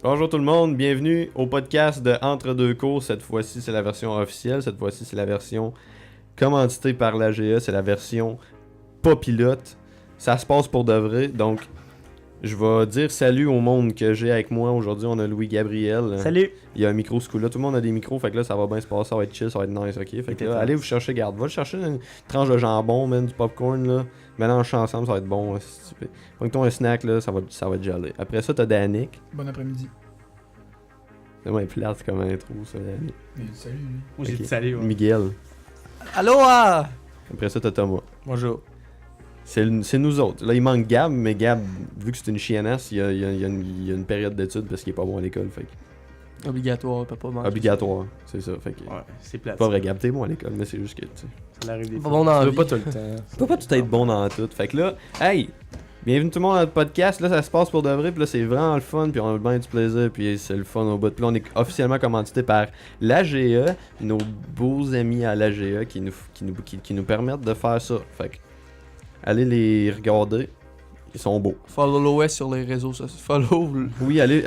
Bonjour tout le monde, bienvenue au podcast de Entre deux cours. Cette fois-ci, c'est la version officielle. Cette fois-ci, c'est la version commanditée par l'AGE. C'est la version pas pilote. Ça se passe pour de vrai. Donc, je vais dire salut au monde que j'ai avec moi. Aujourd'hui, on a Louis-Gabriel. Salut! Il y a un micro ce coup-là. Tout le monde a des micros. Fait que là, ça va bien se passer. Ça va être chill, ça va être nice, ok? Fait que là, allez vous chercher, garde. Va chercher une tranche de jambon, man, du popcorn, là. Mélange ça ensemble, ça va être bon. Prends-toi un snack, là, ça va être gelé. Après ça, t'as Danick. Bon après-midi. C'est moins plate comme intro, ça, Danick. Mais salut, lui. Moi j'ai Ok. dit salut. Ouais. Miguel. Aloha! Après ça, t'as Thomas. Bonjour. C'est nous autres. Là, il manque Gab, mais Gab, vu que c'est une chiennasse, il y a une période d'études parce qu'il est pas bon à l'école. Fait que Obligatoire, peut pas manquer. obligatoire, c'est ça. Fait que Ouais, c'est plate. pas vrai, Gab, t'es bon à l'école, mais c'est juste que tu sais. Ça arrive des Pas fois. bon dans la Tu veux vie. pas tout le temps. Tu peux pas tout être bon dans tout. Fait que là, hey, bienvenue tout le monde dans notre podcast. Là, ça se passe pour de vrai. Puis là, c'est vraiment le fun. Puis on a bien du plaisir. Puis c'est le fun au bout. Puis là, on est officiellement commandité par l'AGE, nos beaux amis à l'AGE qui nous permettent de faire ça. Fait que, allez les regarder. Ils sont beaux. Follow-les sur les réseaux sociaux. Oui, allez,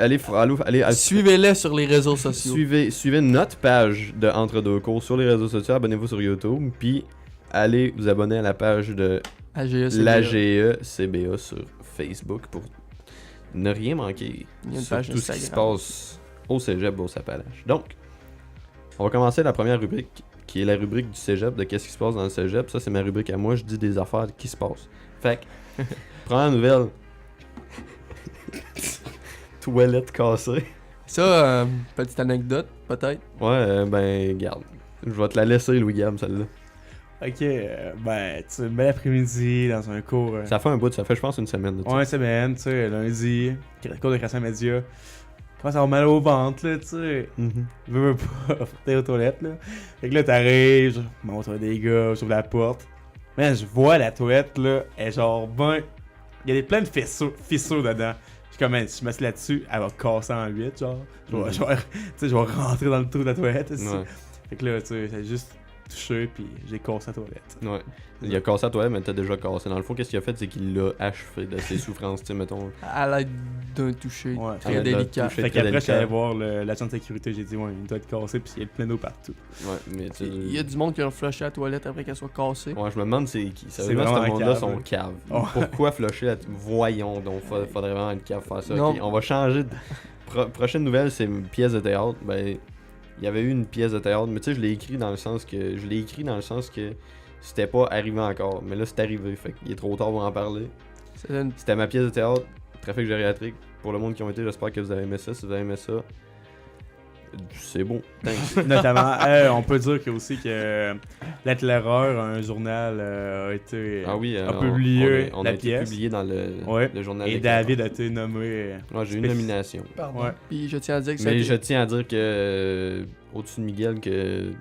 Suivez-les sur les réseaux sociaux. suivez notre page de Entre deux cours sur les réseaux sociaux. Abonnez-vous sur YouTube. Puis allez vous abonner à la page de AGE, c'est l'AGE CBA sur Facebook pour ne rien manquer Il y a une sur page tout ce qui se Instagram. passe au cégep, au Sapalache. Donc, on va commencer la première rubrique qui est la rubrique du cégep, de qu'est-ce qui se passe dans le cégep. Ça, c'est ma rubrique à moi. Je dis des affaires qui se passent. Fait que, première nouvelle. Toilette cassée. Ça, petite anecdote, peut-être. Ouais, ben, garde. Je vais te la laisser, Louis-Gab, celle-là. Ok, ben, tu sais, bel après-midi dans un cours. Ça fait un bout, ça fait, je pense, une semaine. De ça. Ouais, semaine, tu sais, lundi, cours de création média. Commence à avoir mal au ventre, là, tu sais. Mhm. Veux pas, t'es aux toilettes, là. Fait que là, t'arrives, je monte sur des gars, j'ouvre la porte. Man, je vois la toilette, là, elle est genre, ben, il y a plein de fissures dedans. Je suis comme, man, si je me mets là-dessus, elle va casser en 8, genre. Je vais, tu sais, je vais rentrer dans le trou de la toilette, aussi. Ouais. Fait que là, tu sais, j'ai juste touché, puis j'ai cassé la toilette. Ouais. Il a cassé à toi, mais t'as déjà cassé. Dans le fond, qu'est-ce qu'il a fait, c'est qu'il l'a achevé de ses souffrances, tu sais, mettons. À l'aide d'un toucher. Ouais. Très À l'aide d'un délicat. toucher. Fait très qu'après, je suis allé délicat. voir l'agent de sécurité, j'ai dit, ouais, il doit être cassé, puis il y a plein d'eau partout. Ouais, mais tu Il y a du monde qui a flushé la toilette après qu'elle soit cassée. Ouais, je me demande c'est qui. C'est Sérieusement, vraiment ce monde-là cave, sont hein. caves. Oh. Pourquoi flusher la Voyons donc, faudrait vraiment être cave faire ça. Non. Ok, on va changer de. Prochaine nouvelle, c'est une pièce de théâtre. Ben, il y avait eu une pièce de théâtre, mais tu sais, je l'ai écrit dans le sens que c'était pas arrivé encore. Mais là, c'est arrivé, fait qu'il est trop tard pour en parler. C'est une- C'était ma pièce de théâtre, Trafic gériatrique. Pour le monde qui ont été, j'espère que vous avez aimé ça. Si vous avez aimé ça, c'est bon. Thanks. Notamment, on peut dire que aussi que L'Éclaireur, un journal, a été Ah oui, a publié on la a été pièce. publié dans le Ouais. journal. Et L'Éclaireur. David a été nommé. Ouais, j'ai eu une spécifique. nomination. Pardon. Ouais. Puis je tiens à dire que ça a Mais été- je tiens à dire que, au-dessus de Miguel, que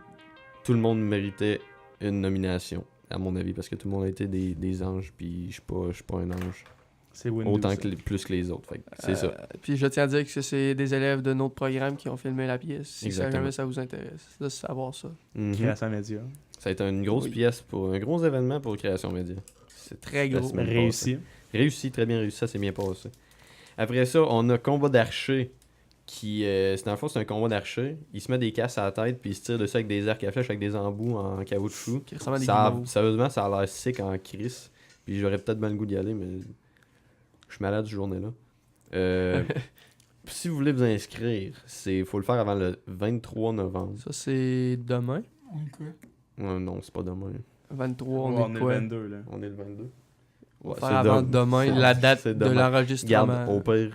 tout le monde méritait une nomination, à mon avis, parce que tout le monde a été des anges, puis je suis pas un ange. C'est Windows. Autant que plus que les autres. Fait que c'est ça. Puis je tiens à dire que c'est des élèves de notre programme qui ont filmé la pièce. Si Exactement. jamais ça vous intéresse de savoir ça. Mhm. Création média. Ça a été une grosse Oui. pièce, un gros événement pour Création Média. C'est Très la gros. semaine Réussi. passée. Réussi, très bien réussi, ça s'est bien passé. Après ça, on a combat d'archer. Qui, dans le fond, c'est un combat d'archer. Il se met des casses à la tête, puis il se tire dessus avec des arcs à flèches, avec des embouts en caoutchouc. Qui ressemble à des Ça, guimauves. sérieusement, ça a l'air sick en crise. Puis j'aurais peut-être bien le goût d'y aller, mais je suis malade cette journée-là. Si vous voulez vous inscrire, faut le faire avant le 23 novembre. Ça, c'est demain. On est quoi? Ouais, non, c'est pas demain. 23, Ouais, on est quoi? 22, là. On est le 22. On va Ouais, faire c'est avant dom- demain c'est- la date c'est de demain. l'enregistrement. Garde,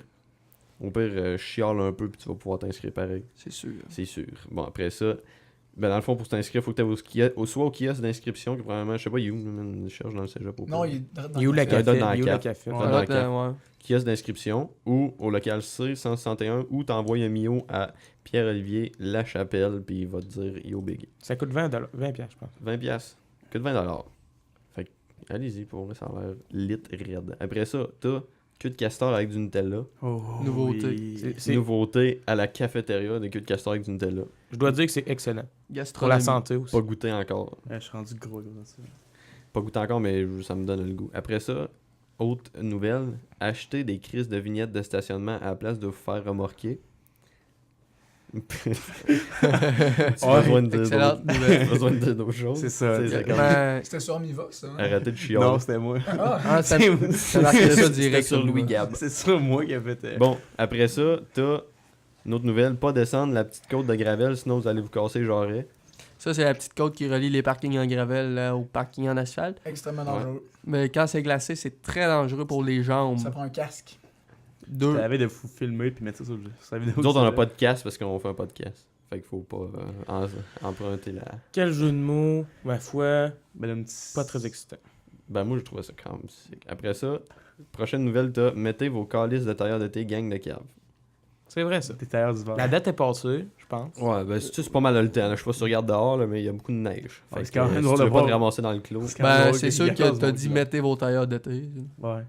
au pire, chiale un peu, puis tu vas pouvoir t'inscrire pareil. C'est sûr. C'est sûr. Bon, après ça, ben dans le fond, pour t'inscrire, faut que tu ailles soit au kiosque d'inscription, que probablement, je sais pas, il est où, man, je cherche dans le cégep au Non, pire. il est dans Il est où la café? café? Dans la Il est où la cave. café? Ouais. On dans va la être, cave. ouais. Kiosque d'inscription ou au local C161 ou t'envoies un mio à Pierre-Olivier Lachapelle, puis il va te dire yo big. Ça coûte 20 piastres, je pense. 20 piastres. Que de 20$. Fait que, allez-y, pour vrai, ça a l'air lit raide. Après ça, t'as queue de castor avec du Nutella. Oh, Nouveauté. oui. Nouveauté à la cafétéria de queue de castor avec du Nutella. Je dois dire que c'est excellent. Pour Gastronomie. la santé aussi. Pas goûté encore. Ouais, je suis rendu gros dans ça. Pas goûté encore, mais ça me donne le goût. Après ça, autre nouvelle, acheter des crises de vignettes de stationnement à la place de vous faire remorquer. Tu as besoin de dire Excellente d'autres- nouvelle. tu as besoin de dire d'autres choses. C'est ça. C'est comme- Ben, C'était sur Mivox, ça. Hein? Arrêtez de chialer. Non, c'était moi. ah, ça C'est- marquait ça C'était direct sur Louis moi. Gab. C'est ça, moi qui avais fait. Bon, après ça, t'as une autre nouvelle, pas descendre la petite côte de Gravel, sinon vous allez vous casser les jarrets. Ça, c'est la petite côte qui relie les parkings en gravel au parking en asphalte. Extrêmement dangereux. Mais quand c'est glacé, c'est très dangereux pour les jambes. Ça prend un casque. Deux. T'avais de vous filmer puis mettre ça sur la vidéo. Nous autres, on n'a pas de casse parce qu'on fait un podcast. Fait qu'il faut pas emprunter la... Quel jeu de mots, ma foi, Ben, un petit... pas très excitant. Ben moi, je trouvais ça quand même sick. Après ça, prochaine nouvelle, t'as mettez vos calices de tailleur d'été, gang de cave. C'est vrai, ça. T'es tailleur d'hiver. La date est passée, je pense. Ouais, ben c'est pas mal le temps. Là. Je sais pas si tu regardes dehors, là, mais il y a beaucoup de neige. Ouais, Fait c'est que, quand même si drôle tu de veux pas voir. te ramasser dans le clos, C'est quand même Ben, drôle c'est qu'il sûr y a que cause t'as monde dit là. mettez vos tailleurs d'été. Ouais.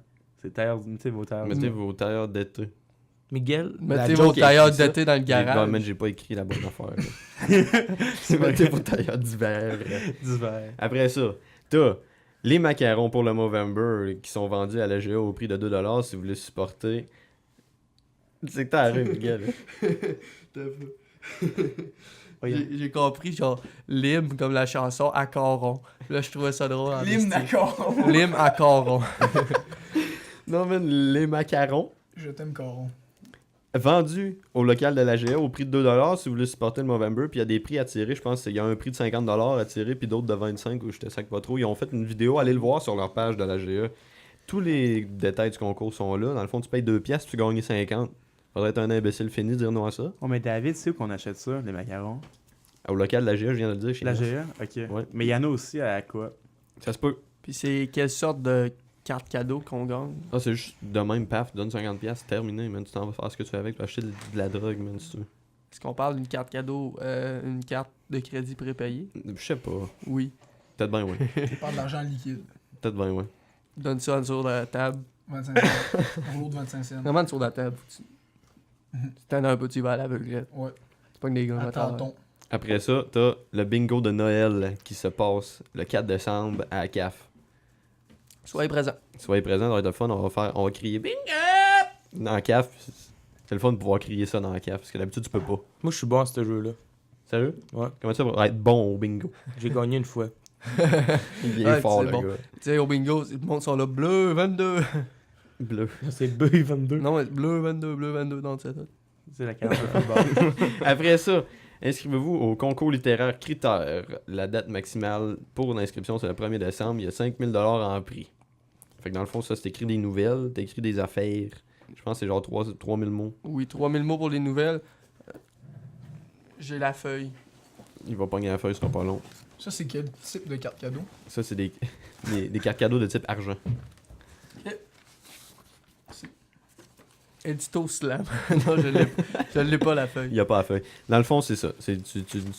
C'est tailleur, mettez vos tailleurs. mettez vos tailleurs d'été. Miguel, Mettez la vos joke est tailleurs écrite, ça. d'été dans le Ouais, garage. man, j'ai pas écrit la bonne affaire. là. Mettez vos tailleurs d'hiver. D'hiver. Après ça, t'as les macarons pour le Movember qui sont vendus à la GA au prix de 2$ si vous voulez supporter. C'est que t'arrives, Miguel. J'ai compris, genre, l'hymne comme la chanson à Coron. Là, je trouvais ça drôle. en L'hymne esti. d'accord. L'hymne à Coron. Non, man, les macarons Je t'aime, Coron. vendus au local de la GA au prix de 2$ si vous voulez supporter le Movember. Puis il y a des prix à tirer. Je pense qu'il y a un prix de 50$ à tirer, puis d'autres de 25$ où je te sac pas trop. Ils ont fait une vidéo, allez le voir sur leur page de la GA. Tous les détails du concours sont là. Dans le fond, tu payes 2$, tu gagnes 50$. Faudrait être un imbécile fini de dire non à ça. Oh, mais David, c'est où qu'on achète ça, les macarons? Au local de la GA, je viens de le dire. Chez La Neuf. GA? Ok. Ouais. Mais il y en a aussi à quoi? Ça se peut. Puis c'est quelle sorte de carte cadeau qu'on gagne? Ah, c'est juste de même, paf, tu donnes 50$, c'est terminé, man. Tu t'en vas faire ce que tu veux avec, tu vas acheter de la drogue, man, si tu veux. Est-ce qu'on parle d'une carte cadeau, une carte de crédit prépayée? Je sais pas. Oui. Peut-être bien, oui. Tu parles d'argent liquide. Peut-être bien, oui. Donne ça en dessous de la table. 25 cents. Un rouleau de 25 cents. Vraiment en dessous de la table. Tu t'en as un peu, tu vas à l'aveuglette. Ouais. C'est pas que des gars À mentales. tâton. Après ça, t'as le bingo de Noël qui se passe le 4 décembre à la CAF. Soyez présents. Soyez présents, ça va être le fun, on va crier bingo dans la CAF. C'est le fun de pouvoir crier ça dans la CAF, parce que d'habitude tu peux pas. Moi, je suis bon à ce jeu-là. Sérieux? Ouais. Comment ça va être bon au bingo? J'ai gagné une fois. Il est Ouais, fort, c'est le bon. gars. Tu sais, au bingo, le monde sont là, bleu 22. Bleu. C'est B22. Non, mais bleu 22, non, c'est ça. C'est la carte de football. Après ça, inscrivez-vous au concours littéraire Critères. La date maximale pour l'inscription, c'est le 1er décembre. Il y a 5000$ en prix. Fait que dans le fond, ça, c'est écrit des nouvelles, t'écris des affaires. Je pense que c'est genre 3000 mots. Oui, 3000 mots pour les nouvelles. J'ai la feuille. Il va pogner la feuille, ce sera pas long. Ça, c'est quel type de carte cadeau? Ça, c'est des cartes cadeaux de type argent. Édito slam. Non, je l'ai pas la feuille. Il y a pas la feuille. Dans le fond, c'est ça. Tu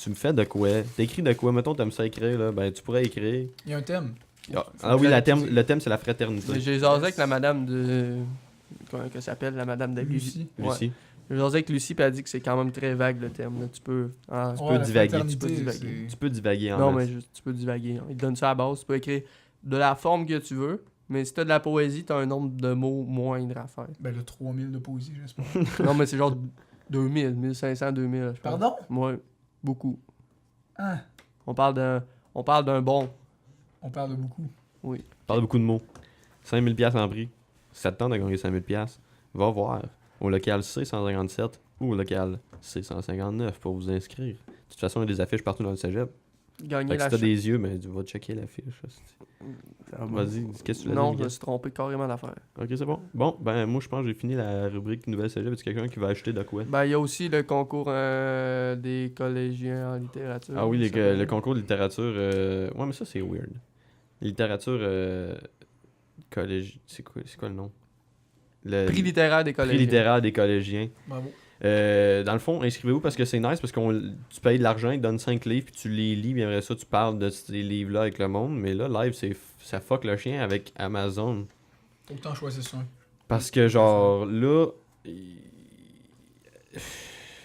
me fais de quoi? T'écris de quoi? Mettons, t'aimes ça écrire, là. Ben, tu pourrais écrire. Il y a un thème. Ah oui, le thème, c'est la fraternité. Mais j'ai jasé avec la madame de. Comment elle s'appelle, la madame de Lucie. Ouais. Lucie. J'ai jasé avec Lucie, puis elle a dit que c'est quand même très vague le thème. Là. Tu peux. Ouais, la divaguer, fraternité, tu peux divaguer. c'est- Tu peux divaguer en non, masse. mais juste, tu peux divaguer. Il te donne ça à la base. Tu peux écrire de la forme que tu veux. Mais si t'as de la poésie, t'as un nombre de mots moindre à faire. Ben, le 3000 de poésie, j'espère. Non, mais c'est genre 2000, 1500, 2000. Je pense. Pardon? Ouais, beaucoup. Ah, On parle d'un bon. on parle de beaucoup. Parle beaucoup de mots. 5000$ en prix. Si ça te tente de gagner 5000$, va voir au local C157 ou au local C159 pour vous inscrire. De toute façon, il y a des affiches partout dans le cégep. Gagner Fait que la si t'as ch- des yeux, ben, tu vas checker l'affiche. hostie. Ça va, Vas-y, qu'est-ce que tu l'as Non, dit, je me Miguel? suis trompé carrément d'affaire. Ok, c'est bon. Bon, ben, moi, je pense que j'ai fini la rubrique Nouvelle Cégep. Est-ce quelqu'un qui va acheter de quoi? Ben, il y a aussi le concours des collégiens en littérature. Ah oui, Ça s'appelle. le concours de littérature. Ouais, mais ça, c'est weird. Littérature. C'est quoi le nom? Le Prix littéraire des prix collégiens. littéraire des collégiens. Bravo. Dans le fond, inscrivez-vous parce que c'est nice, parce que tu payes de l'argent, ils te donnent 5 livres, puis tu les lis, puis après ça, tu parles de ces livres-là avec le monde. Mais là, live, ça fuck le chien avec Amazon. Faut que t'en choisisses un. Parce que, genre, là.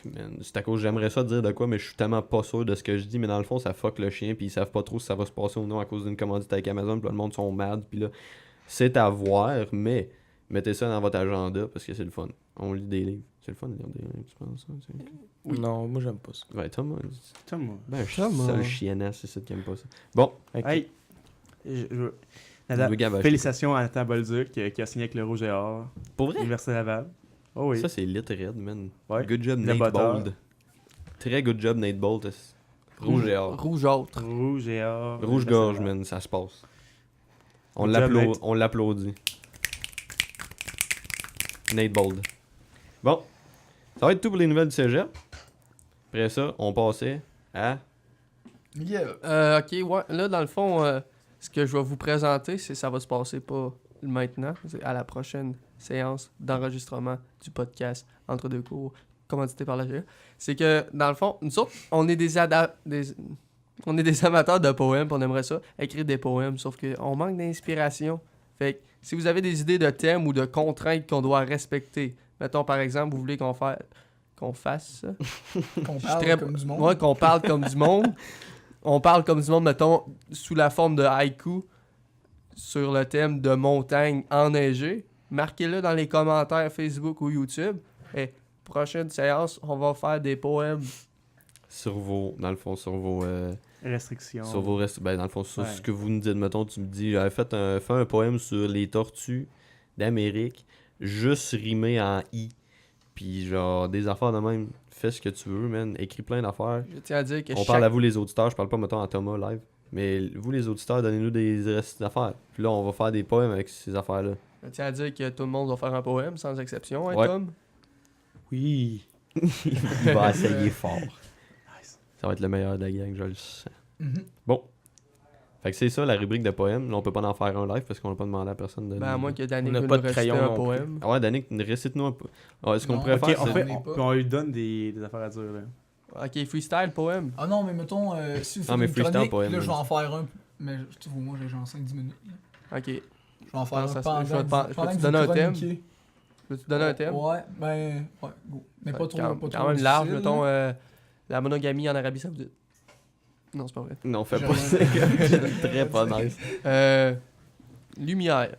Man, c'est à cause j'aimerais ça dire de quoi, mais je suis tellement pas sûr de ce que je dis. Mais dans le fond, ça fuck le chien, puis ils savent pas trop si ça va se passer ou non à cause d'une commandite avec Amazon, puis là, le monde sont mad, puis là, c'est à voir, mais Mettez ça dans votre agenda parce que c'est le fun. On lit des livres. C'est le fun de lire des livres, tu penses? Ça? Oui. Non, moi j'aime pas ça. Ouais, Thomas. Thomas. Ben, Thomas. seul chiennasse, c'est ça qui aime pas ça. Bon, Ok. Hey, Nathan, Le gars va félicitations à Nathan Bolduc qui a signé avec le Rouge et Or, pour vrai? Université Laval. Oh oui. Ça, c'est lit red, man. Ouais. Good job, Le Nate botteur. Bold. Très good job, Nate Bold. Rouge et or. Rougeâtre. Rouge et Or. Rouge-gorge, Université man, ça se passe. Good job, Nate. On l'applaudit. Nate Bold. Bon, ça va être tout pour les nouvelles du cégep. Après ça, on passait à... Miguel. Ok, ouais. Là, dans le fond, ce que je vais vous présenter, ça va se passer pas maintenant, c'est à la prochaine séance d'enregistrement du podcast Entre deux cours, commandité par la GE. C'est que, dans le fond, nous autres, on est des amateurs de poèmes, puis on aimerait ça, écrire des poèmes, sauf qu'on manque d'inspiration. Fait que, si vous avez des idées de thèmes ou de contraintes qu'on doit respecter, mettons, par exemple, vous voulez qu'on fasse ça? Qu'on Je suis parle très- comme du monde. Ouais, qu'on parle comme du monde. On parle comme du monde, mettons, sous la forme de haïku sur le thème de montagne enneigée. Marquez-le dans les commentaires Facebook ou YouTube. Et prochaine séance, on va faire des poèmes. Sur vos... Dans le fond, sur vos... Restriction. Sur vos restes, ben dans le fond, sur Ouais. ce que vous nous dites, mettons, tu me dis, j'avais fait un poème sur les tortues d'Amérique, juste rimé en I, puis genre des affaires de même, fais ce que tu veux, man, écris plein d'affaires. Je tiens à dire que On parle à vous les auditeurs, je parle pas, mettons, à Thomas live, mais vous les auditeurs, donnez-nous des restes d'affaires, puis là, on va faire des poèmes avec ces affaires-là. Je tiens à dire que tout le monde va faire un poème, sans exception, hein, Ouais. Tom? Oui. Il va essayer fort. Nice. Ça va être le meilleur de la gang, je le sens. Mhm. Fait que c'est ça, la rubrique de poèmes. Là, on peut pas en faire un live parce qu'on n'a pas demandé à personne de... Ben, à moins que Danick On n'a nous pas de récite crayon un non plus. poème. Ah ouais, Danick, récite-nous un peu. Ah, ce qu'on Non, pourrait Ok, faire, on c'est... fait, n'est on, pas. puis on lui donne des affaires à dire. Là. Ok, freestyle poème. Ah non, mais mettons, si vous Non, mais faites une freestyle chronique, poème, là, je vais là. en faire un. Mais tu vois, moi, j'ai genre 5-10 minutes. Là. Ok. Je vais en faire Ah, un ça se- pendant je vais te que pan- vous- je pendant peux te que donner vous un thème? chroniquez. Peux-tu donner un thème? Ouais, ben, ouais, go. Mais pas trop, quand, pas quand trop même large, difficile, mettons, là. la monogamie en Arabie Saoudite. Non, c'est pas vrai. Non, fais J'ai pas ça. rien. C'est très pas nice. Lumière.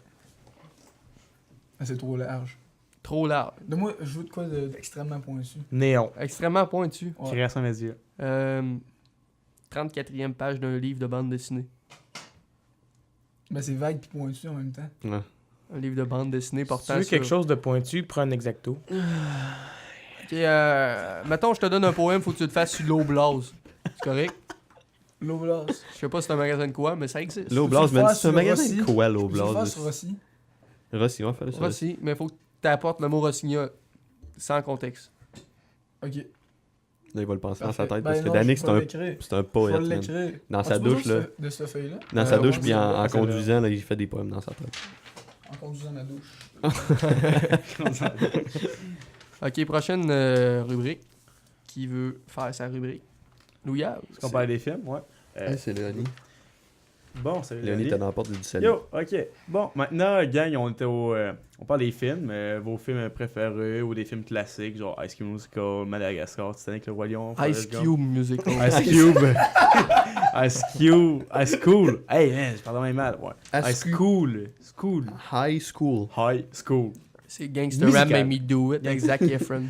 Mais c'est trop large. Trop large. De moi, je veux de quoi d'extrêmement pointu. Néon. Extrêmement pointu. Ouais. Création média. 34e page d'un livre de bande dessinée. Ben, c'est vague pis pointu en même temps. Ouais. Un livre de bande dessinée Si tu portant veux sur... quelque chose de pointu, prends un exacto. Ok, mettons, je te donne un poème, faut que tu le fasses sur l'eau blase. C'est correct? L'Oblast. Je sais pas si c'est un magasin de quoi, mais ça existe. L'Oblast, Faut-tu le man, faire c'est un sur magasin Rossi? de quoi, Tu le faire l'Oblast? sur Rossi? Rossi, on va faire ça. Rossi, mais faut que tu apportes le mot Rossignol sans contexte. Ok. Là, il va le penser dans sa Parfait. tête Ben parce que non, Danick, je c'est peux un, l'écrire. c'est un Je vais poète, man. l'écrire. Dans sa tu veux douche, ça, là. De cette feuille-là? Dans sa douche, ouais, puis en c'est conduisant, là, il fait des poèmes dans sa tête. En conduisant ma douche. Ok, prochaine rubrique. Qui veut faire sa rubrique? Louis-Gab. Est-ce qu'on parle des films? Ouais. C'est Léonie. Bon, salut Léonie, Léonie. t'as dans la porte du salut. Yo, ok. Bon, maintenant, gang, on était au. On parle des films, vos films préférés ou des films classiques, genre Ice Cube Musical, Madagascar, Titanic, Le Roi Lion. Ice Forrest Gump. Cube Musical. Ice Cube. Ice Cube. Ice Cool. Hey, man, je parle même mal. Ouais. Ice Ice Cool. School. High School. High School. C'est Gangster Rap Musical. Made Me Do It avec Zac Efron.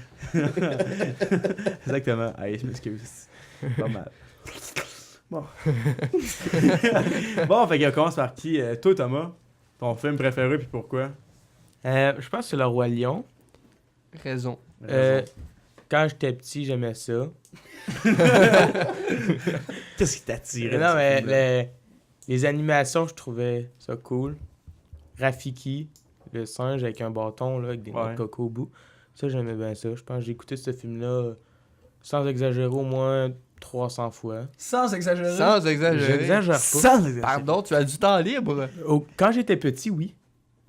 Exactement. Hey, je m'excuse. Pas mal. Bon. Bon, fait qu'on commence par qui? Toi, Thomas, ton film préféré, puis pourquoi? Je pense que c'est Le Roi Lion. Raison. Quand j'étais petit, j'aimais ça. Qu'est-ce qui t'attire? Non, mais les animations, je trouvais ça cool. Rafiki, le singe avec un bâton là, avec des noix Ouais. de coco au bout. Ça, j'aimais bien ça. Je pense que j'ai écouté ce film-là, sans exagérer, au moins 300 fois. Sans exagérer. Sans exagérer. J'exagère pas. Sans Pardon, tu as du temps libre. Quand j'étais petit, oui.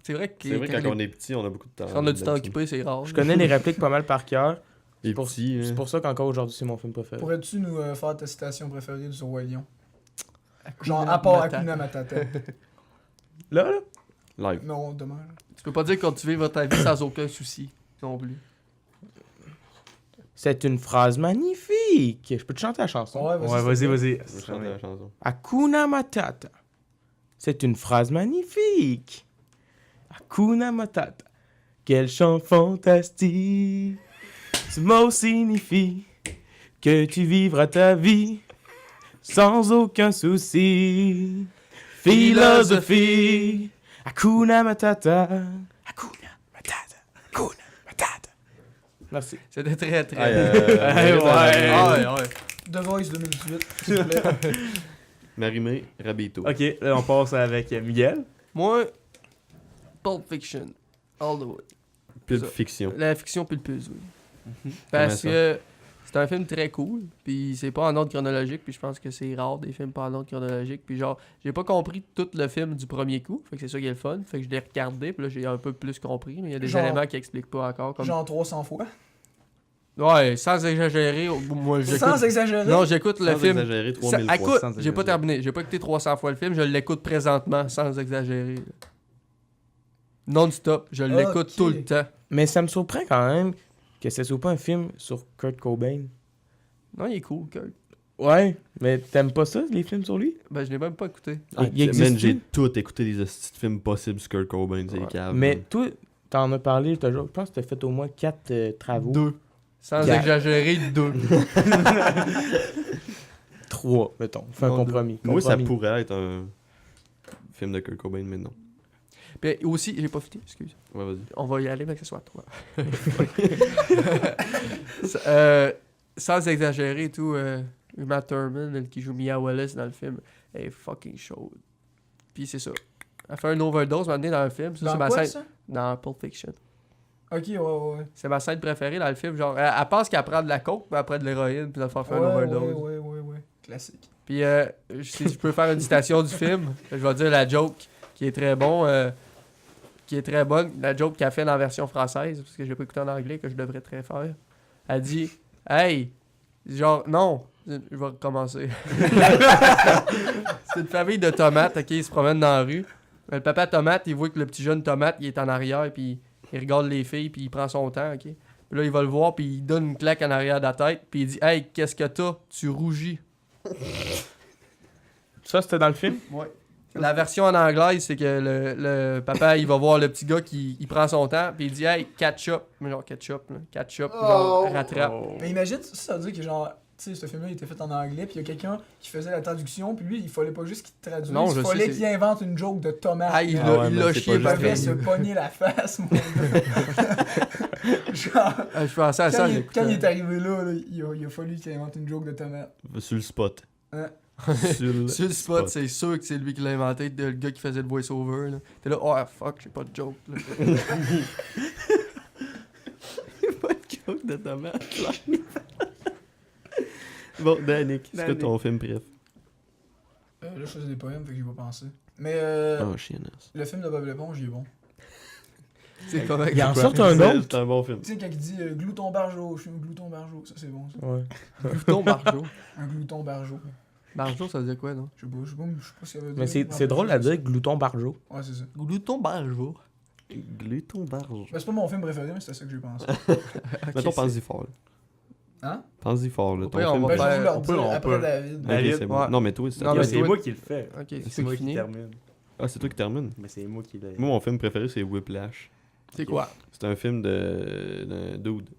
C'est vrai que C'est vrai, quand on est petit, on a beaucoup de temps. quand on a du temps occupé, c'est rare. Je connais les répliques pas mal par cœur. Les pour- petits, C'est hein. pour ça qu'encore aujourd'hui, c'est mon film préféré. Pourrais-tu nous faire ta citation préférée du Roi Lion? Genre, Hakuna à part Matata. Hakuna Matata. Là, là? Live. Non, dommage. Tu peux pas dire qu'on tu vis votre vie sans aucun souci non plus. C'est une phrase magnifique. Je peux te chanter la chanson. Ouais, Ouais, vas-y, vas-y. Je vais chanter la chanson. Hakuna Matata. C'est une phrase magnifique. Hakuna Matata. Quel chant fantastique. Ce mot signifie que tu vivras ta vie sans aucun souci. Philosophie. Hakuna Matata. Hakuna Matata. Hakuna Matata. Merci. C'était très, très... Ouais. The Voice 2018, s'il vous plaît. Marimé, Rabito. Ok, là on passe avec Miguel. Moi, Pulp Fiction. All the way. Pulp Ça. Fiction. La fiction pulpeuse, oui. Comment Parce ça? que c'est un film très cool, puis c'est pas en ordre chronologique, puis je pense que c'est rare des films pas en ordre chronologique, puis genre, j'ai pas compris tout le film du premier coup, fait que c'est ça qui est le fun, fait que je l'ai regardé, puis là j'ai un peu plus compris, mais il y a des Genre- éléments qui expliquent pas encore, comme... Genre 300 fois. Ouais, sans exagérer, moi j'écoute... Sans exagérer. Non, j'écoute le Sans film... exagérer, Ça- 3000 fois. écoute, sans j'ai pas exagérer. terminé, j'ai pas écouté 300 fois le film, je l'écoute présentement, sans exagérer. là. Non-stop, je l'écoute Ok. tout le temps. Mais ça me surprend quand même que ce soit pas un film sur Kurt Cobain. Non, il est cool, Kurt. Ouais, mais t'aimes pas ça, les films sur lui? Ben, je l'ai même pas écouté. Ah, Il existe-tu? man, j'ai tout écouté des hosties de films possibles sur Kurt Cobain, c'est Ouais. cave. Mais man. toi, t'en as parlé, je pense que t'as fait au moins 4 travaux. 2. Sans Quatre. exagérer, 2. 3, mettons. Fais un Non, compromis. Moi, ça Compromis. pourrait être un film de Kurt Cobain, mais non. Puis aussi, j'ai pas fini, excuse. Ouais, vas-y. On va y aller, mais que ce soit 3. Sans exagérer et tout, Uma Thurman, elle qui joue Mia Wallace dans le film, elle est fucking chaude. Puis c'est ça. Elle fait une overdose maintenant dans le film. Ça, Dans c'est ma quoi, scène. ça? Dans Pulp Fiction. Ok, ouais. C'est ma scène préférée dans le film. Genre, elle pense qu'elle prend de la coke, puis elle prend de l'héroïne, puis elle fait faire une overdose. Ouais. Classique. Puis, si je peux faire une citation du film, je vais dire la joke qui est très qui est très bonne. La joke qu'elle fait dans la version française, parce que j'ai pas écouté en anglais, que je devrais très faire. Elle dit Hey, genre, non, je vais recommencer. C'est une famille de tomates, ok, ils se promènent dans la rue. Le papa tomate, il voit que le petit jeune tomate, il est en arrière, puis il regarde les filles, puis il prend son temps, ok. Puis là, il va le voir, puis il donne une claque en arrière de la tête, puis il dit Hey, qu'est-ce que t'as? Tu rougis. Ça, c'était dans le film? Ouais. La version en anglais, c'est que le papa, il va voir le petit gars qui il prend son temps, puis il dit Hey, catch up. Mais genre ketchup, là. Ketchup, genre rattrape. Mais imagine, ça veut dire que genre, tu sais, ce film-là il était fait en anglais, puis il y a quelqu'un qui faisait la traduction, puis lui, il fallait pas juste qu'il traduise, Non, je il sais, fallait c'est- qu'il invente une joke de tomate. Ah, il là. l'a ouais, il mais l'a c'est chié pas Il parce devait que. se pogner la face, mon gars. Genre, Je pensais à ça, quand j'écoutais. il est arrivé là, il a fallu qu'il invente une joke de tomate. Sur le spot. Hein? Sur le spot, c'est sûr que c'est lui qui l'a inventé, le gars qui faisait le voice-over. Là. T'es là, oh fuck, j'ai pas de joke. Là. Pas de joke de tomate, Bon, Danick, c'est quoi Danick. ton film préf? Là, je faisais des poèmes, fait que j'y vais penser. Mais Oh, chiennasse. le film de Bob l'éponge, il est bon. C'est correct. Il en Quoi? sort un autre? C'est un bon film. Tu sais, quand il dit glouton barjo, je suis un glouton barjo, ça c'est bon ça. Ouais. Glouton Barjo. Un glouton barjo. Barjo, ça veut dire quoi, non? Je sais pas si ça veut dire. Mais c'est drôle à dire, Glouton Barjo. Ouais, c'est ça. Glouton Barjo. Glouton barge. Ben, c'est pas mon film préféré, mais c'était ça que j'ai pensé. Mettons, pense-y fort, là. Hein? Pense-y fort, là. Au ton pire, on film va Ben, je préf. vais vous leur on peut, dire on après peut. David. Ok, David. c'est bon. Ouais. Non, mais toi, c'est Non, Yo, mais c'est toi- moi qui le fais. Ok, C'est c'est moi qui fini. termine. Ah, c'est toi qui termine. Mais c'est moi qui l'ai. Moi, mon film préféré, c'est Whiplash. C'est quoi? C'est un film d'un dude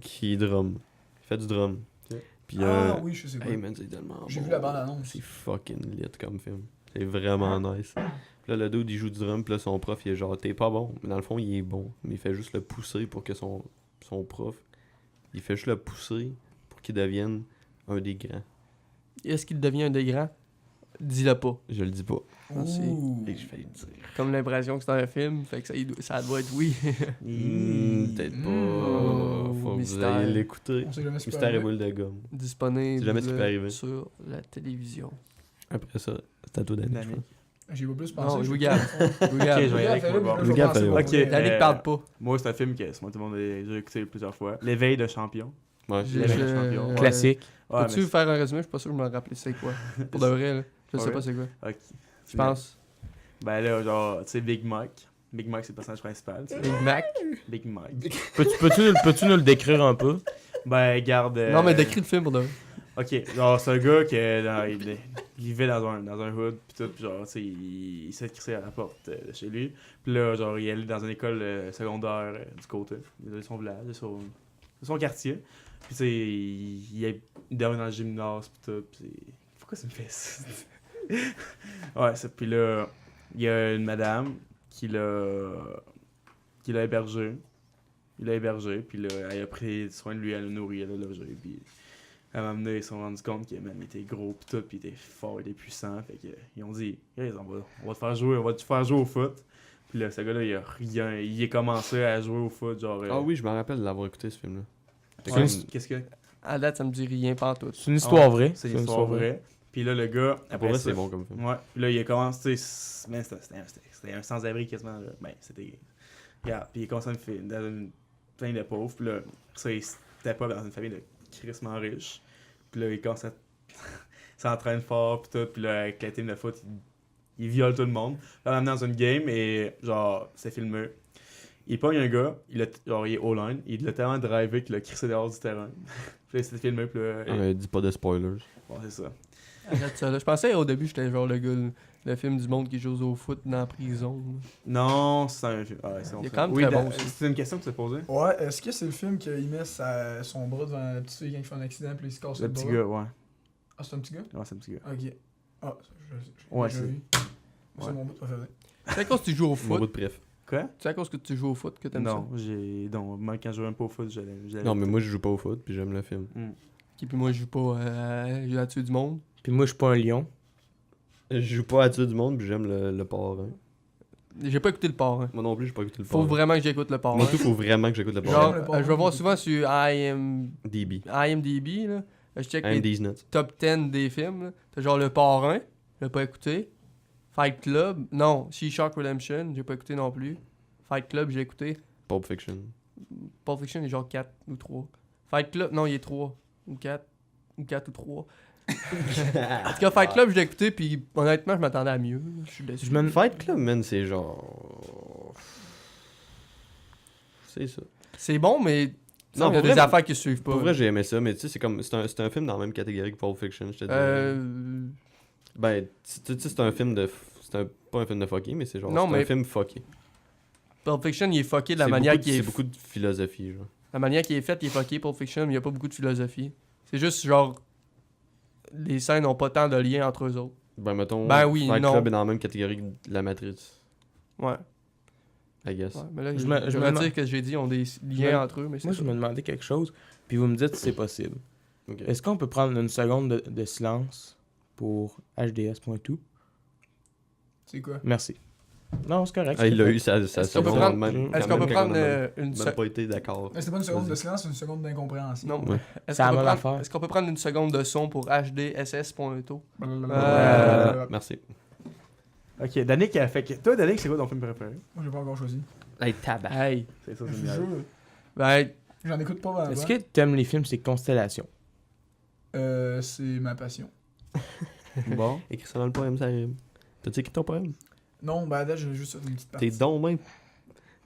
qui drum. Il fait du drum. Ok. Puis, Ah oui, je sais pas. hey man, c'est tellement J'ai bon. vu la bande-annonce. C'est fucking lit comme film. C'est vraiment nice. Puis là, le dude, il joue du drum, puis là, son prof, il est genre, t'es pas bon. Mais dans le fond, il est bon. Mais il fait juste le pousser pour que son prof, il fait juste le pousser pour qu'il devienne un des grands. Est-ce qu'il devient un des grands? Dis-le pas. Je le dis pas. Ouh. Et je fais le dire. Comme l'impression que c'est un film, fait que ça doit être oui. Peut-être pas. Mmh. Faut que vous Mystère. ayez l'écouter. On sait jamais ce qui peut Mystère et arriver. boule de gomme. Disponible C'est jamais ce qui peut arriver. sur la télévision. Après ça, c'est à toi d'année, je Danick. pense. J'y vais plus penser. Non, je Louis sais Gab. pas. Louis Gab. Ok, je vais y aller avec Fais-le, moi. puis je vais Louis Gab, penser fais-le. pour Ok. vrai. Danick parle pas. Moi, c'est un film que moi, tout le monde a déjà écouté plusieurs fois. L'éveil de champion. Ouais, Je- L'éveil de je- champion. Ouais. Classique. Ouais, Peux-tu mais faire un résumé? Je suis pas sûr que je me rappelais c'est quoi. Pour de vrai, là. Je sais Ouais. pas c'est quoi. Ok. Je pense. Ben là, genre, tu sais, Big Mike. Big Mike, c'est le personnage principal. tu sais. Big Mac. Big Mike. Peux-tu nous le décrire un peu? Ben, garde. Non, mais décris le film pour de vrai. Ok, genre, c'est un gars qui. il vivait dans un hood, pis tout, pis genre, tu sais, il s'est crissé à la porte de chez lui. Puis là, genre, il est allé dans une école secondaire du côté, de son village, de son quartier. Puis tu sais, il dormait dans le gymnase, pis tout, pis pourquoi ça me fait ça? Ouais, ça, pis là, il y a une madame qui l'a hébergé. Il l'a hébergé, puis là, elle a pris soin de lui, elle l'a nourri, elle l'a logé, puis elle m'a amené, ils se sont rendus compte qu'il était gros, pis tout, pis il était fort, il était puissant, fait que ils ont dit, hey, on va te faire jouer, au foot. Puis là, ce gars-là, il a rien, il a commencé à jouer au foot, genre... Ah oui, je me rappelle de l'avoir écouté ce film-là. Qu'est-ce que... À date, ça me dit rien pantoute. C'est une histoire vraie. C'est une histoire vraie. Puis là, le gars, Pour après vrai, ça, c'est bon comme film. ouais, puis là, il a commencé, mais c'était un sans-abri quasiment, là. Ben, c'était... Regarde, puis il a commencé dans une famille de pauvres, puis là, ça, il step up dans une famille de crissement riche. Puis là, il commence à s'entraîne fort, puis tout, puis là, avec la team de foot, il viole tout le monde. Là, on l'a amené dans une game, et genre, c'est filmé. Il pogne un gars, il est all-line, il l'a tellement drivé qu'il l'a crissé dehors du terrain. Puis là, c'était filmé, puis là... Dis pas de spoilers. Bon, c'est ça. Arrête ça, là. Je pensais au début, j'étais genre le gars, le film du monde qui joue au foot dans la prison. Non, c'est un film. Ah, ouais, c'est Il est bon, quand même oui, très bon aussi. c'est une question que tu t'es posée? Ouais, est-ce que c'est le film qu'il met son bras devant la petite fille quand il fait un accident puis il se casse Le le petit bras? gars, ouais. Ah, c'est un petit gars? Ouais, c'est un petit gars. Ok. Ah, Ouais, j'ai c'est- vu. C'est ouais. mon bout préféré. C'est à cause que tu joues au Mon foot. bout de préf. Quoi? C'est à cause que tu joues au foot que t'aimes Non, moi, quand je jouais un peu au foot, j'allais... Non, mais moi, je joue pas au foot, puis j'aime le film. Hmm. ça. Puis moi, je joue pas à tuer du monde. Puis moi, je suis pas un lion. Je joue pas à tuer du monde, puis j'aime le parrain. J'ai pas écouté le parrain. Moi non plus, j'ai pas écouté le Faut parrain. vraiment que j'écoute le parrain. Moi tout, faut vraiment que j'écoute le Genre, parrain. le parrain. je vais voir souvent sur DB. IMDb, là. Je check I'm les these nuts. top 10 des films. Là. T'as genre Le Parrain, j'ai pas écouté. Fight Club, non. She-Shark Redemption, j'ai pas écouté non plus. Fight Club, j'ai écouté. Pulp Fiction. Pulp Fiction, il est genre 4 ou 3. Fight Club, non, il est 3 ou 4. Ou 4 ou 3. En tout cas, Fight Club, je l'ai écouté, puis honnêtement, je m'attendais à mieux. Je suis déçu. Fight Club, man, c'est genre... C'est ça. C'est bon, mais Non, il y a pour des vrai, affaires qui suivent pas. Pour vrai, j'ai aimé ça, mais tu sais, c'est un film dans la même catégorie que Pulp Fiction, je te dis. Ben, tu sais, c'est un film de... pas un film de fucké, mais c'est genre... Non, c'est mais- un film fucké. Pulp Fiction, il est fucké de la C'est manière beaucoup de- qui est... C'est beaucoup de philosophie, genre. La manière qui est faite, il est fucké, Pulp Fiction, mais il n'y a pas beaucoup de philosophie. C'est juste genre... Les scènes n'ont pas tant de lien entre eux autres. Ben, mettons, Ben oui, Fight non. Club est dans la même catégorie que la Matrice, Ouais. I guess. Ouais, mais là, Je je me- me, je me dire que j'ai dit ont des Je liens me- entre eux, mais c'est Moi, ça. je me demandais quelque chose, puis vous me dites si c'est possible. Ok. Est-ce qu'on peut prendre une seconde de silence pour HDS.tout? C'est quoi? Merci. Non, c'est correct. Ah, il l'a eu, ça Est-ce qu'on peut seconde, prendre- même- Est-ce quand qu'on peut même prendre quand on a une même seconde... pas été d'accord. Mais c'est pas une seconde Vas-y. de silence, c'est une seconde d'incompréhension. Non, Ouais. est-ce C'est la qu'on peut, même prendre... affaire. est-ce qu'on peut prendre une seconde de son pour HDSS.auto? Merci. Ok, Danick, fait que... Toi, Danick, c'est quoi ton film préféré? Moi, j'ai pas encore choisi. Hey, tabac. Hey, C'est ça, Je c'est vous génial. jure, ben, j'en écoute pas vraiment. Est-ce que t'aimes les films, c'est Constellation? C'est ma passion. Bon. Écris ça dans le poème, ça rime. T'as-tu écrit ton poème? Non, ben là, j'ai juste une petite partie.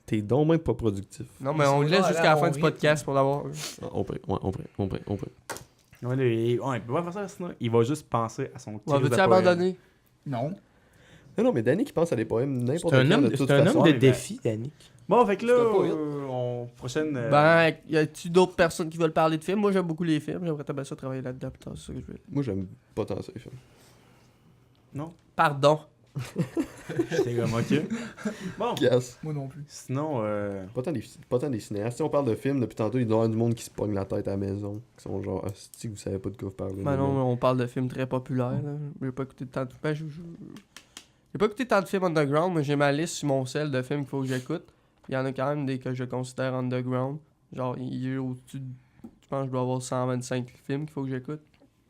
T'es donc même pas productif. non, mais Ils on sont le laisse là, jusqu'à là, la fin on du rit. podcast pour l'avoir. Ah, on peut. Ouais, il peut pas faire ça, sinon il va juste penser à son Ouais, crise de veux-tu poème. abandonner? Non. Non, mais Danny qui pense à des poèmes n'importe C'est un quand, homme, de toute c'est un façon. homme de mais- défi, Danick. Bon, fait que là, C'est un poète. prochaine... Ben, y a-tu d'autres personnes qui veulent parler de films? Moi, j'aime beaucoup les films. J'aimerais bien ça travailler là-dedans. Putain, c'est ça que je veux. Moi, j'aime pas tant ça, les films. Pardon. J'étais comme, ok. Bon, Yes. Moi non plus. sinon... Pas tant des cinéastes. Si on parle de films, depuis tantôt, il doit y avoir du monde qui se pogne la tête à la maison. Qui sont genre, hostie, vous savez pas de quoi vous parlez. Ben non, on parle de films très populaires. Là. J'ai pas écouté tant de... Ben, j'ai pas écouté tant de films underground, mais j'ai ma liste sur mon sel de films qu'il faut que j'écoute. Il y en a quand même des que je considère underground. Genre, il est au-dessus de... Je pense que je dois avoir 125 films qu'il faut que j'écoute.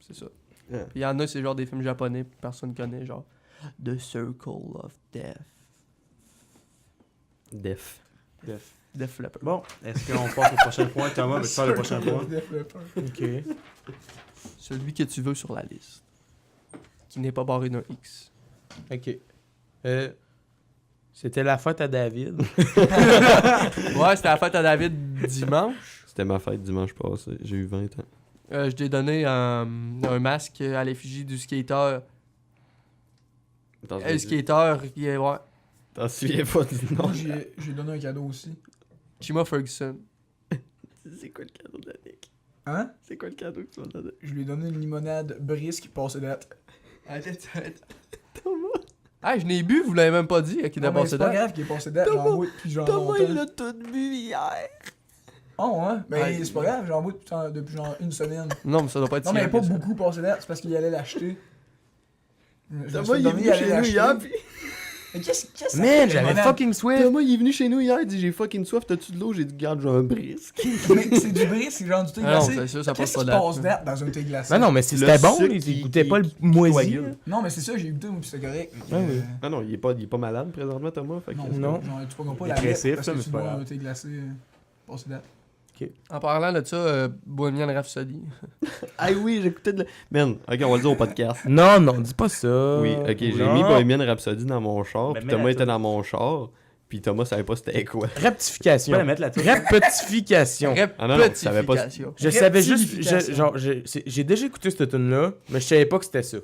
C'est ça. Yeah. Puis il y en a, c'est genre des films japonais que personne connaît. Genre, The Circle of Death. Def. Def Leppard. Bon, est-ce qu'on passe au prochain point? Thomas, veux-tu faire le prochain point? Ok. Celui que tu veux sur la liste. Qui n'est pas barré d'un X. Ok. C'était la fête à David. Ouais, c'était la fête à David dimanche. C'était ma fête dimanche passé. J'ai eu 20 ans. Je t'ai donné un masque à l'effigie du skater souviens- skater qui est. Ouais. T'en souviens pas du nom? Moi, j'ai donné un cadeau aussi. Chima Ferguson. C'est quoi le cadeau de Nick? Hein? C'est quoi le cadeau que tu m'as donné? Je lui ai donné une limonade brisque passée date. Thomas! Ah, je n'ai bu, vous l'avez même pas dit, qu'il Non, était mais passé c'est pas date. grave qu'il est passé date. Thomas- J'en bois depuis genre Thomas, il longtemps. l'a tout bu hier! Oh, ouais? Mais Ouais. c'est pas grave, j'en bois depuis genre une semaine. Non, mais ça doit pas être Non, si mais grave pas que ça. beaucoup passé date, c'est parce qu'il allait l'acheter. Je me Thomas, suis il est donné, venu allait chez nous l'acheter. hier, puis... Mais qu'est-ce que ça Man, fait, j'avais limonade? fucking sweat. Thomas, il est venu chez nous hier, il dit j'ai fucking soif, t'as-tu de l'eau? J'ai dit garde, j'ai un brisque. Mais c'est du brisque, c'est genre du thé Ah non, glacé. c'est sûr, ça passe Qu'est-ce pas qui date. passe date dans un thé glacé? Non, mais Le c'était bon, sucre il qui- goûtait pas le qui moisi. coagule. là. Non, mais c'est ça, j'ai goûté, moi, puis c'était correct. Ouais, ouais. Ah non, il est pas malade présentement, Thomas. Fait que Non, Non. Genre, tu prends pas Il est la agressif, lettre parce ça, que mais tu c'est pas bois grave. un thé glacé passé date. En parlant de ça, Bohemian Rhapsody. Ah oui, j'écoutais de la... Man, ok, on va le dire au podcast. Non, non, dis pas ça. Oui, ok, j'ai Non. mis Bohemian Rhapsody dans mon char, Ben, puis mets Thomas la était dans mon char, puis Thomas savait pas c'était quoi. Tu Rectification. peux la mettre là-dessus. Répétification. Ah non, non, je savais pas- Rectification. Je savais juste. Rectification. Genre, j'ai déjà écouté cette tune là, mais je savais pas que c'était ça.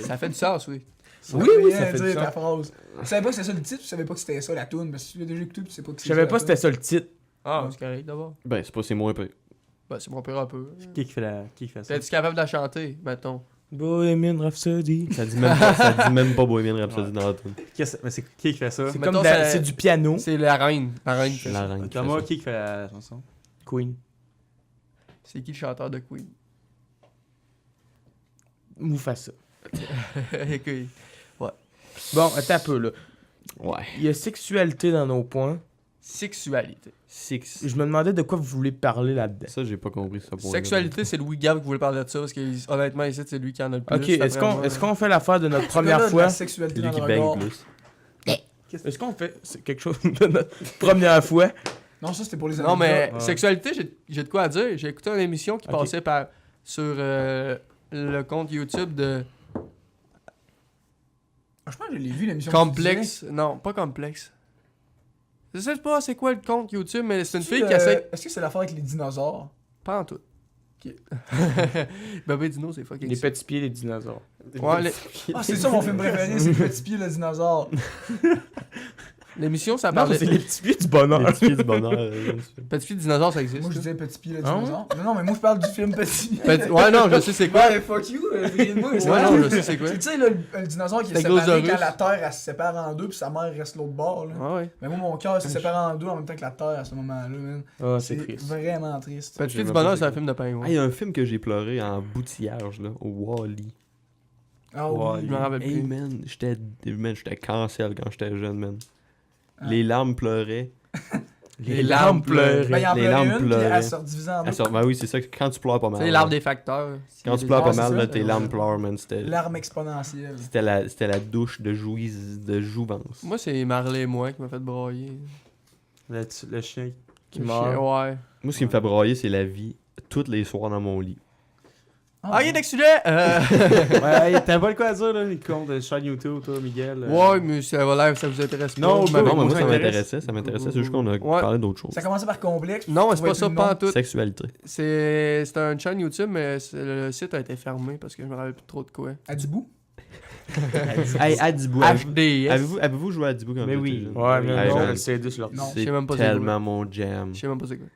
Ça fait du sens, oui. Oui, oui, ça fait du ta sens. phrase. Tu savais pas que c'était ça le titre, tu savais pas que c'était ça la tune, parce que tu l'as déjà écouté, tu sais pas que Je c'est savais ça, pas la c'était toune. ça le titre. Ah, c'est correct d'abord. Ben, c'est moins peu. Ben, c'est mon pire un peu. Qui fait ça? T'es-tu capable de la chanter, mettons? Bohemian Rhapsody. Ça dit même pas Bohemian Rhapsody dans la tune. Mais c'est qui fait ça? C'est Mettons, comme ça- c'est du piano. C'est la reine. La reine qui fait ça. La reine qui fait Thomas, ça. qui fait la chanson? Queen. C'est qui le chanteur de Queen? Mufasa. Écoute, Bon, attends un peu là. Ouais. Il y a sexualité dans nos points. sexualité. Six. Je me demandais de quoi vous voulez parler là-dedans. Ça, j'ai pas compris ça pour Sexualité, c'est Louis Gab qui voulait parler de ça parce que honnêtement, ici, c'est lui qui en a le plus. Ok, est-ce qu'on fait l'affaire de notre Ce gars-là, première de la fois? sexualité Lui dans qui le bang regard. plus. Est-ce qu'on fait quelque chose de notre première fois? Non, ça c'était pour les Non, mais anecdotes. Ouais. sexualité, j'ai de quoi à dire. J'ai écouté une émission qui Ok. passait sur le compte YouTube de Franchement, je l'ai vu l'émission. Complexe. Non, pas Complexe. Je sais pas c'est quoi le compte YouTube, mais c'est une fille qui essaie. essaie. Est-ce que c'est l'affaire avec les dinosaures? Pas en tout. Ok. Bébé Dino, c'est fucking. Les petits pieds, les dinosaures. Ouais, Ah, c'est ça mon film préféré, c'est Petit Pied le dinosaure. l'émission, ça Non, parlait. c'est les petits pieds du bonheur. Les petits pieds du bonheur. Petit pied de dinosaure, ça existe. Moi je ça. disais Petit Pied le Ah ouais? dinosaure. Non, mais moi je parle du film Petit. Ouais, non, je sais c'est quoi. Ouais, fuck you, moi Ouais, non, je sais c'est quoi. Tu sais, là, le dinosaure qui est C'est séparé Glossaurus. quand la Terre elle se sépare en deux, puis sa mère reste l'autre bord. Là. Ouais, ouais. Mais moi, mon cœur se sépare en deux en même temps que la Terre à ce moment-là, man. Ah, c'est C'est triste. vraiment triste. Petit pied même du pas bonheur, c'est c'est un quoi. film de pingouin. Ah, il y a un film que j'ai pleuré en boutillage, là, au Wall-E. Ah Ouais, oui. Je me rappelle Hey, plus. man, j'étais cancel quand j'étais jeune, man. Ah. Les larmes pleuraient. Les larmes pleuraient. Ben, il en Les pleurait larmes une, puis pleuraient. elle se redivisait en deux. Ben oui, c'est ça, quand tu pleures pas mal. C'est là. l'arbre des facteurs. Quand tu pleures Ah, pas c'est mal, ça, là, tes larmes ouais. pleurent, man. C'était L'arme exponentielle. la douche de jouvence. Moi, c'est Marley et moi qui m'a fait broyer. Le chien. Qui Le meurt. chien, ouais. Moi, ce qui me fait broyer, c'est la vie, tous les soirs dans mon lit. Ah, Ok, next sujet! Ouais, hey, t'as pas le quoi à dire, là, les comptes de chaîne YouTube, toi, Miguel? Ouais, mais ça va l'air, ça vous intéresse pas. Non, vous pas. m'avez- Non, mais moi, ça ça m'intéresse. m'intéressait. C'est juste qu'on a Ouais. parlé d'autres choses. Ça commençait par complexe. Non, puis c'est tu pas ça, trouvais pas en plus tout. Sexualité. C'est un chaîne YouTube, mais le site a été fermé parce que je me rappelle plus trop de quoi. le nom. À du bout. Hey, Adibou, HDS. avez-vous joué à Adibou quand Mais vous oui. étiez jeune? Ouais, mais Hey, non, jeune, le CD sur leur. Non. Je sais même pas C'est c'est tellement mon jam. Je sais même pas c'est quoi.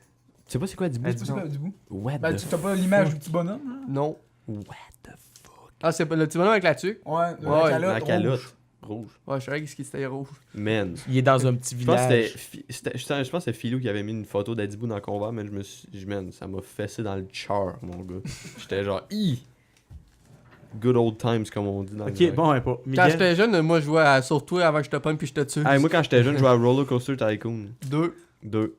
Tu sais pas c'est quoi Adibou? Tu sais pas, à du bout. What Ben, the tu t'as pas l'image du petit bonhomme, là? Non. What the fuck? Ah, c'est pas le petit bonhomme avec la tuque? Ouais, Ouais, la La calotte. calotte. Rouge. Ouais, je savais ce qui c'était rouge. Man. Il est dans un petit Je pense que village. je pense que c'est Philou qui avait mis une photo d'Adibou dans le convoi, mais man, ça m'a fessé dans le char, mon gars. J'étais genre, good old times, comme on dit dans le Ok, direct. bon, ouais, pas. Quand Miguel, j'étais jeune, moi je jouais à sur toi avant que je te pogne puis je te tue. Hey, moi, quand j'étais jeune, je jouais à Roller Coaster Tycoon 2. 2.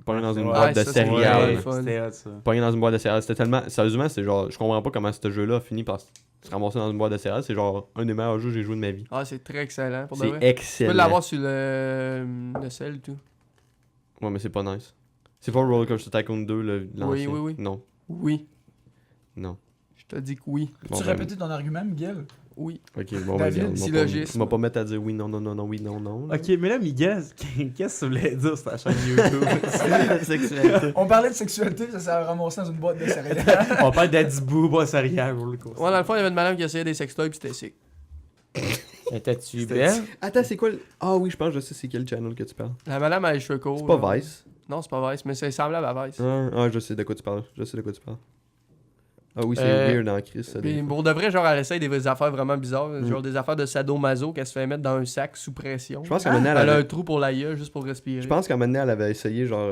Pogné dans une Ouais, boîte de ça, c'est céréales. ouais. ouais, c'était hot, ça. Pogné dans une boîte de céréales. C'était tellement. Sérieusement, c'est genre. Je comprends pas comment ce jeu-là a fini par se ramasser dans une boîte de céréales. C'est genre un des meilleurs jeux que j'ai joué de ma vie. Ah, c'est très excellent pour de C'est vrai. Tu peux excellent. l'avoir sur le sel et tout. Ouais, mais c'est pas nice. C'est pas Roller Coaster Tycoon 2, l'ancien. oui. Non. Oui. Non. Je te dis que oui. Bon, Tu ben, répétais ton argument, Miguel? Oui. Ok, bon, David, ben, regarde, syllogisme. on va pas mettre à dire oui, non, non, non, non, oui, non, non. là. Ok, mais là, Miguel, qu'est-ce que tu voulais dire sur ta chaîne YouTube? Sexualité. On parlait de sexualité, ça s'est ramassé dans une boîte de céréales. On parle d'Adibou, bois céréales, roller coaster. Ouais, dans le fond, il y avait une madame qui essayait des sextoys puis c'était sick. Étais-tu C'était- belle? Attends, c'est quoi le... Ah oui, je pense que je sais c'est quel channel que tu parles. La madame a les cheveux courts. C'est pas là. Vice. Non, c'est pas Vice, mais c'est semblable à Vice. Je sais de quoi tu parles. Ah oui, c'est Euh, weird en crise, ça. Puis des fois. pour de vrai, genre, elle essaye des affaires vraiment bizarres. Genre des affaires de sadomaso qu'elle se fait mettre dans un sac sous pression. Je pense qu'à un moment donné, Elle elle a un avait... trou pour la gueule juste pour respirer. Je pense qu'à un moment donné, elle avait essayé genre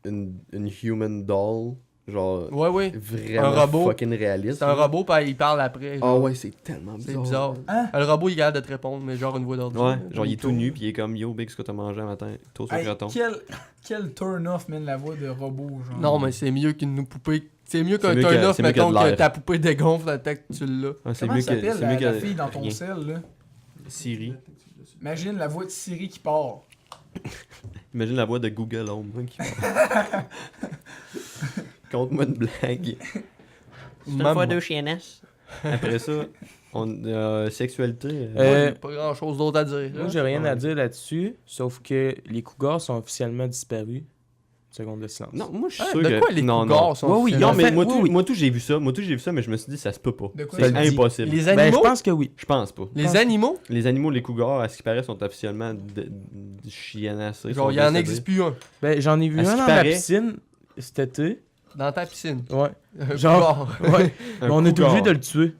une human doll. Genre Ouais, ouais. vraiment Un robot. fucking réaliste. C'est un robot, puis il parle après. Ah genre. ouais, c'est tellement bizarre. C'est bizarre. Hein? Le robot, il est capable de te répondre, mais genre une voix d'ordi. Ouais, genre il est tout nu, puis il est comme yo, big, ce que t'as mangé un matin. Toast au Hey, croton. quel turn-off, man, la voix de robot, genre. Non, mais c'est mieux qu'une poupée. C'est mieux qu'un C'est mieux que- turn-off, c'est mieux que mettons, de que l'air. ta poupée dégonfle le temps que tu l'as. Ah, c'est Comment mieux s'appelle que. C'est mieux la que. fille dans ton rien. cell, là? Siri. Imagine la voix de Siri qui part. Imagine la voix de Google Home hein, qui parle. Conte-moi une blague. Maman. chiennesses. Après ça, sexualité. Pas grand chose d'autre à dire. Moi, là. j'ai rien à dire là-dessus, sauf que les cougars sont officiellement disparus. Seconde de silence. Non, moi je suis Ah, sûr de que. quoi les non, cougars non. sont Ouais, oui, officiellement- Non, mais fait, moi, oui, tout, oui. moi tout j'ai vu ça. Moi tout j'ai vu ça, mais je me suis dit ça se peut pas. De quoi C'est tu dis? impossible. Les Ben, animaux? je pense que oui. Je pense pas. Les animaux? Les animaux, les cougars, à ce qui paraît, sont officiellement chiennassés. Genre, il y en existe plus un. Ben, j'en ai vu À ce un qui dans la paraît- piscine cet été. Dans ta piscine. Ouais. Un Genre- cougar. Ouais. Mais on est obligé de le tuer.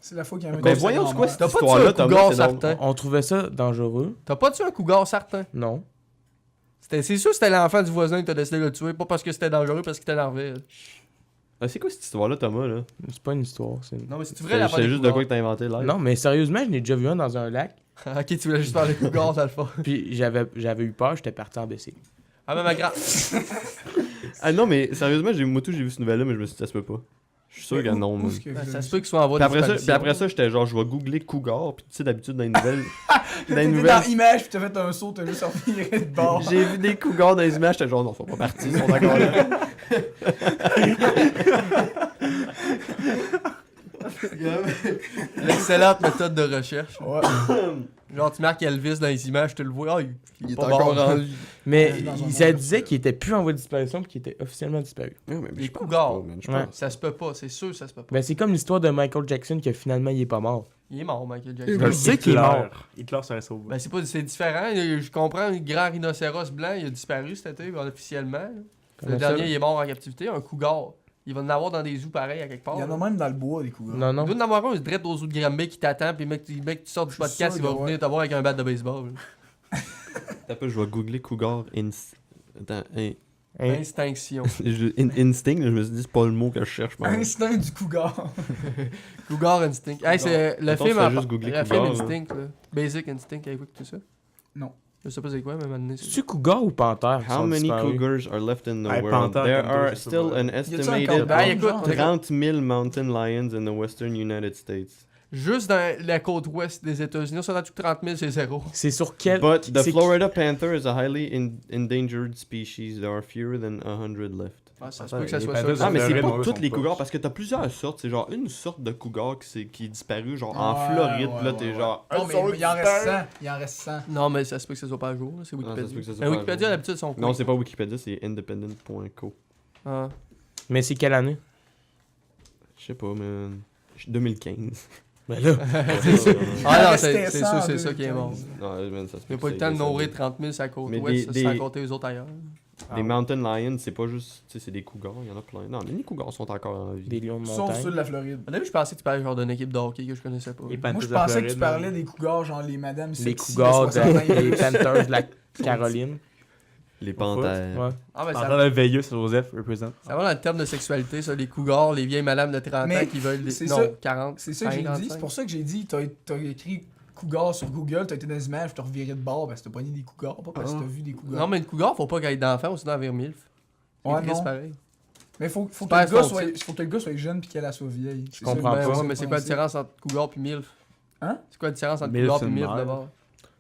C'est la fois qu'il y a un Ben voyons, c'est quoi grand-mère. cette T'as pas tué histoire-là, un Thomas? cougar C'est donc- certain? On trouvait ça dangereux. T'as pas tué un cougar certain? Non. C'est sûr que c'était l'enfant du voisin que t'as décidé de le tuer, pas parce que c'était dangereux, parce qu'il t'énervait. Ah, c'est quoi cette histoire-là, Thomas, là? C'est pas une histoire. C'est... Non, mais si tu voudrais la C'est juste de quoi que t'as inventé là? Non, mais sérieusement, je n'ai déjà vu un dans un lac. Ok, tu voulais juste parler de cougars, dans le fond. Puis j'avais eu peur, j'étais parti en BC. Ah, mais ma grande. Ah non, mais sérieusement, moi tout j'ai vu cette nouvelle-là, mais je me suis dit ça se peut pas. Je suis sûr que non, moi. Ça se peut qu'ils soient en voie Puis de après, disparition. ça, j'étais genre, je vais googler cougar, puis tu sais, d'habitude, dans les nouvelles. T'étais dans l'image, pis t'as fait un saut, t'as juste reviré de bord. J'ai vu des cougars dans les images, j'étais genre, non, ils sont pas partis, ils sont encore là. L'excellente méthode de recherche. Ouais. Genre, tu marques Elvis dans les images, tu le vois, il est pas encore mort en vie. Mais Dans un ça monde disait qu'il était plus en voie de disparition puis qu'il était officiellement disparu. Ouais, mais Les je pense cougars. pas, man, je Ouais. pense. Ça se peut pas, c'est sûr, ça se peut pas. Ben, c'est comme l'histoire de Michael Jackson que finalement il est pas mort. Il est mort, Michael Je Jackson. le sais qu'il est mort. Hitler serait sauvé. Ben, c'est différent. Je comprends, le grand rhinocéros blanc, il a disparu cet été, officiellement. Comment Le ça? dernier, il est mort en captivité. Un cougar. Il va en avoir dans des zoos pareils à quelque part. Il y en a là. même dans le bois, des cougars. Non, Il non. doit en avoir un, il se drette aux zoo de Granby qui t'attend, puis mec, tu sors du Je suis podcast, il sûr va que venir ouais. te voir avec un bat de baseball. T'as pas, je vais googler cougar Attends, Hein? Instinction. instinct, là, je me suis dit, c'est pas le mot que je cherche. mais- Instinct du cougar. Cougar Instinct. Hey, c'est le Mettons, film, tu fais juste googler le cougar, film là. Instinct, là. Basic Instinct, avez-vous écouté ça? Non. Je sais pas c'est quoi, mais maintenant, C'est-tu cougar ou panthère? qui How sont many disparus? cougars are left in the Hey, world? Panther, There comme are toi, still c'est an Y a-tu un estimated countdown, Ben, écoute, genre? 30 000 mountain lions in the western United States. Juste dans la côte ouest des États-Unis, on s'en a 30 000, c'est zéro. C'est sur quel. But the c'est- Florida panther is a highly endangered species. There are fewer than 100 left. Ah, ça se Attends, peut que ça les soit panthères, ça. Ah, mais c'est Floride, pas eux, toutes sont les pas- cougars, parce que t'as plusieurs sortes. C'est genre une sorte de cougar qui est disparue, genre en Ouais, Floride. ouais, Là, ouais, t'es ouais. genre. Non, mais il en reste 100. Il en reste 100. Non, mais ça se peut que ça soit pas à jour, là, c'est ça se Wikipédia. peut que ça soit Mais pas à Wikipédia, jour. d'habitude, sont Non, cool. c'est pas Wikipédia, c'est independent.co. Ah. Mais c'est quelle année? Je sais pas, man. 2015. Ben là. Ah non, restait c'est 100 sûr, en c'est ça qui est 2015. mort. Non, man, ça se Il n'y a peut pas eu que le ça temps de ait nourrir ça. 30 000 sur la côte Mais ouest, des- sans compter les autres ailleurs. Des mountain lions, c'est pas juste. Tu sais, c'est des cougars, il y en a plein. Non, mais les cougars sont encore en vie. Des lions de Sauf montagne. ceux de la Floride. Au début, je pensais que tu parlais genre d'une équipe de hockey que je connaissais pas. Les Moi, Panthers je de la pensais que Floride, tu parlais là. des cougars, genre les madames Les sexy cougars, de 60 ans et les plus. Panthers de la Caroline. Les panthères. Ouais. Ah, ben Panthère ça, de Vegas, Joseph, represent. ça va dans le terme de sexualité, ça, les cougars, les vieilles madames de 30 Mais ans qui veulent des. c'est Non, ça- 40. C'est ça que j'ai dit. 55. C'est pour ça que j'ai dit, t'as écrit cougar sur Google, t'as été dans les images, t'as reviré de bord parce que t'as pogné des cougars, pas parce que t'as vu des cougars. Non, mais le cougar, faut pas qu'il ait d'enfants, ou sinon elle vire MILF. C'est Ouais, triste non. pareil. Mais faut C'est que pas le gars son soit, type. faut que le gars soit jeune puis qu'elle soit vieille. Je comprends Ben pas. ouais, mais c'est quoi la différence entre cougar et MILF? Hein? C'est quoi la différence entre MILF, cougar c'est et une MILF mère. d'abord?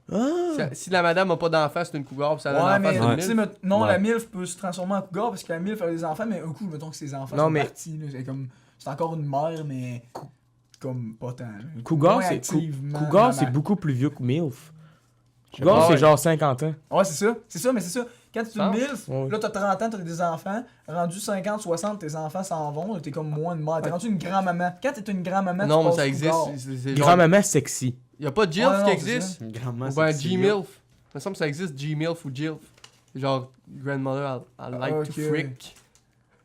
Ah! Si la madame a pas d'enfant, c'est une cougar, puis si elle a Ouais, un enfant, mais c'est Ouais. une tu sais, MILF. non, Ouais. la MILF peut se transformer en cougar parce que la MILF a des enfants, mais un coup, mettons que ses enfants Non, sont mais- partis. là, c'est comme. C'est encore une mère, mais. Comme pas tant. là. Cougar, Moins c'est activement Cougar, c'est maman. beaucoup plus vieux que MILF. Gon, Ouais. c'est genre 50 ans. Ouais, c'est ça, mais c'est ça. Quand t'es une Ah. MILF, Ouais. là t'as 30 ans, t'as des enfants, rendu 50, 60, tes enfants s'en vont, là, t'es comme moins de mère. T'es rendu une grand-maman. Quand t'es une grand-maman, Non, tu mais passes ça tout existe. gars. C'est genre- Grand-maman sexy. Y a pas Jilf Ouais, non, qui c'est existe? Une grand-mère Ou ben sexy, G-MILF. là. Il me semble que ça existe, G-MILF ou Jilf. C'est genre grandmother, I like Ok. to freak.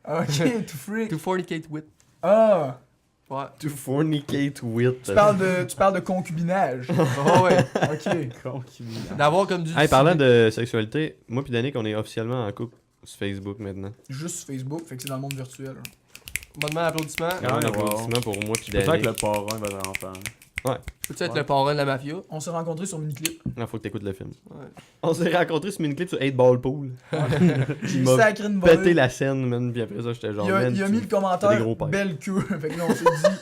Ok, to freak. To fornicate with. Ah, Ouais. To fornicate with. tu parles de concubinage. Oh ouais. Ok. Concubinage. D'avoir comme du. Hey, parlant de sexualité, moi pis Danick, on est officiellement en couple sur Facebook maintenant. Juste sur Facebook, fait que c'est dans le monde virtuel. Bonnement applaudissements. Ah, Un wow. applaudissement pour moi pis C'est pour ça que Danick. le parrain va être enfant. Peux-tu être Ouais. le parrain de la mafia? On s'est rencontrés sur Miniclip. Il faut que t'écoutes le film. Ouais. On s'est rencontrés sur Miniclip sur 8 Ball Pool. J'ai m'a sacré une Pété volée. la scène, man, pis après ça, j'étais genre. Il a man, mis tu- le t'as des commentaire gros pères. belle queue. Fait que là, on s'est dit,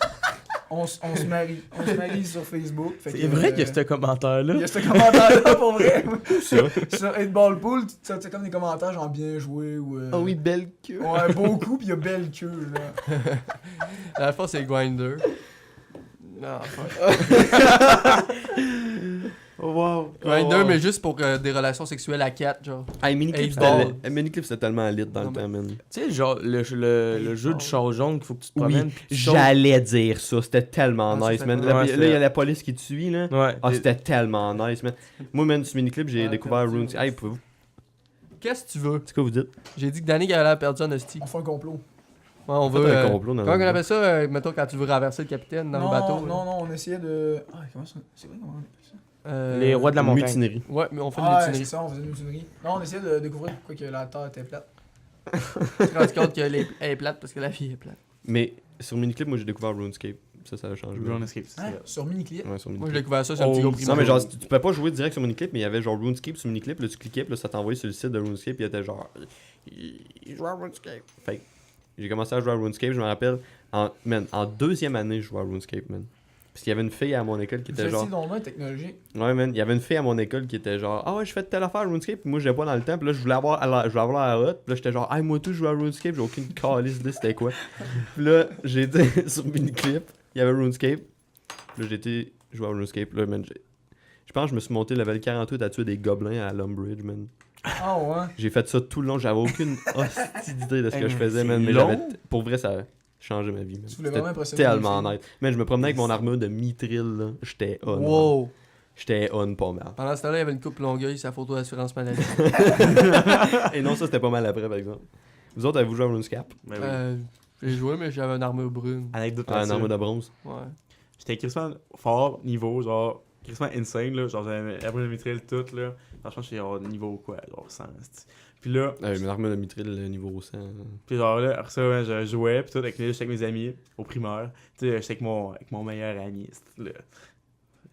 on se marie. On se marie sur Facebook. Fait C'est que, vrai qu'il y a ce commentaire-là. Il y a ce commentaire-là pour vrai. Ça. Sur 8 Ball Pool, c'est comme des commentaires genre bien joué ou. Ah oui, belle queue. Ouais, beaucoup, pis il y a belle queue, là. La fois, c'est Grindr. Non, fuck. Oh, wow. Grindr, mais juste pour des relations sexuelles à 4, genre. Hey, Miniclip, 8 Ball. c'était tellement lit dans Non, le mais- temps, man. Tu sais, genre, le jeu de char jaune qu'il faut que tu te promènes. Oui, puis tu sautes. j'allais dire ça, c'était tellement Ah, ça, nice, c'est man. cool. Là, Ouais, il y a c'est- la police qui te suit, là. Ouais. Ah, c'était tellement nice, man. Moi, man, sur Miniclip, j'ai Ouais, découvert perdu. RuneScape. Hey, pouvez-vous... Qu'est-ce que tu veux? C'est quoi vous dites? J'ai dit que Danny avait l'air perdu en hostie. On fait un complot. Ouais, on Faites veut. un complot dans Comment le- on appelle ça, mettons, quand tu veux renverser le capitaine dans non, le bateau? là? non, on essayait de. Ah, comment ça. C'est vrai comment on appelle ça? Les rois de la Une montagne. mutinerie. Ouais, mais on fait une Ah, c'est mutinerie. ça, on faisait une mutinerie. Non, on essayait de découvrir pourquoi que la Terre était plate. Tu te rends compte qu'elle est plate parce que la fille est plate. Mais sur Miniclip, moi, j'ai découvert RuneScape. Ça a changé. Drone Escape, c'est Hein? ça. Sur Miniclip. Ouais, sur Moi, j'ai Miniclip. découvert ça sur un Oh, petit gars non, primaire. Non, mais genre, tu peux pas jouer direct sur Miniclip, mais il y avait genre RuneScape sur Miniclip, là, tu cliquais, puis là, ça t'envoyait sur le site de RuneScape, puis il était genre. Il joue à RuneScape. Fait que j'ai commencé à jouer à RuneScape, je me rappelle, en 2e année, je jouais à RuneScape, man. Parce qu'il y avait une fille à mon école qui Vous était étiez genre. dans le technologique. Ouais, man, il y avait une fille à mon école qui était genre, ah ouais, je fais telle affaire à RuneScape, puis moi, j'étais pas dans le temps, puis là, je voulais avoir la hot, puis là, j'étais genre, ah, moi, tout, je joue à RuneScape, j'ai aucune calice de c'était quoi. Puis là, j'ai été sur Miniclip, il y avait RuneScape, puis là, j'ai été jouer à RuneScape, là, man, je pense que je me suis monté level 48 à tuer des gobelins à Lumbridge, man. Ah ouais. J'ai fait ça tout le long, j'avais aucune hostie d'idée de ce que je faisais, c'est man, mais long. j'avais, pour vrai, ça a changé ma vie, man. Tu voulais vraiment C'était impressionner tellement les filles. nice. Man, je me promenais avec mon armure de mitril, là, j'étais on. man. Wow! J'étais on pas mal. Pendant ce temps-là, il y avait une coupe Longueuil, sa photo d'assurance maladie. Et non, ça c'était pas mal après, par exemple. Vous autres, avez-vous joué à RuneScape? Ben oui. J'ai joué, mais j'avais une armure brune. Anecdote Ah, là-dessus. une armure de bronze. Ouais. J'étais crissement fort, niveau, genre, crissement insane, là. Genre, j'avais la brûle de mitraille toute, là. Franchement, j'étais genre niveau quoi, genre 100. c'ti. Puis là, Une armure de mitril niveau 100. puis genre là, après ça, ouais, je jouais, puis tout, avec, j'étais avec mes amis au primaire. Tu sais, j'étais avec mon meilleur ami, là.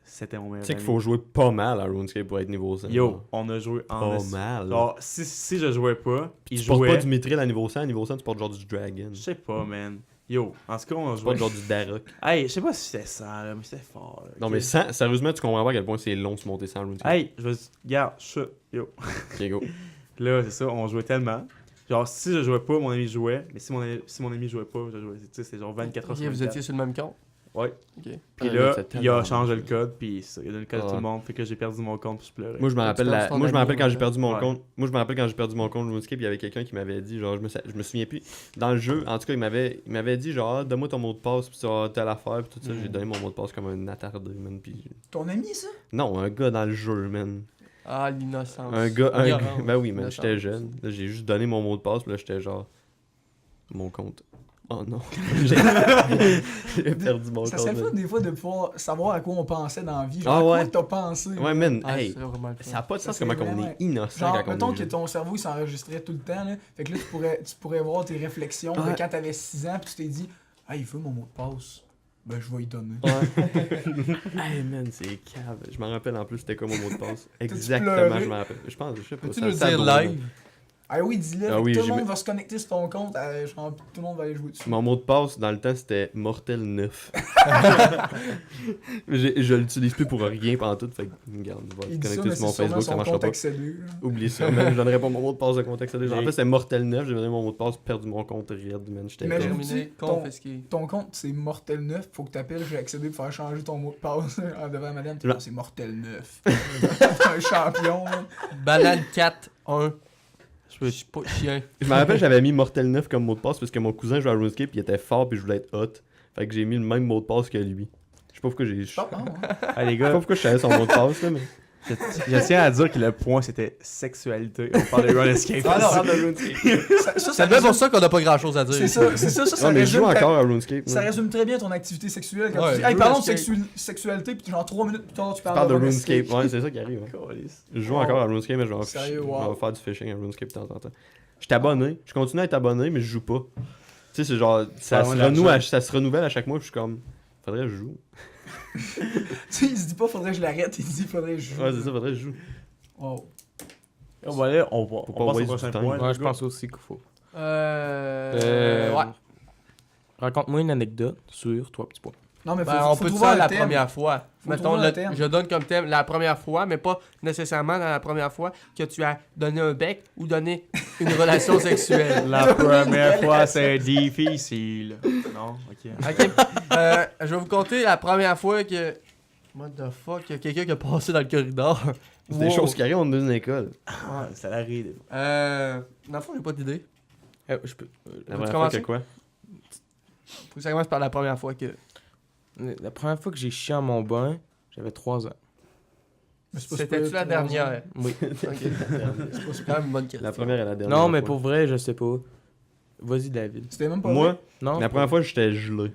C'était mon meilleur Tu sais ami. qu'il faut jouer pas mal à RuneScape pour être niveau 100. Yo, on a joué en Pas esti. mal. Genre, si je jouais pas, il Tu portes jouait. pas du mitril à niveau 100, à niveau 100 tu portes genre du dragon. Je sais pas, man. Yo, en tout cas, on Tu jouait. portes genre du Darok. Hey, je sais pas si c'était ça, là, mais c'était fort. Là, Non ok? mais 100, sérieusement tu comprends pas à quel point c'est long de se monter sans RuneScape. Hey, je vais. Regarde, chut, yo. Ok, go. Là, c'est ça, on jouait tellement. Genre, si je jouais pas, mon ami jouait. Mais si mon ami jouait pas, je jouais. Tu sais, c'est genre 24 heures Ok, sur vous 24. étiez sur le même compte? Ouais. Ok. Puis Ah, là, c'est il a tellement changé le nice. code, puis ça, il a donné le code à tout Ouais. le monde. Fait que j'ai perdu mon compte, puis je pleurais. Moi je me rappelle Tu penses ton moi je me ami, rappelle quand j'ai ouais. perdu mon Ouais. compte. Moi je me rappelle quand j'ai perdu mon compte RuneScape, il y avait quelqu'un qui m'avait dit genre je me souviens plus dans le jeu, en tout cas il m'avait dit genre ah, donne-moi ton mot de passe puis tu vas telle affaire puis tout ça, j'ai donné mon mot de passe comme un attardé man puis Ton ami, ça? non, un gars dans le jeu man. Ah, l'innocence. Un gars Ignorance. ben oui man, Innocence. j'étais jeune. Là j'ai juste donné mon mot de passe puis là j'étais genre mon compte. Oh non. j'ai perdu mon Ça compte. serait le fun man. des fois de pouvoir savoir à quoi on pensait dans la vie. Genre, Ah à quoi ouais. t'as pensé. Ouais man, Ah, hey, c'est vraiment le fun. ça a pas de Ça sens comment serait on vraiment- est innocent Genre, quand on mettons est que jeune. ton cerveau il s'enregistrait tout le temps, là. Fait que là, tu pourrais voir tes réflexions de Ouais. quand t'avais 6 ans, puis tu t'es dit, ah, il veut mon mot de passe. Ben, je vais y donner. Hey man, c'est cave. Je m'en rappelle en plus c'était quoi mon mot de passe. pleuré? Exactement, je m'en rappelle. Je pense, je sais pas. Peux-tu ça- nous ça dire drôle, live? Ah oui, dis-le. Ah oui, tout le j'ai monde mis- va se connecter sur ton compte. Genre, tout le monde va aller jouer dessus. Mon mot de passe, dans le temps, c'était Mortel 9. Je l'utilise plus pour rien pendant tout, fait que, regarde, je vais Il dit ça, connecter mais sur mon c'est sûrement Facebook, ça son marchera compte pas. accédé. là. Oublie ça, man, je donnerai pas mon mot de passe de compte accédé. En J'ai- fait, c'est Mortel 9, j'ai donné mon mot de passe, perdu mon compte Red, man, j'étais Imagine- comme... Terminé, ton- confisqué. Ton compte, c'est Mortel 9. Faut que t'appelles, j'ai accédé pour faire changer ton mot de passe en devant madame. T'es Non. là, c'est Mortel 9. T'es un champion. là. Banane 4, 1. Je suis pas chien. Je me rappelle, j'avais mis Mortel 9 comme mot de passe parce que mon cousin jouait à RuneScape, il était fort puis je voulais être hot. Fait que j'ai mis le même mot de passe que lui. Je sais pas pourquoi j'ai... Je sais Ah, ah, ouais. Ah, les pas gars, pourquoi je savais son mot de passe, là, mais... je tiens à dire que le point c'était sexualité. On parle de Run Escape. Ah non, de RuneScape. C'est bien pour ça qu'on a pas grand chose à dire. C'est ça, Non, mais je joue résume ta- encore à RuneScape. Ça résume très bien ton activité sexuelle quand Ouais, tu dis, hey, parlons de RuneScape. sexualité, puis genre 3 minutes plus tard, tu Je parle parles de de RuneScape, ouais, c'est ça qui arrive. Hein. Je joue encore à RuneScape, mais je vais, Sérieux, je wow. vais faire du fishing à RuneScape de temps en temps. Je suis abonné, je continue à être abonné, mais je joue pas. Tu sais, c'est genre, ça Pas se, loin de l'argent. ça se renouvelle à chaque mois, puis je suis comme, faudrait que je joue. Tu sais, il se dit pas faudrait que je l'arrête, il dit faudrait que je joue. Ouais, c'est ça, faudrait que je joue. Wow. On va aller, on va pas passe au waste prochain du temps. point. Ouais, je pense aussi qu'il faut. Ouais. Raconte-moi une anecdote sur toi, petit point. Non, mais faut, Ben, on faut peut trouver dire un la thème. première fois. Faut Mettons, trouver un thème. je donne comme thème la première fois, mais pas nécessairement dans la première fois que tu as donné un bec ou donné une relation sexuelle. La première fois, c'est difficile. Non, ok. Ok. Je vais vous conter la première fois que. What the fuck, il y a quelqu'un qui a passé dans le corridor. C'est des Wow. choses qui arrivent, on est dans une école. Ah, ça arrive. Dans le fond, j'ai pas d'idée. Je peux. La Veux-tu première fois commencer? que quoi? Faut que ça commence par la première fois que. La première fois que j'ai chié en mon bain, j'avais 3 ans. Mais c'est pas C'était-tu super, la dernière? Oui. Ok. C'est quand même une bonne question. La première et la dernière. Non, mais fois. pour vrai, je sais pas. Vas-y, David. C'était même pas Moi, vrai. Non? la première fois, j'étais gelé.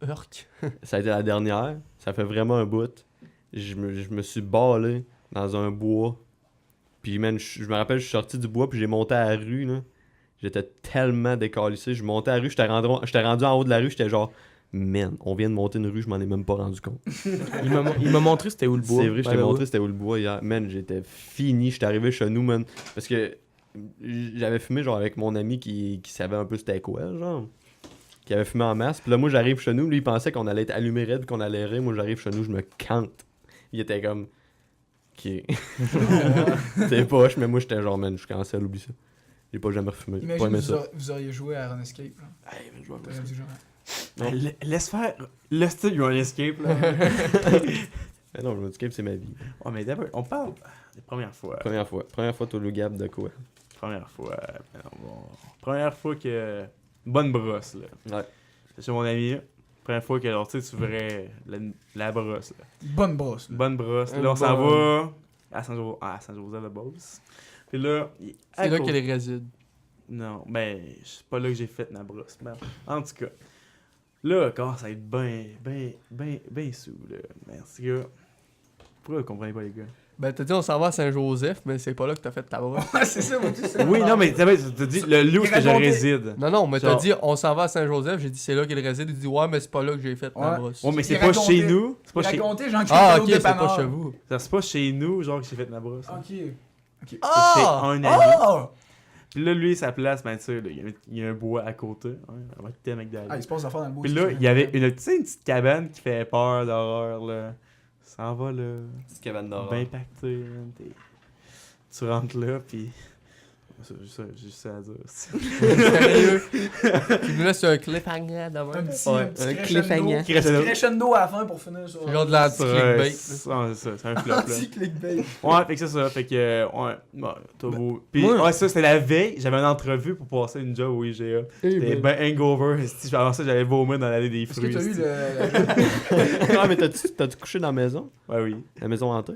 Urk. Ça a été la dernière. Ça fait vraiment un bout. Je me suis ballé dans un bois. Puis, man, je me rappelle, je suis sorti du bois, puis j'ai monté à la rue, là. J'étais tellement décalissé. Je montais à la rue, j'étais rendu en haut de la rue, j'étais genre, man, on vient de monter une rue, je m'en ai même pas rendu compte. Il m'a montré c'était où le bois. C'est vrai, je t'ai by the way. montré c'était où le bois hier. Man, j'étais fini, j'étais arrivé chez nous, man. Parce que j'avais fumé, genre, avec mon ami qui savait un peu c'était quoi, genre. Qui avait fumé en masse. Puis là, moi, j'arrive chez nous, lui, il pensait qu'on allait être allumé raide, qu'on allait rire. Moi, j'arrive chez nous, je me cante. Il était comme, ok. C'est poche, mais moi, j'étais genre, man, je cancelle, oublie ça. J'ai pas jamais refumé. J'ai pas Imagine aimé vous, ça. vous auriez joué à RuneScape. Là. Hey, mais je vais T'aurais dit genre, Ben, laisse faire. Laisse-tu Run Escape, là. Mais non, RuneScape, c'est ma vie. Oh, mais d'abord, on parle des premières fois. Première fois. Première fois, Tolo Gab de quoi? Première fois. Ben, bon. Première fois que. Bonne brosse, là. Ouais. C'est chez mon ami. Première fois que, alors, tu sais, tu verrais la brosse, là. bonne brosse. Là. Bonne brosse. Un Là, on s'en bon- va à Saint-Joseph-de-Beauce. Puis là, C'est là qu'elle réside. Non, ben, c'est pas là que j'ai fait ma brosse. Ben, en tout cas, là, commence à être ben sous, là. Merci, gars. Pourquoi vous comprenez pas, les gars? Ben, t'as dit on s'en va à Saint-Joseph, mais c'est pas là que t'as fait ta brosse. Ouais, c'est ça, moi, tu sais. Oui, non, mais t'as dit le lieu où Il que je racontait- réside. Non, non, mais t'as Genre- dit on s'en va à Saint-Joseph, j'ai dit c'est là qu'elle réside. Il dit ouais, mais c'est pas là que j'ai fait ma Ouais. brosse. Ouais, mais c'est Il pas racontait- chez nous. C'est pas Il chez... racontait, genre, Ah, qu'il ok, était au c'est pas dépanneur. chez vous. C'est pas chez nous, genre, que j'ai fait ma brosse. Ok. Ok. Ah! C'est un ami. Oh! Puis là, lui, sa place, ben, tu sais, là, il y a un bois à côté. Hein, avec thème avec Ah, il se passe des affaires dans le bois. Puis aussi, là, je il y avait sais. une, tu sais, une petite cabane qui fait peur, d'horreur, là. Ça en va, là. Petite cabane d'horreur. Ben pacté, man. Tu rentres là, pis. J'ai juste ça à dire. Sérieux? Tu nous laisses un cliffhanger Un demain. petit, Ouais, un petit un crescendo. cliffhanger. Petit crescendo à la fin pour finir sur. C'est genre de l'anti-clickbait. C'est ça, c'est un flop, là. Anti-clickbait. Ouais, fait que c'est ça, fait que. Ouais, bah, t'as beau. Pis, Moi- ouais, ça, c'était la veille, j'avais une entrevue pour passer une job au IGA. C'était ben hangover, avant ça, j'avais vomi dans l'allée des Est-ce que fruits. t'as eu esti. le. Non, mais t'as-tu couché dans la maison? Ouais, oui. La maison hantée?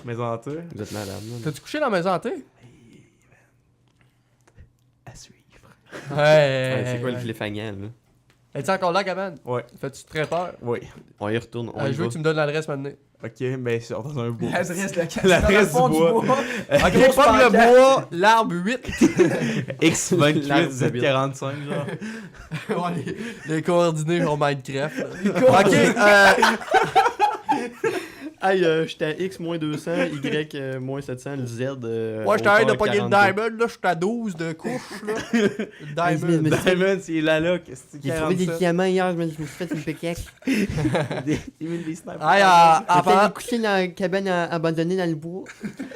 Maison hantée. Vous êtes malade, man. T'as-tu couché dans la maison hantée? À suivre. Ouais, c'est quoi le cliffhanger, là? Es-tu encore là, cabane? Ouais, Fais-tu très peur? oui. On y retourne, on y Je veux va. que tu me donnes l'adresse maintenant. Ok, mais c'est dans un bois. L'adresse de la case. L'adresse dans le fond du bois. Ok, Grosse pomme le pancarte. bois, l'arbre 8. X28 L'arbre Z45, genre. Ouais, les coordonnées sur Minecraft. là. Les coordonnées. Ok, Hey, j'étais à X moins 200, Y moins 700, le Z. Moi, je t'arrête de hauteur pogner le 42. diamond, là, je suis à 12 de couche, là. Le diamond. mais- Diamond, c'est là, qu'est-ce que J'ai trouvé des diamants hier, je me suis fait une piquette. des snipers. Hey, en parlant... couché dans une cabane abandonnée dans le bois.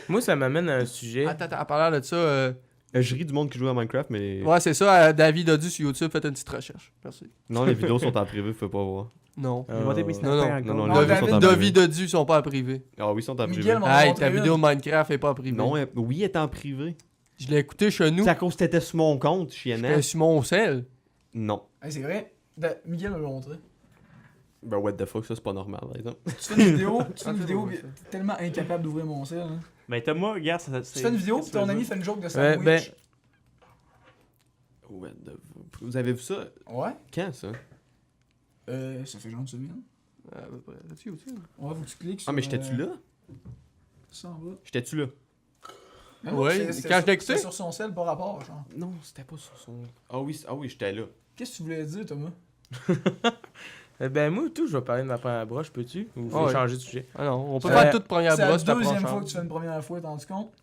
Moi, ça m'amène à un sujet. Attends, en parlant de ça, Je ris du monde qui joue à Minecraft, mais ouais, c'est ça, David Dodu sur YouTube, faites une petite recherche. Merci. non, les vidéos sont en privé, vous pouvez pas voir. Non. Ils vont taper Euh, snipers non, encore. non, Non, les vidéos sont en David privé. Dodu sont pas en privé. Ah oui, ils sont en privé. Miguel m'en a Hey, montré ta une. vidéo de Minecraft est pas en privé. Non, oui, elle est en privé. Je l'ai écouté chez nous. C'est à cause que t'étais sur mon compte, chiennant. J'étais sur mon sel. Non. Hey, c'est vrai. Miguel me l'a montré. Ben, what the fuck, ça c'est pas normal, par exemple. Tu fais une vidéo, Ah, c'est bon, puis ça. t'es tellement incapable d'ouvrir mon sel. Hein. Ben Thomas, regarde, ça. Tu fais une vidéo, puis ton ami fait une joke de Ouais, sandwich. ben, What the fuck. Vous avez vu ça? Ouais. Quand, ça? Ça fait genre une semaine. À peu près. Là-dessus, YouTube. Ouais, faut que tu cliques sur. Ah, mais j'étais-tu là? Ça en va. J'étais-tu là? Mais non, Ouais, c'était quand sur- je l'ai écouté. c'était sur son sel par rapport, genre. Non, c'était pas sur son. Ah oui, j'étais là. Qu'est-ce que tu voulais dire, Thomas? ben, moi, tout, je vais parler de ma première broche, peux-tu? Ou faut Ouais. changer de sujet? Ah non, on peut C'est faire la- toute première C'est la brosse, ta deuxième prochaine. fois que tu fais une première fois, t'en rendu compte?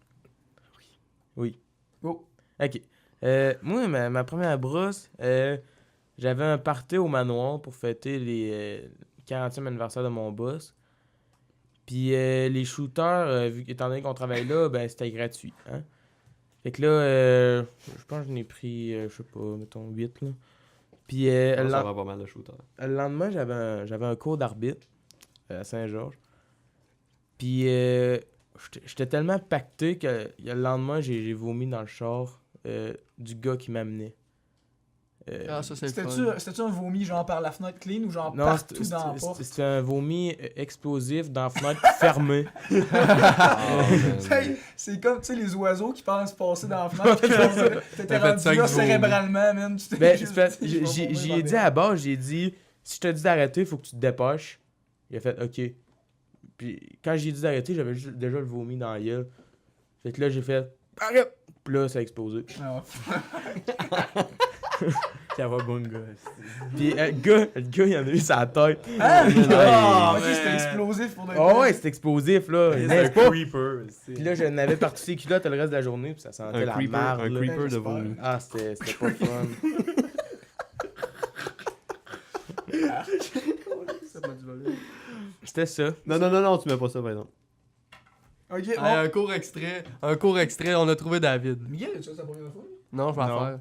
Oui. Go. Ok. Moi, ma première brosse, j'avais un party au manoir pour fêter les 40e anniversaire de mon boss. Puis les shooters, étant donné qu'on travaille là, ben c'était gratuit. Hein? Fait que là, je pense que j'en ai pris, je sais pas, mettons 8 là. Puis Ça va pas mal de shooters. le lendemain, j'avais un cours d'arbitre à Saint-Georges. Puis j'étais tellement pacté que le lendemain, j'ai vomi dans le char du gars qui m'amenait. Ah, ça, c'est le fun. C'était-tu un vomi genre par la fenêtre clean ou genre Non, partout dans la porte? c'était un vomi explosif dans la fenêtre fermée. C'est comme, tu sais, les oiseaux qui pensent passer dans la fenêtre. puis genre, T'étais T'as fait rendu ça là avec du vomi. cérébralement, man. Tu t'es Ben, juste c'est parce- dit, je vais j'y mourir ai dans dit les- à la base, j'ai dit, si je te dis d'arrêter, il faut que tu te dépêches. Il a fait, ok. Puis quand j'ai dit d'arrêter, j'avais déjà le vomi dans la gueule. Fait que là, j'ai fait, arrête! Puis là, ça a explosé. Ah, Ça va bon, gars. Puis le gars, il en a eu sa tête. Ah, Ah, ok, c'était explosif pour de Oh vrai. ouais, c'est explosif, là. C'est N'est-ce un pas? creeper. Puis là, je n'avais partout ses culottes le reste de la journée, puis ça sentait la marde. un là. creeper de j'espère. vomi. Ah, c'était pas fun. C'était ça. Non, tu mets pas ça, par exemple. Ok, Hey, bon. un court extrait, on a trouvé David. Miguel, as-tu fait ça la première fois? Non, je vais en Non. faire.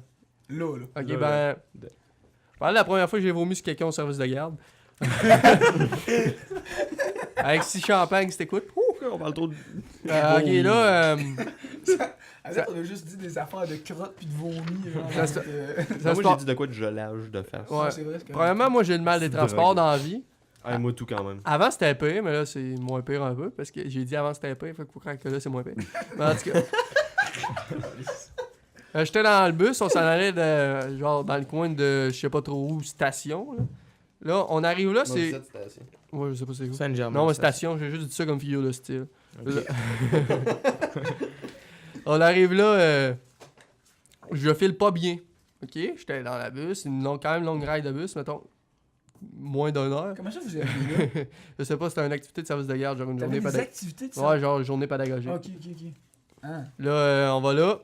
Là. Ok, Là, ben. Je parlais de la première fois que j'ai vomi sur quelqu'un au service de garde. Avec 6 champagnes, si t'écoutes. On parle trop de. Ok, là, À date, on a juste dit des affaires de crotte puis de vomi. Genre, Ça se- donc, ça se Moi, j'ai passe- dit de quoi de gelage de face. Ouais. c'est vrai, c'est correct. Premièrement, moi j'ai le mal des C'est transports drogue. dans la vie. Ah, moi tout quand même. Avant c'était pire, mais là c'est moins pire un peu. Parce que j'ai dit avant c'était pire, fait qu'il faut croire que là c'est moins pire. Mais en tout cas. J'étais dans le bus, on s'en allait genre dans le coin de je sais pas trop où, station. Là, on arrive là, c'est. Ouais, je sais pas c'est où. Saint-Germain. Non, mais ça. station, j'ai juste dit ça comme figure de style. Ok. On arrive là, je file pas bien. Ok, j'étais dans la bus, quand même longue ride de bus, mettons, moins d'une heure. Comment ça vous avez là? Je sais pas, c'était une activité de service de garde, genre une T'avais journée des pédagogique. activités de ça? Ouais, genre journée pédagogique. Ok. Ah. Là, on va là.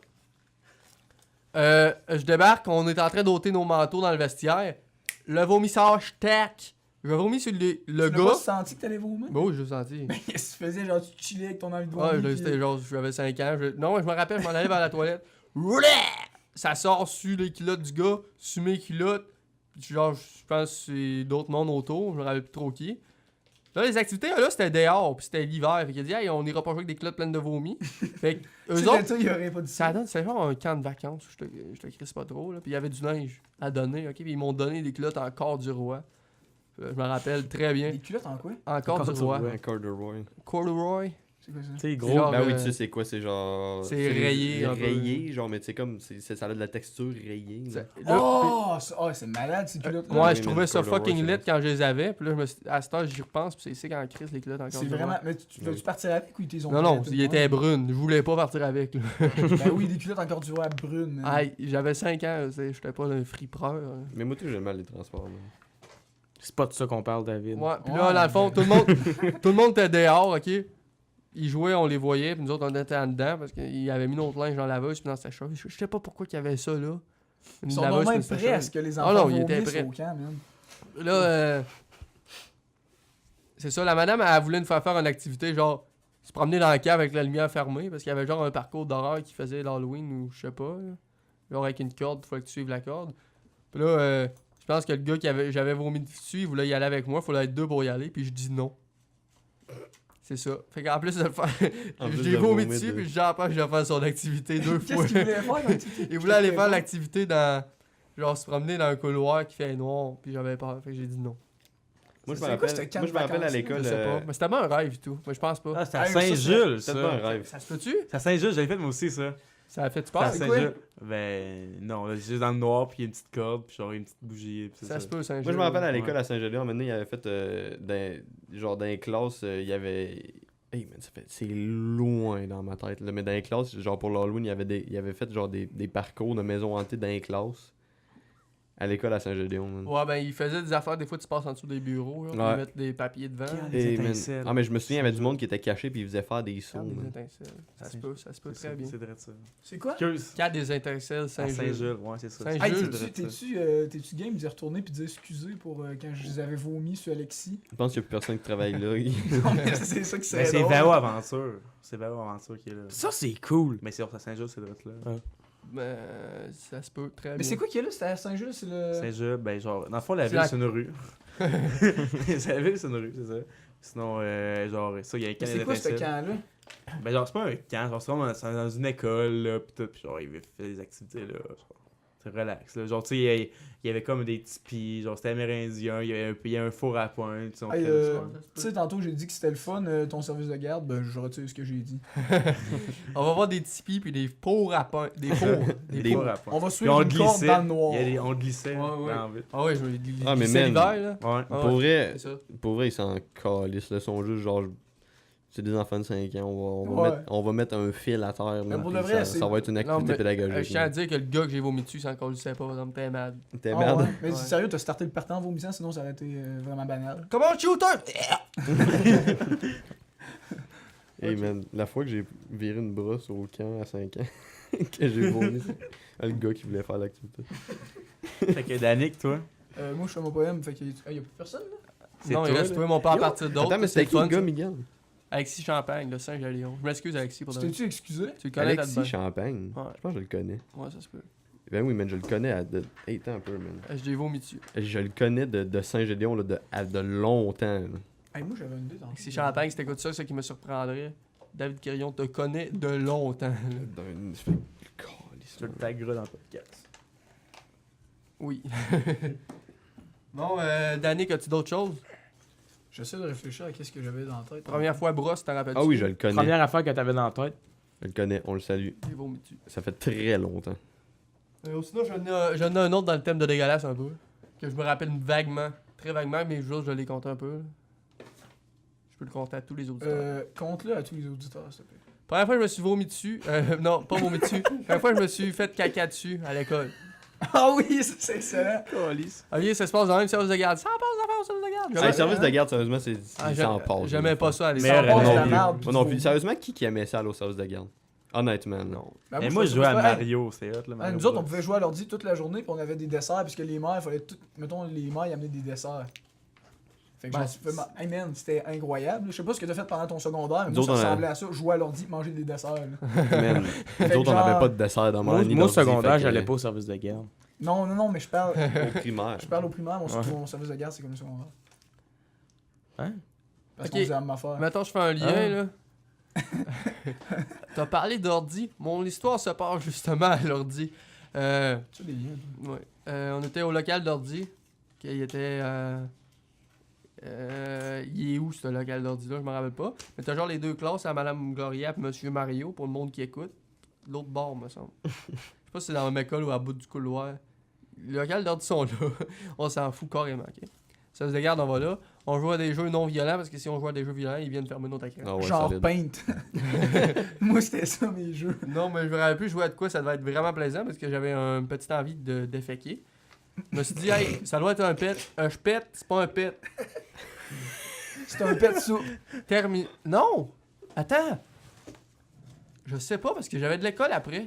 Je débarque, on est en train d'ôter nos manteaux dans le vestiaire. Le vomissage, tac! Je vomis sur le Tu gars. n'as pas senti que t'allais vomir? Bon, oui, je l'ai senti. Qu'est-ce que tu faisais? Genre, tu chillais avec ton envie de Ouais, vomir? puis- c'était genre, j'avais 5 ans. Non, je me rappelle, je m'en allais vers la toilette. Ça sort sur les culottes du gars, sur mes culottes. Puis genre, je pense que c'est d'autres mondes autour, je me rappelle plus trop qui. Là, les activités, là, c'était dehors, puis c'était l'hiver. Fait qu'il a dit, hey, on ira pas jouer avec des culottes pleines de vomi. Fait que eux C'était autres, ça, il aurait pas dit ça ça. donne, c'est genre un camp de vacances, je te crisse pas trop, là. Puis il y avait du neige à donner, ok? Puis ils m'ont donné des culottes en corps du roi. Je me rappelle très bien. Des culottes en quoi? En corps du roi. Un corduroy. Corduroy. C'est quoi ça? Tu sais, C'est gros. genre, Ben oui, euh, tu sais, c'est quoi? C'est genre. c'est rayé un peu. Rayé, genre, mais tu sais, comme. Ça a de la texture rayée. là. Là, Oh, c'est malade ces culottes. moi, oui, je mais trouvais le ça corduroy, fucking c'est lit quand je les avais. Puis là, à cette heure, j'y repense. Puis c'est ici quand crise les culottes encore. C'est vraiment. Mais tu veux-tu partir avec ou ils t'ont Non, il était brune. Je voulais pas partir avec. Là. Ben oui, des culottes encore du roi brunes. man. Aïe, j'avais 5 ans. J'étais pas un fripreur. Mais moi, tout, j'aime mal les transports. là. C'est pas de ça qu'on parle, David. Ouais, puis Ouais. là, dans le fond, tout le monde était dehors, ok? Ils jouaient, on les voyait, puis nous autres, on était en dedans parce qu'ils avaient mis notre linge dans la laveuse puis dans sa chaise. Je sais pas pourquoi il y avait ça, là. Ils sont donc même prêts à ce que les enfants non, ils étaient vomissent prêts. au camp, man. Là, c'est ça, la madame, elle voulait nous faire une activité, genre, se promener dans la cave avec la lumière fermée, parce qu'il y avait genre un parcours d'horreur qui faisait l'Halloween ou je sais pas, là. Genre avec une corde, il fallait que tu suives la corde. Puis là, je pense que le gars j'avais vomi dessus, il voulait y aller avec moi, il fallait être deux pour y aller, puis je dis non. C'est ça. Fait qu'en plus de le faire, En plus j'ai de vomi vomir dessus, de- puis j'ai peur que je vais faire son activité deux fois. Qu'est-ce qu'il voulait faire comme activité? Il voulait aller faire l'activité dans. Genre se promener dans un couloir qui fait noir, puis j'avais peur, fait que j'ai dit non. Moi, je C'est me quoi, rappelle, ce camp moi, je de me rappelle à vacances-là? l'école. Je sais pas. Mais c'était pas un rêve et tout. Mais je pense pas. Ah, c'était à Ah, ça, Saint-Jules, C'est pas un ça. rêve. Ça se peut-tu? C'est à Saint-Jules, j'avais fait moi aussi, ça. Ça a fait C'est à peur? C'est quoi? Saint-Jules. Ben, non, là, c'est juste dans le noir, puis il y a une petite corde, puis genre une petite bougie, puis c'est Ça ça. se peut, Saint-Gilles. Moi, je me rappelle à Ouais. l'école à Saint-Gélion, maintenant, il avait fait. Dans les classes, il y avait. Hey, man, c'est loin dans ma tête. Là. Mais dans les classes, genre pour l'Halloween, il avait fait genre des parcours de maisons hantées dans les classes. À l'école à Saint-Gédéon, man. Ouais, ben, il faisait des affaires, des fois, tu passes en dessous des bureaux, là, pour Ouais. mettre des papiers devant. Quand- Et, Des man, étincelles. Ah, mais je me souviens, il y avait du monde qui était caché puis il faisait faire des sauts. Regarde des man. étincelles. Ça se C'est- peut très bien. C'est vrai de ça. C'est quoi? Excuse. Qu'il y a des étincelles, À Saint-Gilles. Saint-Jules, ouais, c'est ça. Saint-Jules. Hey, Jules, t'es-tu game d'y retourner pis dire excusez pour quand je les avais vomis sur Alexis? Je pense qu'il n'y a plus personne qui travaille là. Non, mais c'est ça qui Mais serait c'est drôle. Varo Aventure. C'est Varo Aventure qui est là. Ça, c'est cool. Mais c'est à Saint-Jules, c'est vrai là. Mais ça se peut très bien. Mais c'est quoi qui est là? C'était à Saint-Jules? C'est le... Saint-Jules, ben genre, dans le fond, la C'est ville, la- c'est une rue. C'est la ville, c'est une rue, c'est ça. Sinon, genre, ça, il y a un Mais camp c'est quoi ce d'étincelles. camp-là? Ben genre, c'est pas un camp, genre, c'est vraiment dans une école, là, pis tout, pis genre, il fait des activités, là, genre, c'est relax, là. Genre, tu sais, il y avait comme des tipis, genre, c'était amérindien, il y a un four à pointe, tu sais, on Hey, fait du sport. tu sais, tantôt j'ai dit que c'était le fun, ton service de garde, ben je retire ce que j'ai dit. On va voir des tipis puis des fours à pain. Des fours. Des fours à pointe. On va Puis suivre on une corde glissait, dans le noir. on glissait Ouais, ouais. dans la ville. Ah ouais, je Ah, mais c'est man. l'hiver, là. Ouais. Ah Pour ouais, vrai, c'est ça. pour vrai, ils s'en calissent. Là. Ils sont juste genre. C'est des enfants de 5 ans. Ouais. On va mettre un fil à terre. Mais man, pour puis de vrai, ça va être une Non, activité mais, pédagogique. je tiens à dire que le gars que j'ai vomi dessus, c'est encore le sait pas, par exemple, t'es mad. T'es Ah, merde. ouais. Mais Ouais. sérieux, t'as starté le partant en vomissant, sinon ça aurait été vraiment banal. Comment shooter? Hey Ok. man, la fois que j'ai viré une brosse au camp à 5 ans, que j'ai vomi, c'est le gars qui voulait faire l'activité. Fait que Danick, toi, Moi, je fais mon poème, fait qu'il y a plus personne, là? c'est Non, toi, il reste là? toi, mon père à Yo, partir d'autres. Attends, mais c'est c'était qui le fun, gars, ça. Miguel? Alexis Champagne, le Saint-Gélion. Je m'excuse, Alexis, pour Tu de t'es-tu excusé? Tu le connais, Alexis Alexis Champagne. Ouais. Je pense que je le connais. Ouais, ça se peut. Ben oui, man, je le connais Hey, attends un peu, man. Je l'ai vomi dessus. Je le connais de Saint-Gédéon de longtemps. là. Hey, moi, j'avais une idée. Alexis Champagne, si t'écoutes ça, ce qui me surprendrait. David Quirion te connaît de longtemps. là. D'un- fait- Calisse, Tu le man. tagueras dans le podcast. Oui. Bon, Danick, as-tu d'autres choses? J'essaie de réfléchir à qu'est-ce que j'avais dans la tête. Première fois, brosse, t'en rappelles-tu? Ah oui, je le connais. Première affaire que t'avais dans la tête. Je le connais, on le salue. J'ai vomi dessus. Ça fait très longtemps. Sinon, j'en ai un autre dans le thème de dégueulasse un peu. Que je me rappelle vaguement. Très vaguement, mais je l'ai compté un peu. là. Je peux le compter à tous les auditeurs. Compte-le à tous les auditeurs, s'il te plaît. Première fois que je me suis vomi dessus. Non, pas vomi dessus. Première fois que je me suis fait caca dessus à l'école. Ah oui, ça, c'est excellent. Ok, ça se passe dans le même service de garde. Ça passe d'affaires au service de garde. Hey, Jamais- service de garde, sérieusement, Ah, il s'en passe. J'aimais pas ça à l'école. Mais Ça passe non la plus. merde. Moi non plus. Sérieusement, qui aimait ça aller au service de garde? Honnêtement, non. Ben, Mais moi, je jouais à Mario, c'est hot, là. Hey, Mario nous autres, on Bros. pouvait jouer à l'ordi toute la journée, puis on avait des desserts, puisque les mères, fallait tout. Mettons, les mères, ils amenaient des desserts. Fait que Ben, genre, hey man, c'était incroyable. Je sais pas ce que t'as fait pendant ton secondaire, mais Nous moi, ça autres, on a- ressemblait à ça. Jouer à l'ordi, manger des desserts. là. Man, nous que autres, on genre- n'avait pas de dessert dans Moi, mon ni au d'ordi, secondaire, fait que- j'allais pas au service de garde. Non, mais je parle. Au primaire. Je parle au primaire, mon, Ouais. mon service de garde, c'est comme le secondaire. Hein? Parce Ok. qu'on faisait la même affaire. Mettons, je fais un lien, Ah. là. T'as parlé d'ordi. Mon histoire se part justement à l'ordi. Tu sais, des liens. toi. Ouais. On était au local d'ordi. Il était. Il est où ce local d'ordi-là? Je me rappelle pas. Mais t'as genre les deux classes à Madame Gloria et Monsieur Mario pour le monde qui écoute. L'autre bord, me semble. Je sais pas si c'est dans la même école ou à bout du couloir. Les locales d'ordi sont là. On s'en fout carrément, ok? Ça se dégarde, on va là. On joue à des jeux non violents parce que si on joue à des jeux violents, ils viennent fermer notre écran. Ah ouais, Genre solide. Paint. Moi, c'était ça, mes jeux. Non, mais je me rappelle plus jouer à de quoi, ça devait être vraiment plaisant parce que j'avais une petite envie de déféquer. Je me suis dit, hey, ça doit être un pet. Je pète, c'est pas un pet. C'est un pet sous. Non! Attends! Je sais pas, parce que j'avais de l'école après.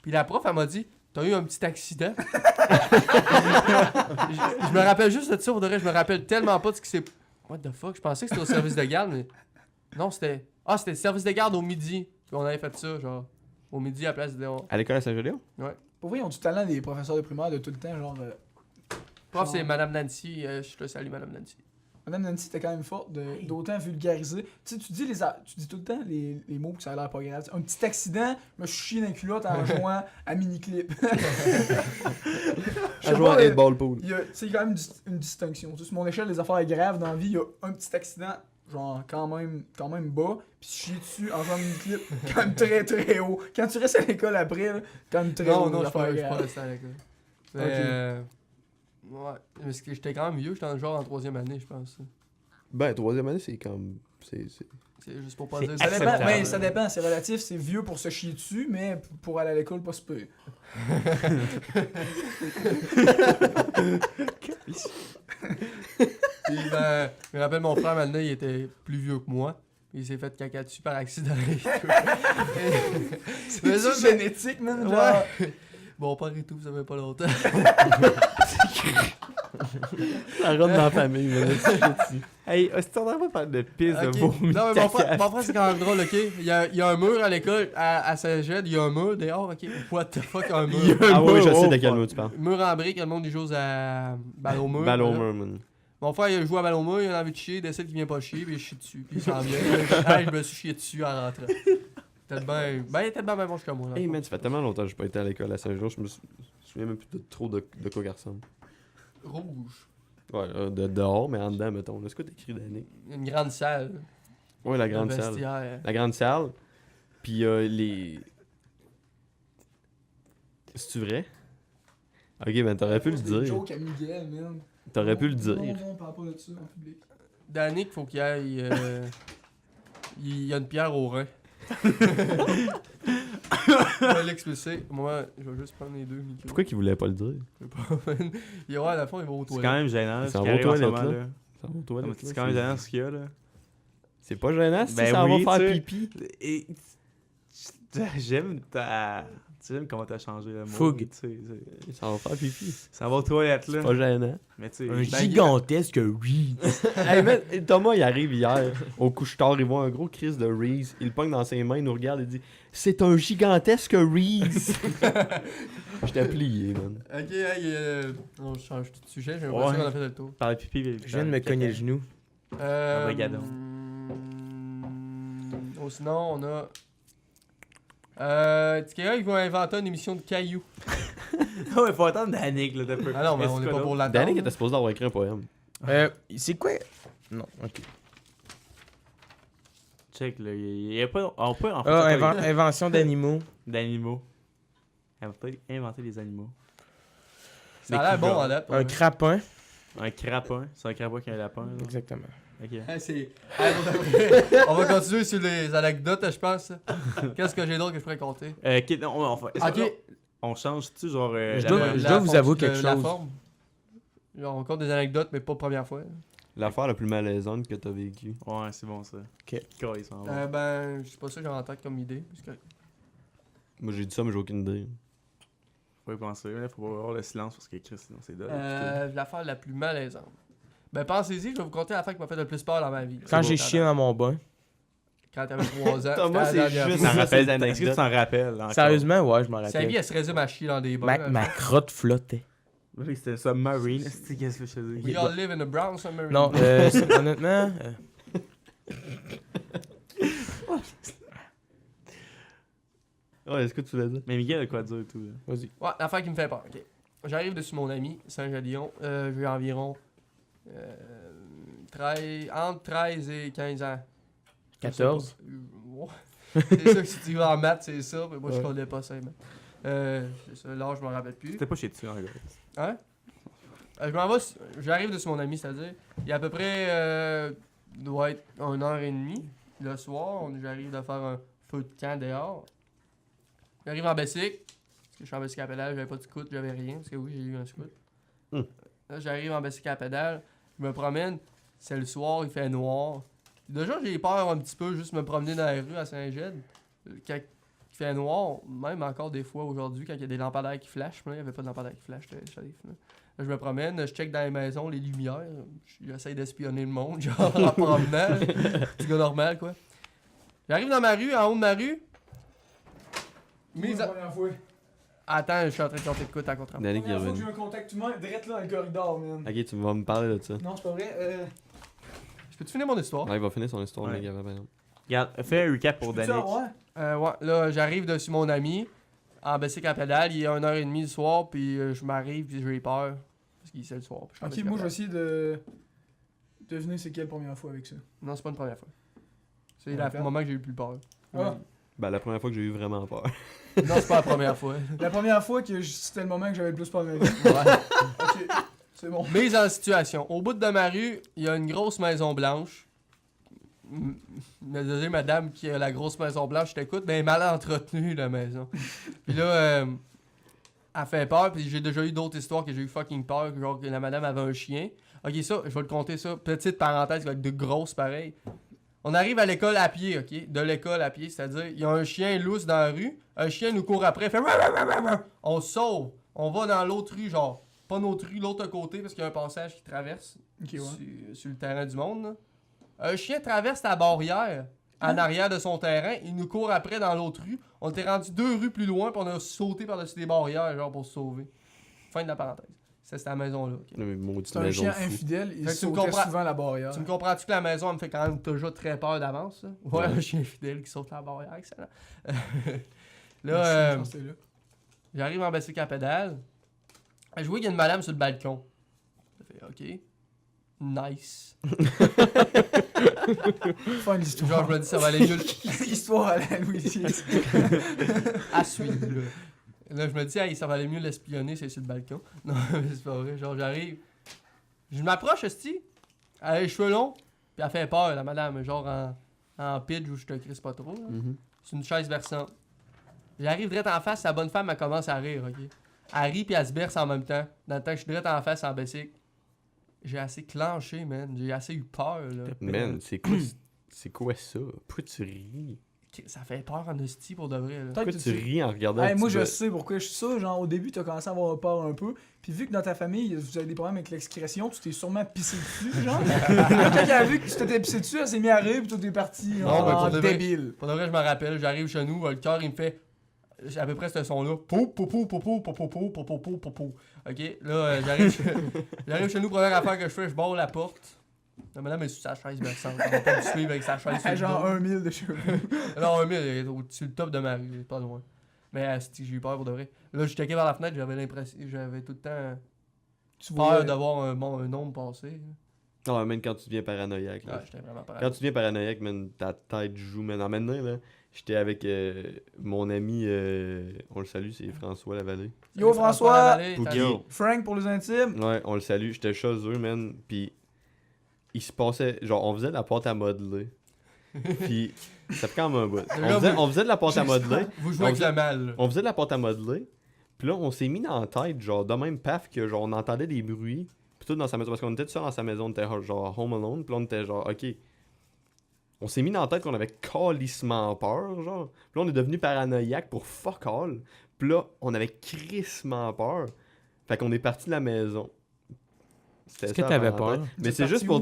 Puis la prof, elle m'a dit, t'as eu un petit accident. Je me rappelle juste de ça, pour de vrai, je me rappelle tellement pas de ce qui s'est... What the fuck? Je pensais que c'était au service de garde, mais... Non, c'était... Ah, c'était le service de garde au midi. Puis on avait fait ça, genre... Au midi, à la place de... À l'école à Saint-Julien? Pour vrai, ils ont du talent, les professeurs de primaire, de tout le temps, genre... Prof, c'est Madame Nancy. Je te salue, Madame Nancy. Madame Nancy était quand même forte d'autant vulgariser. Tu sais, tu dis tout le temps les mots que ça a l'air pas grave. Un petit accident, je me suis chié dans les culottes en jouant à mini-clip. Je joue à 8-ball pool. C'est quand même une distinction. Tu sais, sur mon échelle, les affaires graves dans la vie, il y a un petit accident, genre quand même bas, puis chier dessus en jouant à mini-clip, quand même très très haut. Quand tu restes à l'école après, là, quand même très haut. Non, les je affaires suis pas graves. resté à l'école. Ok. Ouais, mais j'étais quand même vieux, j'étais genre en 3e année, je pense. Ben, 3e année, c'est comme. C'est. C'est juste pour pas C'est dire... Ça dépend, acceptable. mais ça dépend, c'est relatif, c'est vieux pour se chier dessus, mais pour aller à l'école, pas super. Puis, ben, je me rappelle, mon frère, maintenant, il était plus vieux que moi. Il s'est fait caca dessus par accident. Mais ça, C'est génétique, man. Genre. Ouais. Mon père et tout, ça fait pas longtemps. Ça rentre dans la famille, mais Hey, est-ce que t'en as pas parler de pisse Ok. de vomi? Non, mais mon frère, c'est quand même drôle, ok? Il y a un mur à l'école, à Saint-Gède, il y a un mur dehors, ok? What the fuck, un mur? Ah oui, je sais de quel quel mot tu parles. Mur en brique, le monde il joue à balle au mur. Balle au voilà. mur, man. Mon frère, il joue à balle au mur, il a envie de chier, il décide qu'il vient pas chier, puis il chie dessus, puis il s'en vient. Hey, je me suis chié dessus en rentrant. Tellement, il était bien bon que moi. Là. Hey man, ça fait tellement longtemps que j'ai pas été à l'école à Saint-Jean, je me souviens même plus de trop de quoi qu'elle ressemble. Rouge. Ouais, de dehors, mais en dedans, mettons. C'est quoi t'écris d'année? Une grande salle. Ouais, la Un grande salle. vestiaire. La grande salle. Puis les. C'est-tu vrai? Ok, ben t'aurais pu le Des dire. jokes à Miguel, man. T'aurais pu le dire. Non, on parle pas de ça en public. Danick, faut qu'il aille. Il y a une pierre au rein. Je vais l'expulser. Moi, je vais juste prendre les deux micros. Pourquoi qu'il voulait pas le dire? Il va à la fin, il va aux C'est toilettes. quand même gênant. Ça ce va qui aux arrive en ce toilettes, moment, là. Ça va aux toilettes, C'est là, quand même gênant ce qu'il y a, là. C'est pas gênant si Ben ça oui, va faire tu sais. pipi. Et j'aime ta... Tu sais comment t'as changé le mot. Fougue. Tu sais, Ça va faire pipi. ça va aux toilettes, là. C'est pas gênant. Mais tu Un sais... gigantesque oui. Hey, man, Thomas, il arrive hier au couche-tard, il voit un gros Chris de Reese. Il le pogne dans ses mains, il nous regarde et dit c'est un gigantesque Reese. J'étais plié, man. Ok, hey, on change tout de sujet, j'ai l'impression Ouais. qu'on a fait le tour. Par le pipi, Je viens de me cogner le genou. Brigadon. Sinon, on a. Tikea, ils vont inventer une émission de cailloux. Ouais, faut attendre Danick, là, d'un peu. Ah non, mais Qu'est-ce on est que pas là? pour l'attendre. Danick était supposé avoir écrit un poème. C'est quoi? Non, ok. Check, là, il y a pas... On peut en Ah, faire invention d'animaux. d'animaux. Inventer des animaux. Ça a l'air bon en date. Un crapin. Un crapin. C'est un crapin qui a un lapin, là. Exactement. Ok. On va continuer sur les anecdotes, je pense. Qu'est-ce que j'ai d'autre que je pourrais compter? Ok, non, est-ce que Ok. on change-tu, genre... Je dois vous avouer quelque La chose. forme. Genre, on compte des anecdotes, mais pas première fois. L'affaire la plus malaisante que t'as vécue. Ouais, c'est bon, ça. Ok. Quoi, ils sont bons. Ben, je sais pas ça que j'ai en tête comme idée. Parce que... Moi j'ai dit ça, mais j'ai aucune idée. Faut y penser, là. Faut pas avoir le silence parce que Chris, sinon c'est dole. L'affaire la plus malaisante. Ben, pensez-y, je vais vous conter l'affaire qui m'a fait le plus peur dans ma vie. Quand j'ai chié dans mon bain. Quand t'avais 3 ans. Thomas, c'était la c'est dernière juste- Tu t'en fois. Ça, rappelles, c'est une Est-ce que tu t'en rappelles encore? Sérieusement, ouais, je m'en Sa vie, rappelle. elle se résume à chier dans des bains. Ma crotte flottait. Oui, c'était un submarine. Qu'est-ce que je te dis? We all live in a brown submarine. Non, honnêtement... Ouais, est-ce que tu l'as dit? Mais Miguel a quoi dire et tout, là. Vas-y. Ouais, l'affaire qui me fait peur. Ok. J'arrive dessus mon ami, Saint-Gédéon. J'ai environ entre 13 et 15 ans. 14. Ouais. C'est ça que si tu vas en maths, c'est ça, mais moi je connais pas ça, man. C'est ça, là je me rappelle plus. C'était pas chez tu, en gars. Hein? Je m'en vais, j'arrive dessus mon ami, c'est-à-dire, il y a à peu près, doit être 1h30 le soir, j'arrive de faire un feu de camp dehors. J'arrive en Bessic, parce que je suis en Bessic à Appelage, j'avais pas de scout, j'avais rien, parce que oui, j'ai eu un scout. Là, j'arrive en bicycle à pédale, je me promène, c'est le soir, il fait noir. Déjà, j'ai peur un petit peu, juste me promener dans la rue à Saint-Gède. Quand il fait noir, même encore des fois aujourd'hui, quand il y a des lampadaires qui flashent, mais là, il n'y avait pas de lampadaires qui flashent, j'étais sharif, là. Là, je me promène, je check dans les maisons, les lumières, j'essaie d'espionner le monde, genre en promenant, petit gars normal, quoi. J'arrive dans ma rue, en haut de ma rue. Mise Mise la à... première fois. Attends, je suis en train de compter de quoi t'as contre. Danny La qui est première fois que revenu. j'ai eu un contact humain, direct là dans le corridor, man. Ok, tu vas me parler de ça. Non, c'est pas vrai. Je peux-tu finir mon histoire? Ouais, il va finir son histoire, Ouais. mec, avant, par exemple. Regarde, fais un recap pour Peux-tu Danick. avoir? Ouais, là, j'arrive dessus mon ami, en bicycle à pédale, il est 1h30 le soir, puis je m'arrive, puis j'ai peur, parce qu'il sait le soir. puis je suis en Ok, bicycle moi à je vais pédale. essayer de deviner c'est quelle première fois avec ça. Non, c'est pas une première fois. C'est Ouais, le moment que j'ai eu plus peur. Ah. Ben, la première fois que j'ai eu vraiment peur. Non, c'est pas la première fois. La première fois que c'était le moment que j'avais le plus peur de ma vie. Ouais. Ok, c'est bon. Mise en situation. Au bout de ma rue, il y a une grosse maison blanche. Désolé, madame, qui a la grosse maison blanche, je t'écoute, mais elle est mal entretenue, la maison. Puis là, elle fait peur, puis j'ai déjà eu d'autres histoires que j'ai eu fucking peur, genre que la madame avait un chien. Ok, ça, je vais le compter ça. Petite parenthèse, avec de grosses pareilles. On arrive à l'école à pied, ok? De l'école à pied, c'est-à-dire, il y a un chien lousse dans la rue, un chien nous court après, fait... On se sauve, on va dans l'autre rue, genre, pas notre rue, l'autre côté, parce qu'il y a un passage qui traverse Ok, ouais. sur le terrain du monde, là. Un chien traverse la barrière en arrière de son terrain, il nous court après dans l'autre rue. On était rendu 2 rues plus loin, puis on a sauté par-dessus des barrières, genre, pour se sauver. Fin de la parenthèse. Ça, c'était la maison-là, ok? Mais maudite C'est un maison chien de fou. infidèle, il Fait que tu me sautait comprends- souvent la barrière. Tu me comprends-tu que la maison, elle me fait quand même toujours très peur d'avance, ça? Ouais, Ouais. un chien fidèle qui saute la barrière, excellent. Merci, Là, je pense que c'était là. j'arrive en bicycle à pédale. Je vois qu'il y a une madame sur le balcon. Ça fait, ok. Nice. Fin de l'histoire. Genre, je me dis, ça va aller mieux. Histoire à la Louis XVI. À suivre, là. Là, je me dis, hey, ça va aller mieux l'espionner, c'est sur le balcon. Non, mais c'est pas vrai. Genre, j'arrive. Je m'approche, esti. Elle a les cheveux longs. Puis elle fait peur, la madame. Genre en pitch où je te crisse pas trop. là. Mhm. C'est une chaise versante. J'arrive direct en face, la bonne femme, elle commence à rire, ok? Elle rit puis elle se berce en même temps. Dans le temps que je suis direct en face en bicycle. J'ai assez clenché, man. J'ai assez eu peur, là. Man, c'est quoi ça? Pourquoi tu ris? Ça fait peur en hostie pour de vrai, là. Pourquoi que tu ris en regardant Hey, un moi, petit je gars? sais pourquoi je suis ça. Genre, au début, t'as commencé à avoir peur un peu. Puis, vu que dans ta famille, vous avez des problèmes avec l'excrétion, tu t'es sûrement pissé dessus, genre. Quand elle a vu que tu t'étais pissé dessus, elle s'est mise à rire, puis tout est parti. Non, Genre, mais pour de vrai- débile. Pour de vrai, je me rappelle, j'arrive chez nous, le cœur, il me fait à peu près ce son-là. Pou, pou, pou, pou, pou, pou, pou, pou, pou, pou, pou, pou, pou. Ok, là, j'arrive chez nous, première affaire que je fais, je barre la porte. La madame est sur sa chaise versante. Elle va pas me suivre avec sa chaise sur À le genre dos. 1 000 de cheveux. Non, un mille, elle est sur le top de ma rue, pas loin. Mais j'ai eu peur pour de vrai. Là, je checkais vers la fenêtre, j'avais l'impression, j'avais tout le temps Tu peur vois, d'avoir un nombre passé. Non, même quand tu deviens paranoïaque. là. Ouais, j'étais vraiment Quand paranoïaque. tu deviens paranoïaque, man, ta tête joue, man. En maintenant, là, j'étais avec mon ami, on le salue, c'est François Lavallée. Yo, François! Lavallée, Pour t'as- Guillaume. Frank pour les intimes. Ouais, on le salue, j'étais chez eux, man. Puis, il se passait, genre, on faisait de la pâte à modeler. Puis, ça fait quand même un bout. On faisait de la pâte à modeler. Vous jouez avec on le mal, là. On faisait de la pâte à modeler. Puis là, on s'est mis dans la tête, genre, de même paf, que genre, on entendait des bruits. Puis tout dans sa maison. Parce qu'on était tout seul dans sa maison, on était genre home alone. Puis là, on était genre, ok. On s'est mis dans la tête qu'on avait calissement peur, genre. Puis là, on est devenu paranoïaque pour fuck all. Puis là, on avait crissement peur. Fait qu'on est parti de la maison. C'était Est-ce que ça, t'avais la parenthèse. peur? Mais êtes c'est juste parti pour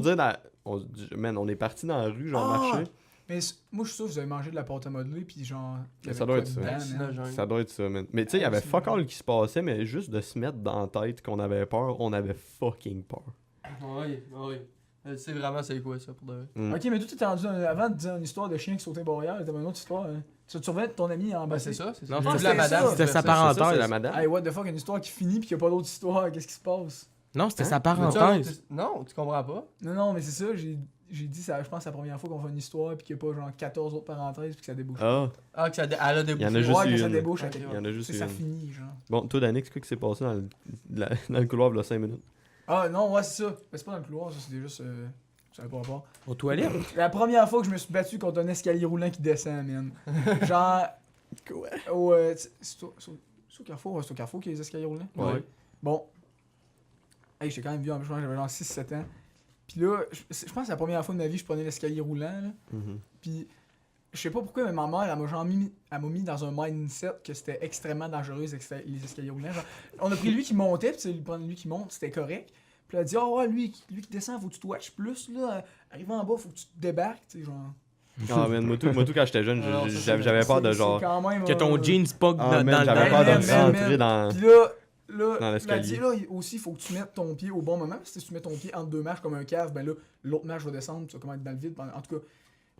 où? dire, man, on est parti dans la rue, genre, Ah! marcher. Mais moi, je suis sûr que vous avez mangé de la pâte à modeler, puis genre. il y Ça avait doit quoi être ça. dedans, man? Hallucinogène. Ça doit être ça, man. Mais tu sais, il y avait fuck all qui se passait, mais juste de se mettre dans la tête qu'on avait peur, on avait fucking peur. Oui, oui. C'est vraiment c'est quoi ça pour de vrai. Mm. Ok, mais toi, t'étais rendu avant de dire une histoire de chien qui sautait barrière, t'avais une autre histoire. Hein. Tu revenais de ton ami en bas. Ben c'est ça, c'est ça. Non, J'ai vu c'était la madame. ça. C'était qui sa fait ça. parenthèse. C'est la madame. Hey, what the fuck, une histoire qui finit, puis qu'il n'y a pas d'autre histoire, qu'est-ce qui se passe? Non, c'était Hein? sa Mais tu parenthèse. Non, tu comprends pas. Non, mais c'est ça, j'ai dit, ça, je pense que c'est la première fois qu'on fait une histoire, puis qu'il n'y a pas genre 14 autres parenthèses, puis que ça débouche. Ah, Ah, que ça elle a il y en débouché. a juste Ouais, que eu ça une. débouche à Ok, quelque Il y en a juste C'est eu ça une. finit, genre. Bon, toi, Danick, c'est quoi qui s'est passé dans le couloir il y a 5 minutes? Ah non, ouais, c'est ça. Mais c'est pas dans le couloir, ça, c'était juste. Ça avait pas rapport. Aux toilettes? La première fois que je me suis battu contre un escalier roulant qui descend, man. Genre. Quoi? C'est au Carrefour? Ouais, c'est au Carrefour qu'il y a les escaliers roulants? Ouais. Bon. Hey, j'étais quand même vieux, en plus, j'avais genre 6-7 ans. Puis là, je pense que c'est la première fois de ma vie que je prenais l'escalier roulant, là. Mhm. Puis, je sais pas pourquoi, mais ma mère, elle m'a mis dans un mindset que c'était extrêmement dangereux, les escaliers roulants. Genre, on a pris lui qui montait, puis lui qui monte, c'était correct. Puis elle a dit, oh ouais, lui qui descend, faut que tu te watches plus, là. Arrivant en bas, faut que tu te débarques, tu sais, genre. Ah, man, moi, tout, quand j'étais jeune, Alors, ça, j'avais peur de C'est genre. quand même, Que ton jeans poque Ah, dans man, le j'avais peur de man, me man, rentrer dans. Puis Dans là, l'escalier. là, aussi, il faut que tu mettes ton pied au bon moment. Parce que si tu mets ton pied entre deux marches comme un cave, ben là, l'autre marche va descendre, tu vas comment être dans le vide. En tout cas,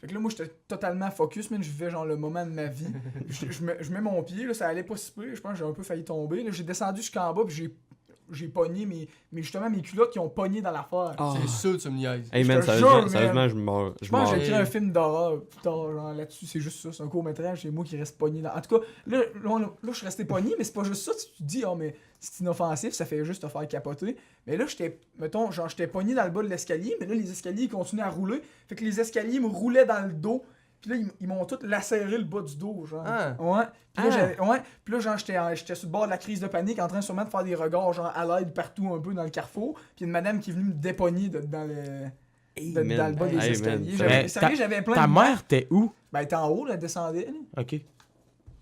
fait que là, moi, j'étais totalement focus, man. Je vivais genre le moment de ma vie. je mets mon pied, là, ça allait pas si peu. Je pense que j'ai un peu failli tomber. Là, j'ai descendu jusqu'en bas, puis j'ai pogné justement mes culottes qui ont pogné dans l'affaire. C'est sûr que tu me niaises. Hey Je man, te jure, man. sérieusement, je meurs. Je pense que j'ai Hey. écrit un film d'horreur plus tard, genre là-dessus, c'est juste ça, c'est un court-métrage, c'est moi qui reste pogné dans. En tout cas, là, je suis resté pogné, mais c'est pas juste ça, tu te dis, oh, mais c'est inoffensif, ça fait juste te faire capoter. Mais là, j'étais pogné dans le bas de l'escalier, mais là, les escaliers, ils continuaient à rouler, fait que les escaliers me roulaient dans le dos, puis là, ils m'ont tous lacéré le bas du dos, genre. Ah. Ouais. Puis là, puis là, genre, j'étais sur le bord de la crise de panique, en train sûrement de faire des regards, genre, à l'aide partout un peu dans le carrefour, puis une madame qui est venue me dépogner dans le man. bas des Hey, escaliers. man. Mais J'avais plein Ta de mère, t'es où? Ben, elle était en haut, là, elle descendait. Là. Ok.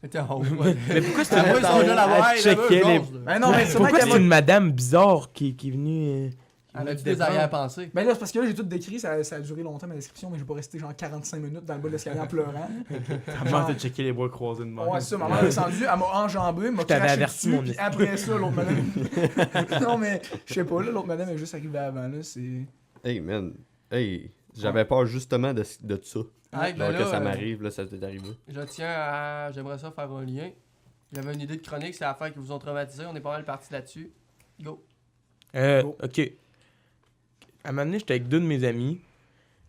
T'es en haut. Ouais. Mais pourquoi Ah, moi, ils sont déjà là-bas, elle checkait les- Ben non, mais sûrement Pourquoi qu'elle c'est va... une madame bizarre qui est venue. Elle a-tu des arrière-pensées? Ben là, c'est parce que là, j'ai tout décrit, ça a duré longtemps ma description, mais j'ai pas resté genre 45 minutes dans le bas de l'escalier en pleurant. Ta mère t'a checké les bras croisés de même. Ouais, c'est ça, ma mère est descendue, elle m'a enjambé, m'a t'avais craché averti, dessus, mon puis esti. après ça, l'autre madame... non, mais je sais pas, là, l'autre madame est juste arrivée avant, là, c'est... Hey man. Hey, j'avais peur justement de ça. Hey, ben Genre là, que ça m'arrive, là, ça t'est arrivé. je tiens à. J'aimerais ça faire un lien. J'avais une idée de chronique, c'est l'affaire qui vous ont traumatisé. On est pas mal parti là-dessus. Go. Ok. À un moment donné, j'étais avec deux de mes amis.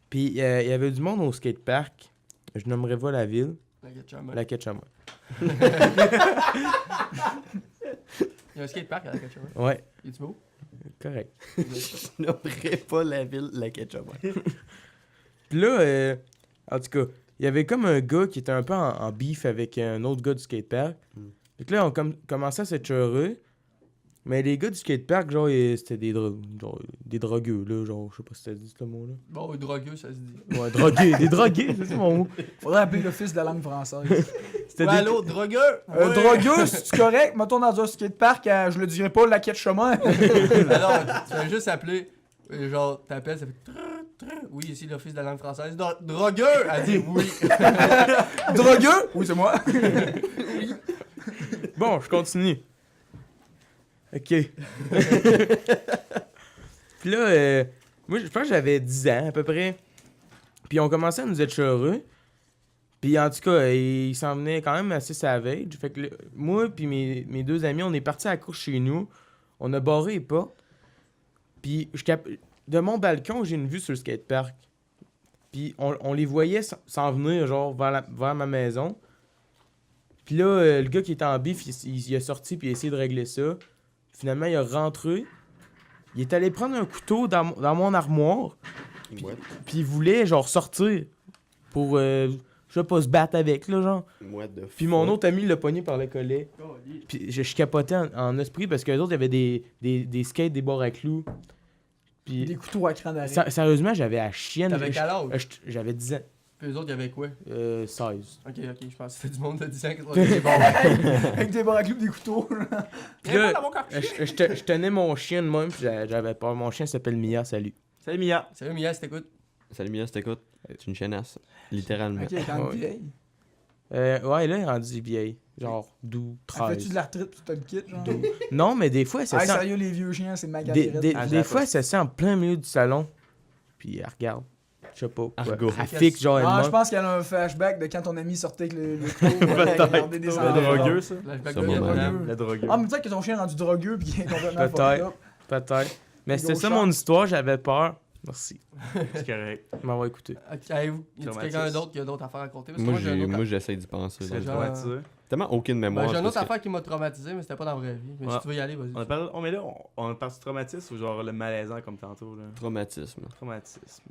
Puis il y avait du monde au skatepark. Je nommerai pas la ville. La Ketchama. Il y a un skatepark à la Ketchup. Ouais, Il est-tu beau? correct. Je nommerai pas la ville, la ketchup. Puis là, en tout cas, il y avait comme un gars qui était un peu en beef avec un autre gars du skatepark. Fait que là, on commençait à s'être heureux. Mais les gars du skatepark, genre, c'était des drogueux, là. Genre, je sais pas si t'as dit ce mot-là. Bon, drogueux, ça se dit. Ouais, drogués. Des drogués, c'est ça mon mot. Faudrait appeler l'office de la langue française. C'était Ouais, des... allô, drogueux! Drogueux, c'est correct? Mettons dans un skatepark, je le dirais pas, la quête chemin. Alors, tu vas juste appeler. Genre, t'appelles, ça fait. Oui, ici l'office de la langue française. Drogueux! Elle dit oui. Drogueux? Oui, c'est moi. Bon, je continue. OK. Puis là, moi, je pense que j'avais 10 ans, à peu près. Puis on commençait à nous être heureux. Puis en tout cas, il s'en venait quand même assez savage. Fait que moi puis mes deux amis, on est partis à la course chez nous. On a barré les portes. Puis de mon balcon, j'ai une vue sur le skatepark. Puis on les voyait s'en venir, genre, vers ma maison. Puis là, le gars qui était en bif, il est sorti puis il a essayé de régler ça. Finalement, il est rentré. Il est allé prendre un couteau dans mon armoire. Puis il voulait, genre, sortir pour, je sais pas, se battre avec, là, genre. Puis mon autre ami l'a pogné par le collet. Puis je capotais en esprit parce qu'eux autres, il y avait des skates, des barres à clous. Puis Des couteaux à cran d'arrêt. sérieusement, j'avais la chienne. T'avais quel âge? J'avais 10 ans. Puis eux autres, il y avait quoi? 16. Ok, je pense que c'était du monde de 10 ans qui se bon. Avec des barres à clous, des couteaux. Puis là, je tenais mon chien de même, puis j'avais peur. Mon chien s'appelle Mia, salut. Salut Mia. Salut Mia, si t'écoutes. Salut Mia, si t'écoutes. C'est une chiennasse. Littéralement. Ok, quand Ouais. vieille. Ouais, là, il est rendu vieille. Genre 12, Fais-tu 13. de la retraite pis t'as le kit, genre? Non, mais des fois, ça Ah, sent... sérieux, les vieux chiens, c'est ma Des, galérette. des, des fois, ça sent en plein milieu du salon. Puis elle regarde. Je sais pas. Argo. Elle fixe, genre, elle Ah, je monte. pense qu'elle a un flashback de quand ton ami sortait avec le couteau. Regarder des Le enfants. drogueux, ça. Flashback Ça de m'a Vietnam. mal. Le drogueux. Ah, mais peut-être que ton chien est rendu drogueux pis qu'il est complètement Peut-être. fucked up. Peut-être. Mais Gros c'était ça chat. mon histoire, j'avais peur. Merci C'est correct. de m'avoir écouté. Ok, avez-vous? Y a Traumatisme. quelqu'un d'autre qui a d'autres affaires à raconter? Parce que Moi, j'ai un autre- moi, j'essaie d'y penser. C'est là. genre- traumatisé. Tellement aucune mémoire. Ben, j'ai une parce autre que- affaire qui m'a traumatisé, mais c'était pas dans la vraie vie. Mais Ouais. si tu veux y aller, vas-y. On mais là, on est parti traumatisme ou genre le malaisant comme tantôt, là? Traumatisme. Traumatisme.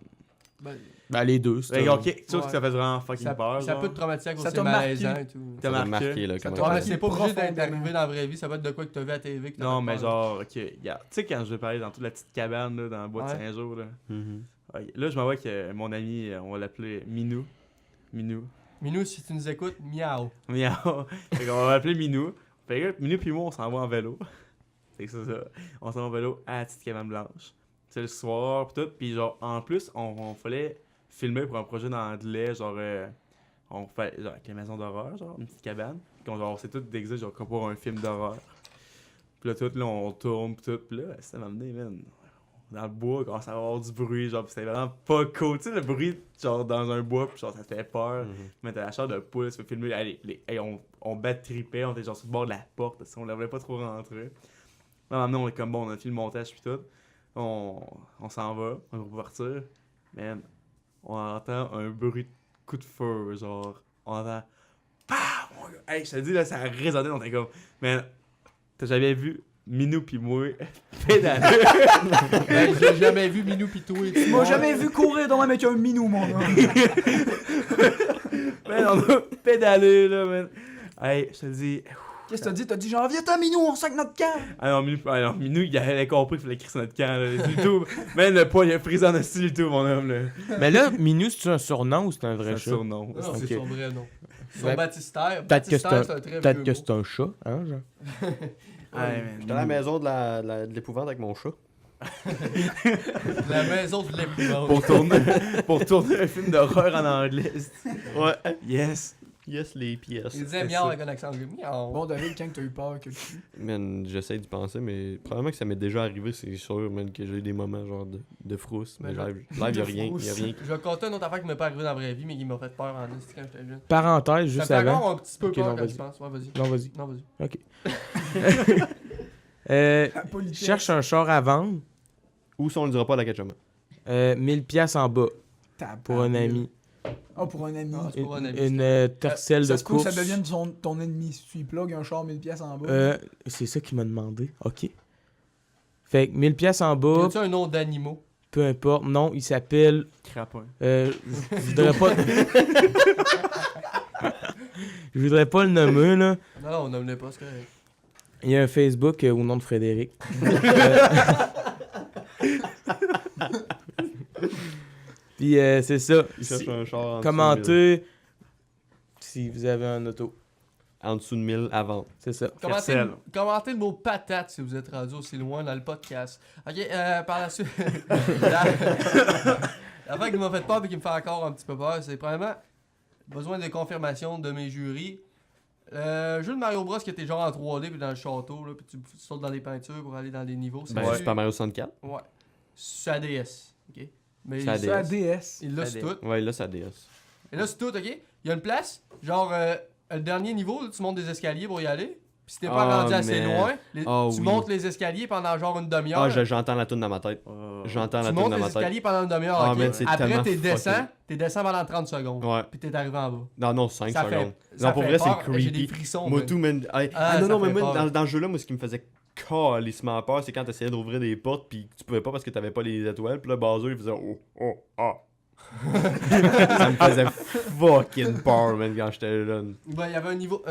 Ben, les deux, Fait ok, tu vois Ouais. que ça fait vraiment fucking peur. Ça genre. peut te traumatiser à cause Ça c'est t'a marqué. malaisant et tout. T'as Ça m'a marqué. marqué, là, Ça comment t'a Ouais, mais marqué c'est pas obligé profondément. d'arriver dans la vraie vie, ça peut être de quoi que t'as vu à la TV. que t'as Non, fait mais peur. genre, ok, regarde. Tu sais, quand je vais parler dans toute la petite cabane là, dans le bois de Ouais. Saint-Jour, là. Mhm. Ok, là, je m'en vois que mon ami, on va l'appeler Minou. Minou. Minou, si tu nous écoutes, miaou. Miaou. Fait qu'on va l'appeler Minou. Fait que là, Minou puis moi, on s'en va en vélo. Fait que c'est ça. On s'en va en vélo à la petite cabane blanche. C'est le soir, pis tout. Pis genre, en plus, on fallait filmer pour un projet d'anglais, genre, on fait, genre, avec les maisons d'horreur, genre, une petite cabane. Pis on s'est tous déguisés, genre, comme pour un film d'horreur. Pis là, tout, là, on tourne, pis tout. Pis là, ça m'a amené, man. Dans le bois, quand ça va avoir du bruit, genre, pis c'était vraiment pas cool. Tu sais, le bruit, genre, dans un bois, pis genre, ça te fait peur. Mhm. Mais t'as la chair de poule, tu peux filmer. Allez, on bat-tripait, on était genre sur le bord de la porte, parce qu'on la voulait pas trop rentrer. Là, maintenant, on est comme bon, on a fait le montage pis tout. On s'en va, on va partir. Man, on entend un bruit de coup de feu, genre. On entend. Pah! Mon gars. Hey, je te dis, là, ça a résonné, on était comme. Man, t'as jamais vu Minou pis moi pédaler? Ben, j'ai jamais vu Minou pis toi. Tu m'as jamais vu courir dans avec un minou, mon gars. Man, on a pédalé, là, man. Hey, je te dis. Qu'est-ce que t'as dit? T'as dit genre, viens-t'en, minou, on sac notre camp. Alors, Minou, il avait compris qu'il fallait crier sur notre camp, là. YouTube. Man, le poids, il a pris en style YouTube, mon homme, là. Mais là, Minou, c'est un surnom ou c'est un C'est vrai un chat? surnom. Non, Ok. c'est son vrai nom. Son Ben, baptistère. peut-être que c'est Baptistère, un très Peut-être vieux que mot. c'est un chat, hein, genre. Ouais, J'étais à la maison de l'épouvante avec mon chat. La maison de l'épouvante. pour tourner un film d'horreur en anglais. Ouais. Yes. Yes, les pièces. Il disait c'est miaou ça. avec un accent anglais. Miaou. Bon, David, quand t'as eu peur que tu. Man, j'essaie d'y penser, mais probablement que ça m'est déjà arrivé, c'est sûr, man, que j'ai eu des moments genre de frousse. Mais Mais live, y'a de rien, frousse. y'a rien. Je vais compter une autre affaire qui m'est pas arrivée dans la vraie vie, mais qui m'a fait peur en esti quand j'étais jeune. Parenthèse, Ça juste fait avant. encore un petit peu Ok, peur non, quand vas-y. je pense. Ouais, vas-y. Non, vas-y. Non, vas-y. La politesse. Cherche un char à vendre. Ou si on le dira pas à la ketchup. 1000$ en bas Tabarnak. pour un ami. Ah, pour un ami. Ah, c'est pour un ami. Une tercelle Ça de se peut que course. ça devienne ton ennemi. Si tu y plugues un char 1000$ en bas. C'est ça qu'il m'a demandé. Ok. Fait que 1000$ en Y bas, a-tu un nom d'animaux? peu importe. Non, il s'appelle. Crapin. Je voudrais pas. Je voudrais pas le nommer, là. Non, non, on nommait pas, c'est correct. Il y a un Facebook au nom de Frédéric. Puis c'est ça. Il cherche un char en dessous de 1000. Commentez si vous avez un auto. En dessous de 1000 à vendre. C'est ça. Fercel. Commentez le mot patate si vous êtes rendu aussi loin dans le podcast. Ok, par la suite. L'affaire qui m'a fait peur et qui me fait encore un petit peu peur, c'est premièrement besoin de confirmation de mes jurys. Jeu de Mario Bros qui était genre en 3D puis dans le château, là, puis tu sautes dans les peintures pour aller dans des niveaux. C'est Ben, du- Super Mario 64. Ouais. C'est à DS. Ok. Mais C'est à il- C'est la DS. il l'a Ça sur DS. tout. Ouais, là, ça DS. Et là, c'est tout, ok? Il y a une place, genre, le dernier niveau, là, tu montes des escaliers pour y aller. Puis si t'es pas Ah, rendu assez man. loin, Ah, tu oui. montes les escaliers pendant genre une demi-heure. Ah, j'entends la toune dans ma tête. J'entends tu la toune montes dans les ma tête. escaliers pendant une demi-heure, Ah, ok? man, c'est Après, tellement t'es descends, fucké. t'es descends pendant 30 secondes. Ouais. Puis t'es arrivé en bas. Non, non, 5 Ça secondes. fait, ça Non, pour fait vrai, c'est peur. J'ai des creepy. frissons. Moi, man. tout, man. Hey, Ah, non, ça non, mais fait moi, peur. dans ce jeu-là, moi, ce qui me faisait calissement peur, c'est quand t'essayais d'ouvrir des portes, puis tu pouvais pas parce que t'avais pas les étoiles, puis là, Bowser, il faisait oh, oh, ah. Ça me faisait fucking peur, man, quand j'étais jeune. Ben, il y avait un niveau.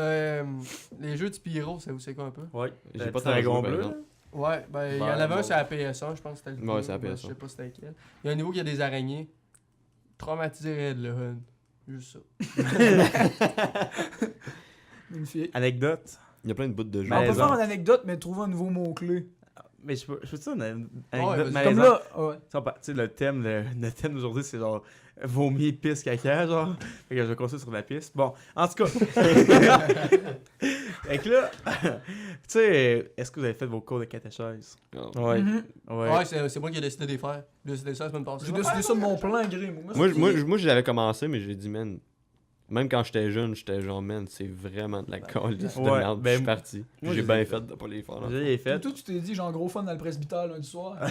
Les jeux de Spyro, ça vous c'est quoi un peu? Ouais. J'ai pas Dragon tant joué, bleu. par exemple. Ouais, ben, il y en Ben, avait un bon. sur la PS1, je pense que c'était le Ouais, plus- c'est la ben, PS1. Je sais pas c'était lequel. Il y a un niveau qui a des araignées. Traumatisé raide, le Hun. Juste ça. Magnifique. Anecdote. Il y a plein de bouts de jeux. On peut Malaisant. faire une anecdote, mais trouver un nouveau mot-clé. Mais je peux dire une Ouais, anecdote vas-y. Comme malaisante? là, ouais. Tu sais, le thème d'aujourd'hui, c'est genre vomi, pisse, caca, genre. Fait que je vais continuer sur la piste. Bon, en tout cas. Fait que là, tu sais, est-ce que vous avez fait vos cours de catéchèse? Ah. Ouais. Mhm. Ouais, c'est moi qui ai décidé de les faire. J'ai décidé ça la semaine passée. J'ai décidé ça de mon plein gré, moi. Moi, j'avais commencé, mais j'ai dit, man, même quand j'étais jeune, j'étais genre, man, c'est vraiment de la calice de Ouais, merde. ben, Je suis parti. moi, J'ai je bien l'ai fait de pas les faire. Je l'ai fait. Toi, tu t'es dit, genre, gros fun dans le presbytère lundi soir. T'as un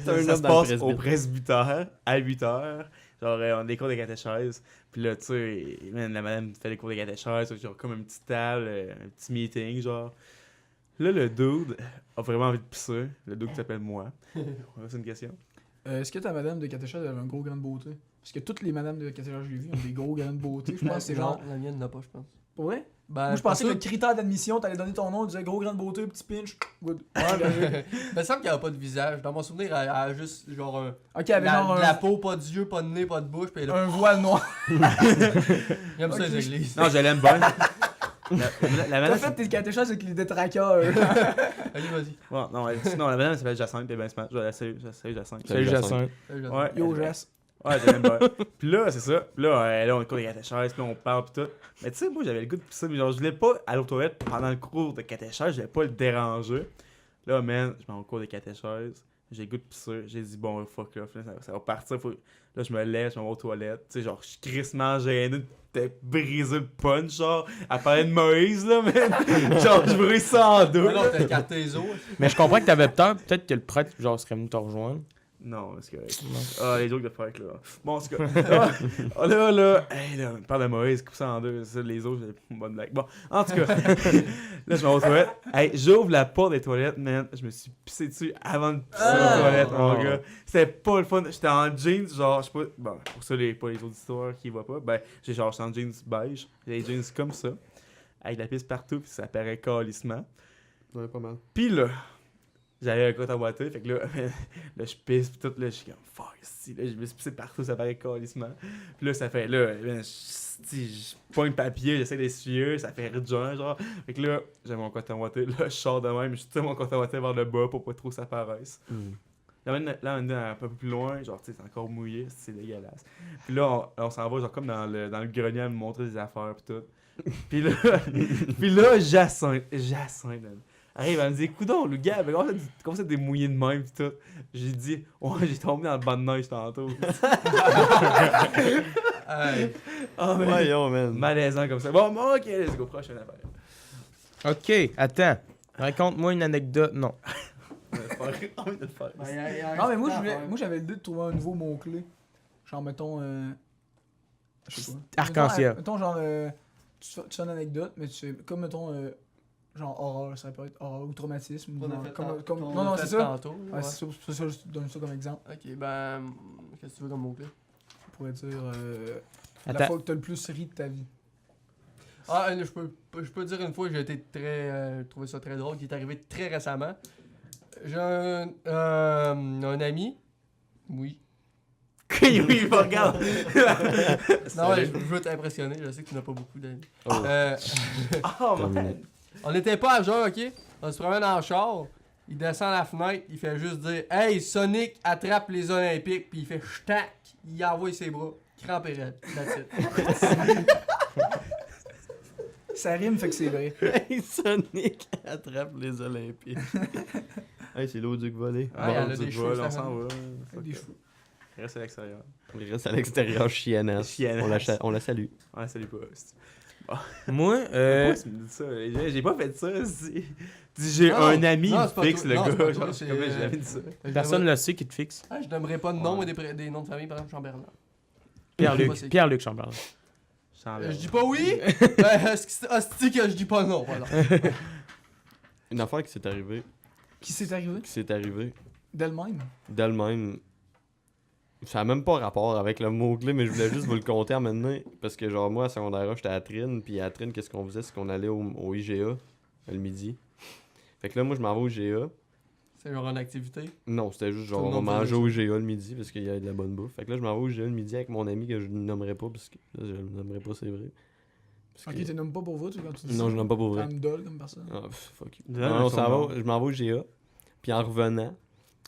Ça homme se dans le passe presbytère. au presbytère à 8h. Genre, on a des cours de catéchèse. Puis là, tu sais, man, la madame fait les cours de catéchèse. Genre, comme une petite table, un petit meeting, genre. Là, le dude a vraiment envie de pisser. Le dude qui s'appelle moi. C'est une question. Est-ce que ta madame de catéchèse avait un gros grain de beauté? Parce que toutes les madames de catéchèse que j'ai vues ont des gros grains de beauté. Je pense que c'est genre. La mienne n'a pas, je pense. Pour vrai? Ben, Moi, je pensais que pas le critère d'admission, t'allais donner ton nom, tu disais gros grain de beauté, petit pinch, good. sûr. Ouais, mais il me semble qu'il n'y a pas de visage. Dans mon souvenir, elle a juste genre un. Ok, elle avait genre de la peau, pas d'yeux, pas de nez, pas de bouche. Puis elle a. un voile noir. J'aime ça Ok. les églises. Non, je l'aime bien. La T'as madame. fait tes catéchèses avec les détraqueurs. Allez, vas-y. Ouais, non, la madame elle s'appelle Jacinthe, t'es bien smart. Je la salue Jacinthe. Salut Jacinthe. Ouais, Yo, Jess. Ouais, je l'aime bien. Puis là, c'est ça. Puis là, on court des catéchèses, puis là, on parle, puis tout. Mais tu sais, moi, j'avais le goût de pisser, mais genre, je voulais pas aller aux toilettes pendant le cours de catéchèse, je voulais pas le déranger. Là, man, je m'en vais au cours des catéchèses, j'ai le goût de pisser, j'ai dit, bon, fuck off, là, ça va partir. Là, je me lève, je m'en vais aux toilettes. Tu sais, genre, je suis crissement gêné de briser le punch, genre, à parler de Moïse, là, man. Genre, je brise ça en deux. Mais non, t'as écarté les os. Mais je comprends que t'avais peur, peut-être que le prêtre genre serait venu te rejoindre. Non, c'est correct. Ah, les jokes de Frank, là. Bon, c'est correct. Là, hey, là, on parle de Moïse, coupe ça en deux. Ça, les autres, j'ai une bonne blague. Bon, en tout cas, là, je vais aux toilettes. Hey, j'ouvre la porte des toilettes, man. Je me suis pissé dessus avant de pisser aux toilettes, mon gars. C'était pas le fun. J'étais en jeans, genre, je sais pas. Bon, pour ça, pas les auditeurs qui voient pas. Ben, j'étais en jeans beige. J'ai des jeans comme ça. Avec de la pisse partout, puis ça paraît calissement. Ouais, pas mal. Pis là, j'avais un compte emboîté, fait que là, là je pisse pis tout, là, je suis comme fuck, si, là, je me suis pissé partout, ça paraît calissement. Pis là, ça fait, là, je pogne le papier, j'essaie d'essuyer, ça fait ridgeant, genre. Fait que là, j'ai mon compte emboîté, là, je sors de même, je tire mon compte emboîté vers le bas pour pas trop ça paraisse. Là, on est un peu plus loin, genre, tu sais, c'est encore mouillé, c'est dégueulasse. Puis là, on s'en va, genre, comme dans le grenier à me montrer des affaires pis tout. Puis là, Jacinthe, man. Arrive, elle me dit, coudonc, le gars, comment ça t'es mouillé de même pis tout. J'ai dit, ouais, j'ai tombé dans le banc de neige tantôt. Hey. Oh, mais Voyons, man. malaisant comme ça. Bon, ok, let's go, prochaine affaire. Ok, attends. Raconte-moi une anecdote. Non. Envie de le faire. Non, mais moi, j'avais l'idée de trouver un nouveau mot-clé. Genre, mettons. Je sais pas. Arc-en-ciel. Mettons, genre. Tu fais une anecdote, mais tu fais. Comme, mettons. Genre, horreur, ça peut être horreur ou traumatisme. On a Genre, fait comme, on non, a c'est fait ça. tantôt, Ouais, ouais. c'est ça, je te donne ça comme exemple. Ok, ben. Qu'est-ce que tu veux comme mot-clé? On pourrait dire. La Attends. fois que t'as le plus ri de ta vie. Ah, je peux dire une fois que j'ai été très. trouvé ça très drôle, qui est arrivé très récemment. J'ai un ami. Oui. Oui, regarde. Non, ouais, je veux t'impressionner, je sais que tu n'as pas beaucoup d'amis. Oh. Oh, Terminé. man. On n'était pas à jeun, ok? On se promène en char. Il descend la fenêtre, il fait juste dire Hey, Sonic attrape les Olympiques, puis il fait ch'tac, il envoie ses bras. Crampe et raide. That's it. Ça rime, fait que c'est vrai. Hey, Sonic attrape les Olympiques. Hey, c'est l'eau-duc volé. Ouais, elle a Du des vol, cheveux, on ça s'en va. Avec des cheveux. Reste à l'extérieur. Il reste à l'extérieur, chiennasse. Chiennasse. On la salue. Ouais, salut pas. Moi, Pourquoi tu me dis ça? J'ai pas fait ça. J'ai Non, un ami non, c'est pas fixe, toi. le Non, c'est pas gars. toi, Genre, c'est, comment j'ai jamais dit ça? personne ne le sait qui te fixe. Ah, je n'aimerais pas de nom et des noms de famille, par exemple, Jean-Bernard. Je sais pas Pierre-Luc. c'est qui. Pierre-Luc Chamberlain. Je dis pas oui? Est-ce que je dis pas non? Voilà. Une affaire qui s'est arrivée. D'elle-même. D'elle-même. Ça a même pas rapport avec le mot-clé, mais je voulais juste vous le compter maintenant. Parce que, genre, moi, à secondaire, j'étais à Trine. Puis à Trine, qu'est-ce qu'on faisait? C'est qu'on allait au IGA le midi. Fait que là, moi, je m'en vais au IGA. C'est genre une activité. Non, c'était juste genre, Tout le on va monde manger faisait au IGA le midi parce qu'il y a de la bonne bouffe. Fait que là, je m'en vais au IGA le midi avec mon ami que je ne nommerai pas. Parce que là, je le nommerai pas, c'est vrai. Parce Ok, que- tu nommes pas pour vous, tu, quand tu dis Non, ça? je nomme pas pour vrai. Comme dole, comme personne. Ah, pff, fuck you. Donne Non, on son s'en nom. va, je m'en vais au GA. Puis en revenant,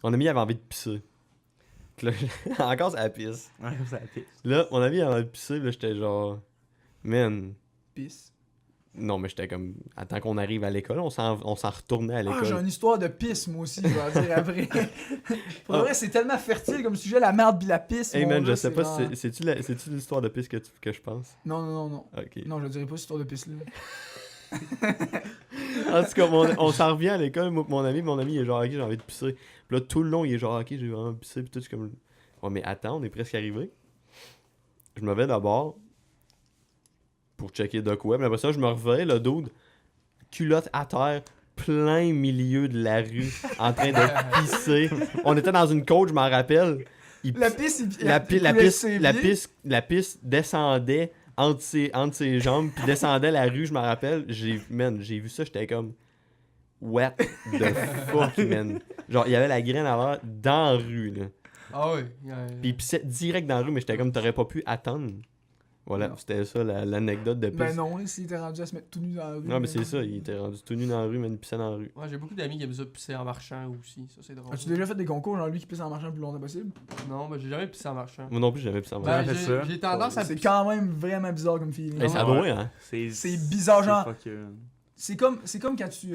mon ami avait envie de pisser. Puis là, encore ça pisse. Ouais, comme ça pique. Là, mon ami avait envie de pisser, puis là, j'étais genre. Man. Pisse. Non, mais j'étais comme. Attends qu'on arrive à l'école, on s'en retournait à Ah, l'école. j'ai une histoire de pisse, moi aussi, je vais dire après. Pour vrai, c'est tellement fertile comme sujet, la merde pis la pisse. Hey mon man, gars, je sais c'est pas genre- si c'est-tu l'histoire de pisse que je pense. Non. Ok. Non, je dirais pas cette histoire de pisse-là. En tout cas, on s'en revient à l'école, moi, pis mon ami il est genre, ok, j'ai envie de pisser. Puis là, tout le long, il est genre, ok, j'ai vraiment envie de pisser, pis tout, c'est comme. Ouais, mais attends, on est presque arrivé. Je me vais d'abord pour checker Doc Web. Après ça, je me reviens, le dude, culotte à terre, plein milieu de la rue en train de pisser. On était dans une côte, je m'en rappelle. La piste, La piste descendait entre ses jambes, puis descendait la rue, je m'en rappelle. J'ai vu ça, j'étais comme... What the fuck, man? Genre, il y avait la graine à l'air dans la rue, là. Ah oui. Puis il pissait direct dans la rue, mais j'étais comme, t'aurais pas pu attendre. Voilà, Non. c'était ça l'anecdote de pisse. Ben non, s'il était rendu à se mettre tout nu dans la rue. Non, mais c'est ça, il était rendu tout nu dans la rue, mais il pissait dans la rue. Ouais, j'ai beaucoup d'amis qui aiment ça pisser en marchant aussi. Ça, c'est drôle. As-tu déjà fait des concours, genre lui qui pisse en marchant le plus longtemps possible? Non, mais j'ai jamais pissé en marchant. Moi non plus, j'avais pissé en Ben, marchant. fait ça. j'ai tendance à C'est pisser. quand même vraiment bizarre comme feeling. Hey, ça Ouais. doit, hein? C'est bizarre, genre. fucké. C'est comme quand tu.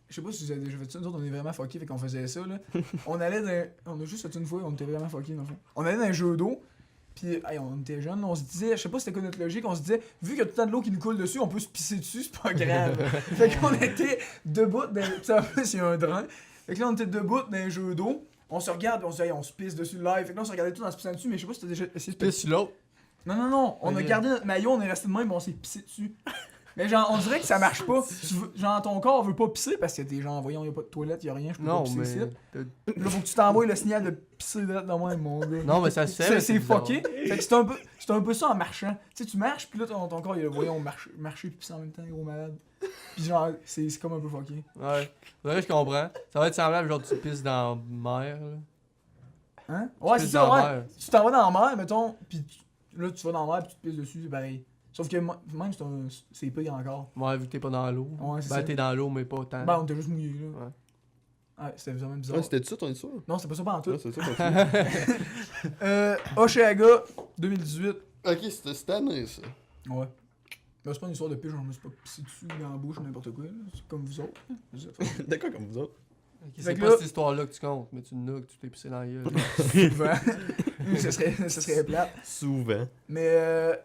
Je sais pas si vous avez déjà fait ça, nous autres on est vraiment fuckés, fait qu'on faisait ça là. On allait dans. On a juste fait une fois, on était vraiment fuckés dans le fond. On allait dans un jeu d'eau, pis hey, on était jeunes, on se disait, je sais pas si c'était quoi notre logique, on se disait, vu qu'il y a tout le temps de l'eau qui nous coule dessus, on peut se pisser dessus, c'est pas grave. Fait qu'on était debout dans. Tu sais, en plus, il y a un drain. Fait que là, on était debout dans un jeu d'eau, on se regarde, on se dit, hey, on se pisse dessus le live. Fait que là, on se regardait tout en se pissant dessus, mais je sais pas si t'as déjà essayé de Pisse sur l'autre. Non, on a Ok. gardé notre maillot, on est resté de même, on s'est pissé dessus. Mais genre, on dirait que ça marche pas. Genre, ton corps veut pas pisser parce que t'es genre, voyons, y'a pas de toilette, y'a rien, je peux Non, pas pisser mais. ici. Là, faut que tu t'envoies le signal de pisser de moi, mon gars. Non, mais ça se fait. mais C'est bizarre. fucké. Fait que c'est un peu ça en marchant. Tu sais, tu marches, pis là, ton corps, il est là, voyons, marcher pis pisser en même temps, gros malade. Pis genre, c'est comme un peu fucké. Ouais. Faudrait que je comprends. Ça va être semblable, genre, tu pisses dans la mer, là. Hein? Ouais, Tu c'est pisses ça, dans la ouais. mer. Tu t'en vas dans la mer, mettons, pis là, tu vas dans la mer pis tu te pisses dessus, c'est pareil. Sauf que même, c'est pire encore. Ouais, vu que t'es pas dans l'eau. Ouais, c'est Ben, ça. t'es dans l'eau, mais pas tant. Ben, on était juste mouillés, là. Ouais, c'était vraiment bizarre. Ouais, c'était ça, ton histoire? Non, c'est pas ça pendant tout. Ouais, c'est ça, continue. Oshéaga, 2018. Ok, c'était cette année, ça. Ouais. Ben, c'est pas une histoire de piche, genre, je me suis pas pissé dessus dans la bouche ou n'importe quoi, là. C'est comme vous autres. Là. Vous êtes- De quoi comme vous autres? Ok, Fait c'est que pas là- cette histoire-là que tu comptes, mais tu nous que tu t'es pissé dans la gueule. Souvent. ça serait plate. Souvent. Mais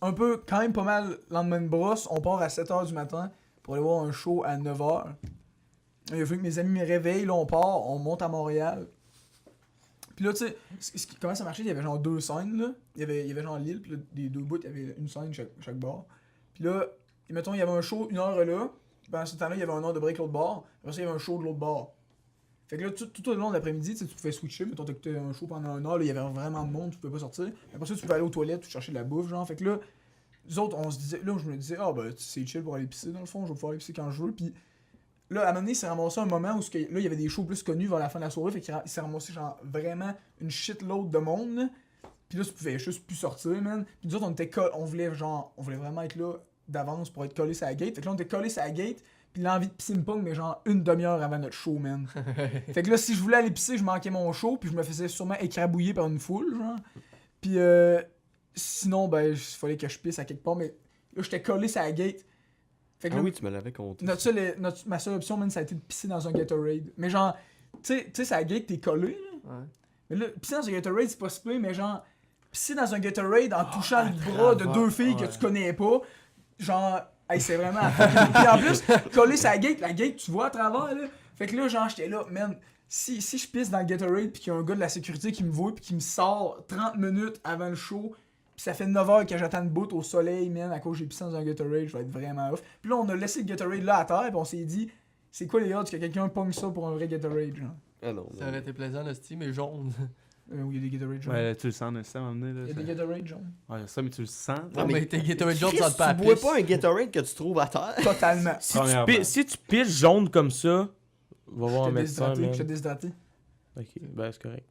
un peu, quand même pas mal, lendemain de brosse, on part à 7h du matin pour aller voir un show à 9h. Il a fallu que mes amis me réveillent, là on part, on monte à Montréal. Puis là, tu sais, comment ça marchait, il y avait genre 2 scènes, là. Il y avait genre l'île, puis là, des 2 bouts, il y avait une scène chaque bord. Puis là, mettons, il y avait un show 1 heure là, puis pendant ce temps-là, il y avait un heure de break l'autre bord, après ça, il y avait un show de l'autre bord. Fait que là, tout au long de l'après-midi, tu sais, tu pouvais switcher, mettons, t'écoutais un show pendant 1 heure, là, il y avait vraiment de monde, tu pouvais pas sortir. Après ça, tu pouvais aller aux toilettes ou chercher de la bouffe, genre. Fait que là, nous autres, on se disait, là, je me disais, ah, ben, c'est chill pour aller pisser, dans le fond, je vais pouvoir aller pisser quand je veux. Puis là, à un moment donné, il s'est ramassé un moment où là, il y avait des shows plus connus vers la fin de la soirée, fait qu'il s'est ramassé, genre, vraiment une shitload de monde, là. Puis là, tu pouvais juste plus sortir, man. Puis nous autres, on voulait vraiment être là d'avance pour être collés sur la gate. Fait que là, on était collés sur la gate. Pis l'envie de pisser me pogne, mais genre une demi-heure avant notre show, man. Fait que là, si je voulais aller pisser, je manquais mon show, puis je me faisais sûrement écrabouiller par une foule, genre. Puis sinon, ben, il fallait que je pisse à quelque part, mais là, j'étais collé sur la gate. Fait que Ah là, oui, tu me l'avais compté. ma seule option, man, ça a été de pisser dans un Gatorade. Mais genre, tu sais, sur la gate, t'es collé, là. Ouais. Mais là, pisser dans un Gatorade, c'est pas si pire, mais genre, pisser dans un Gatorade en touchant le bras de travers, 2 filles que ouais. tu connais pas, genre, hey, c'est vraiment. Puis en plus, coller sur la gate, tu vois à travers, là. Fait que là, genre, j'étais là, man, si je pisse dans le Gatorade, pis qu'il y a un gars de la sécurité qui me voit, pis qui me sort 30 minutes avant le show, pis ça fait 9 heures que j'attends une bout au soleil, man, à cause que j'ai pissé dans un Gatorade, je vais être vraiment off. Puis là, on a laissé le Gatorade là à terre, pis on s'est dit, c'est quoi les odds que quelqu'un pogne ça pour un vrai Gatorade, genre? Ah non, Ça aurait été plaisant, le style, mais jaune. Où il y a des Gatorade jaunes. Ouais, tu le sens, ça m'a amené, là. Il y a ça- des Gatorade jaunes. Ouais, ça, mais tu le sens. Ah, mais t'es Gatorade jaune, Chris, ça te pas tu bois pas un Gatorade que tu trouves à terre? Totalement. Premièrement. Si tu piches jaune comme ça, va voir un J'étais médecin, déshydraté, man. j'étais déshydraté. Ok, ben c'est correct.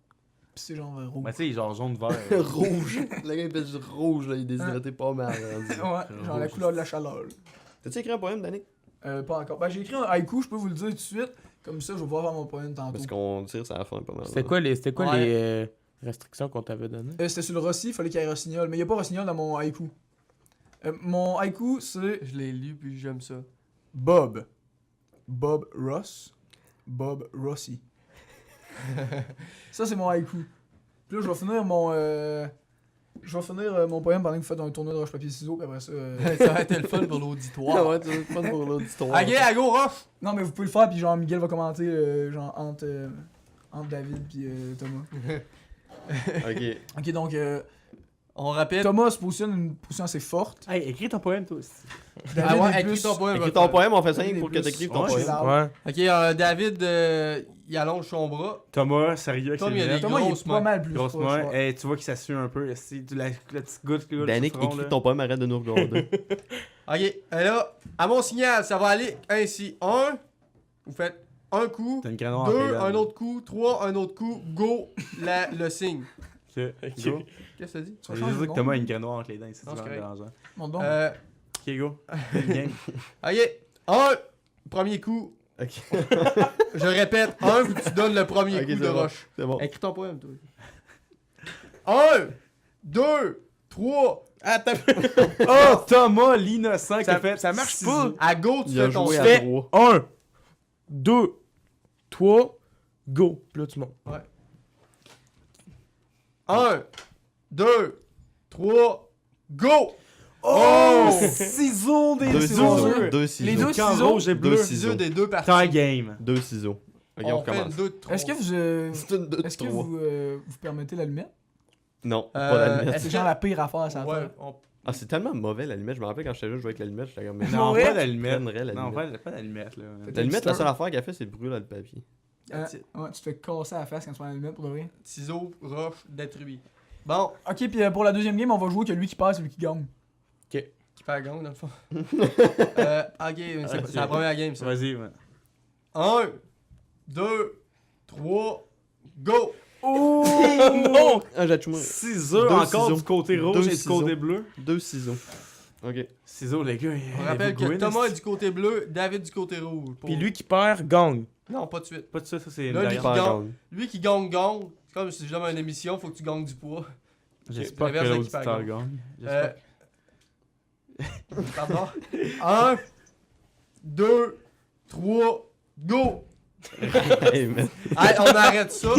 Pis c'est genre rouge. Ben, tu sais, genre jaune-vert. Rouge. Le gars, il pèse du rouge, là, il est déshydraté pas mal. rendu. Ouais, genre la couleur de la chaleur. T'as-tu écrit un poème, Danick? Pas encore. Ben, j'ai écrit un haïku, je peux vous le dire tout de suite. Comme ça, je vais pouvoir faire mon poème tantôt. Parce qu'on tire ça à la fin pas mal. C'était quoi Ouais. les restrictions qu'on t'avait données? C'était sur le Rossi, il fallait qu'il y ait Rossignol. Mais il n'y a pas Rossignol dans mon haïku. Mon haïku, c'est Je l'ai lu, puis j'aime ça. Bob. Bob Ross. Bob Rossi. Ça, c'est mon haïku. Puis là, je vais finir mon poème pendant que vous faites un tournoi de roche-papier-ciseaux, puis après ça... Ça aurait été le fun pour Ah l'auditoire. ouais, tu veux pas pour l'auditoire. Ok, à go, Rof! Non, mais vous pouvez le faire, puis genre, Miguel va commenter, genre, entre David puis Thomas. Ok. Ok, donc, On répète. Thomas se positionne une position assez forte. Hey, écris ton poème, toi aussi. David Ah ouais, est écris plus- ton poème. Écris va ton faire. poème, on fait David 5 est pour que plus- t'écrives ton Ouais, poème. c'est ça. Ouais. David, il allonge son bras. Thomas, sérieux avec Tom, ses il y a lunettes. des Thomas, il grosses est pas mains. mal plus Grosse proche, main. ouais. Hey, tu vois qu'il s'assure un peu. C'est la petite goutte que Danick, écris ton poème, arrête de nous regarder. Ok, et là, à mon signal, ça va aller ainsi. 1, vous faites un coup. T'as une granoire entre 2, les dents. un autre coup. 3, un autre coup. Go, le signe. Ok, go. Qu'est-ce que t'as dit? Tu vas J'ai changer juste de dit que nom. Thomas a une granoire entre les dents. C'est Non, c'est vraiment correct. dérangeant. Mon don. Ok, go. Game. Ok, 1, premier coup. Ok. Je répète, 1, tu donnes le premier Ok, coup c'est de bon. roche. C'est bon. Écris ton poème, toi. 1, 2, 3. Attends, Oh, Thomas, l'innocent qui a fait. ça marche ciseaux. pas. À go, tu Il a fais ton joué signe. à fais- 3. 1, 2, 3, go. Puis là, tu montes. 1, 2, 3, go! Oh! Ciseaux des Deux ciseaux. ciseaux. Deux ciseaux. Les deux Camp ciseaux. rouge et bleu. Deux Ciseaux ciseaux. des deux parties. Temps game. Deux ciseaux. Ok, on On fait une recommence. 2 de 3. Est-ce que C'est une deux de est-ce que trois. vous permettez l'allumette? Non, pas l'allumette. est-ce C'est que- genre la pire affaire à sa Ouais, terre. Ah, c'est tellement mauvais l'allumette. Je me rappelle quand j'étais jeune, je jouais avec l'allumette, j'étais comme. mais Non, Ouais. pas d'allumette. prendrais Non, l'allumette. pas d'allumette, là. L'allumette, la seule affaire qu'elle fait, c'est de brûler le papier. Ouais, tu te fais casser la face quand tu prends l'allumette pour de vrai. Ciseaux, roche, détruit. Bon, Ok, puis pour la deuxième game, on va jouer que lui qui passe et lui qui gagne. qui fait la gang dans le fond. Ok, c'est la première game ça. Vas-y, man. 1, 2, 3, go! Non! Ah, j'ai tout Ciseaux Deux encore ciseaux. du côté rouge Deux et du ciseaux. côté bleu. Deux ciseaux. Ok. Ciseaux, les gars. On rappelle que Thomas est du côté bleu, David du côté rouge. Pour- Puis lui qui perd, gagne. Non, pas de suite. Pas de ça, c'est Là, une lui derrière. qui gagne. gagne. Lui qui gagne. C'est comme si jamais une émission, faut que tu gagnes du poids. J'espère que L'inverse de qui l'auditeur perd gagne. Euh... Pardon. 1, 2, 3, go! Hey, man. Allez, on arrête ça.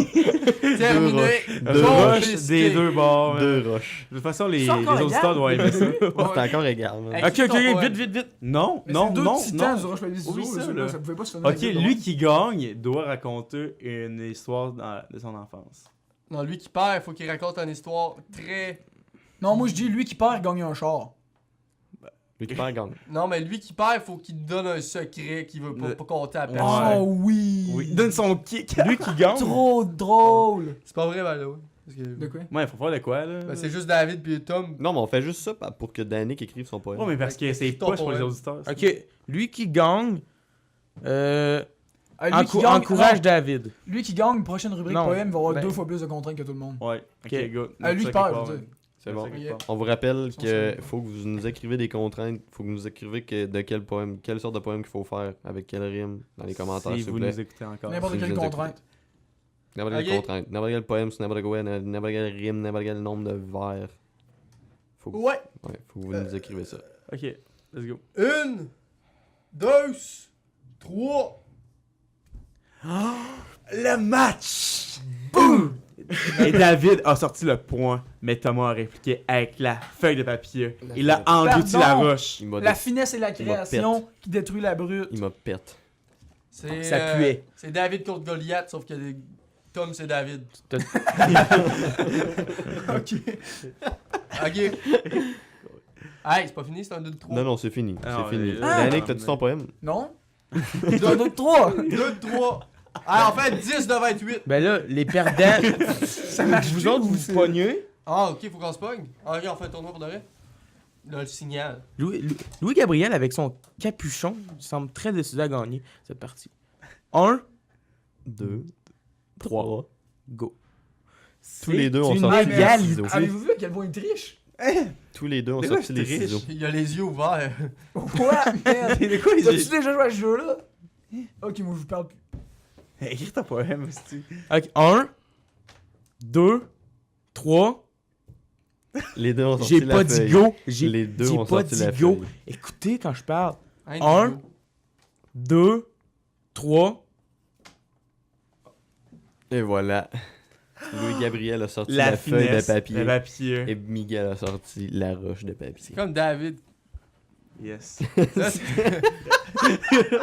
Terminé. Deux Bon, roches félicité. des deux bords. man. Deux roches. De toute façon, les C'est encore auditeurs égal. doivent aimer ça. C'est encore égal, man. Hey, Ok, ton poème. vite. Non, Mais non, c'est deux non, titans non. du roche papier ciseaux, Oui, ça, là, là. ça pouvait pas se finir Ok, avec deux lui roches. qui gagne doit raconter une histoire de son enfance. Non, lui qui perd, faut qu'il raconte une histoire très. Non, moi je dis lui qui perd gagne un char. Lui qui perd, gagne. Non, mais lui qui perd, faut qu'il donne un secret qu'il veut pas compter à Ouais. personne. Oh oui! Oui, donne son kick. Lui qui gagne. Trop drôle! C'est pas vrai, Valo. Parce que... De quoi? Ouais, faut faire de quoi, là? Ben, c'est juste David puis Tom. Non, mais on fait juste ça pour que Danick écrive son poème. Ouais, mais parce que c'est Ton poche pour les poème. auditeurs. ça. Ok, lui qui gagne, Ah, lui, qui gagne, encourage non, David. lui qui gagne, prochaine rubrique Non, poème, va avoir ben- 2 fois plus de contraintes que tout le monde. Ouais, ok, Ok. good. Ah, lui Note qui ça perd, quelque je veux part, dire. C'est bon. Note ça quelque part. On vous rappelle Son que secret. faut que vous nous écrivez des contraintes. Faut que vous nous écrivez de quel poème, quelle sorte de poème qu'il faut faire, avec quelle rime, dans les commentaires, Si s'il vous vous plaît. nous écoutez encore. N'importe si quelle vous nous contrainte. N'importe quelle Ok. contrainte, n'importe quel poème, sur n'importe quoi, n'importe quelle rime, n'importe quel nombre de vers. Faut que, Ouais. faut que vous nous écrivez ça. Ok, let's go. 1, 2, 3. Le match! Boum! Et David a sorti le point, mais Thomas a répliqué avec la feuille de papier. Il a englouti Pardon! la roche. Il m'a La dé- finesse et la Il m'a création qui détruit la brute. il m'a pète. C'est, Ça puait. C'est David contre Goliath, sauf que Tom, c'est David. Ok. Ok. Hey, c'est pas fini, c'est un 2 de 3. Non, non, c'est fini. Ah, C'est fini. ouais, Danick, ah, t'as-tu mais- ton poème? Non? 2 3! 2 de 3. Ah, en fait, 10 de 28. Ben là, les perdants, Ça marche vous autres, vous vous pognez. Ah, ok, faut qu'on se pogne. Ah, ok, on fait un tournoi pour de vrai. Là, le signal. Louis Gabriel, avec son capuchon, semble très décidé à gagner cette partie. 1, 2, 3. go. Tous les deux ont une sorti les égalité. ciseaux. Avez-vous vu à quel point il triche? Tous les deux ont Mais là, sorti les c'est riche. ciseaux. Il a les yeux ouverts. What, man? De quoi T'as-tu déjà joué à ce jeu-là? Ok, moi je vous parle plus. Écris ton poème, c'est-tu. Ok, 1, 2, 3. Les deux ont sorti J'ai la pas dit feuille. go. Les J'ai deux ont pas sorti dit la go. feuille. Écoutez quand je parle. Hein, Un. Nico? 2, 3. Et voilà. Louis Gabriel a sorti La la feuille de finesse, le papier. papier. Et Miguel a sorti la roche de C'est papier. comme David. Yes. Ça, c'est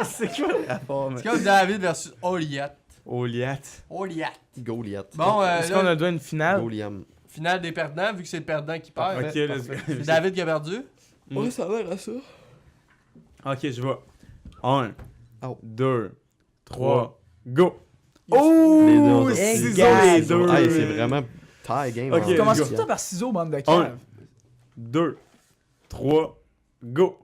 C'est quoi le rapport, man? c'est comme David versus Oliat. Oliat. Oliat. Goliath. Bon, Est-ce qu'on là, a donné une finale? Goliam. finale des perdants, vu que c'est le perdant qui perd. Ok, let's go. C'est David qui a perdu. Ouais, ça a l'air à ça. Ok, je vais. 1, Oh. 2, 3, go! Les deux Oh! ont- Ciseaux Hey, les deux! Hey, c'est vraiment tie game. Ok, hein. Commence go. tout le temps par ciseaux, bande de Un. caves. 2, 3, go!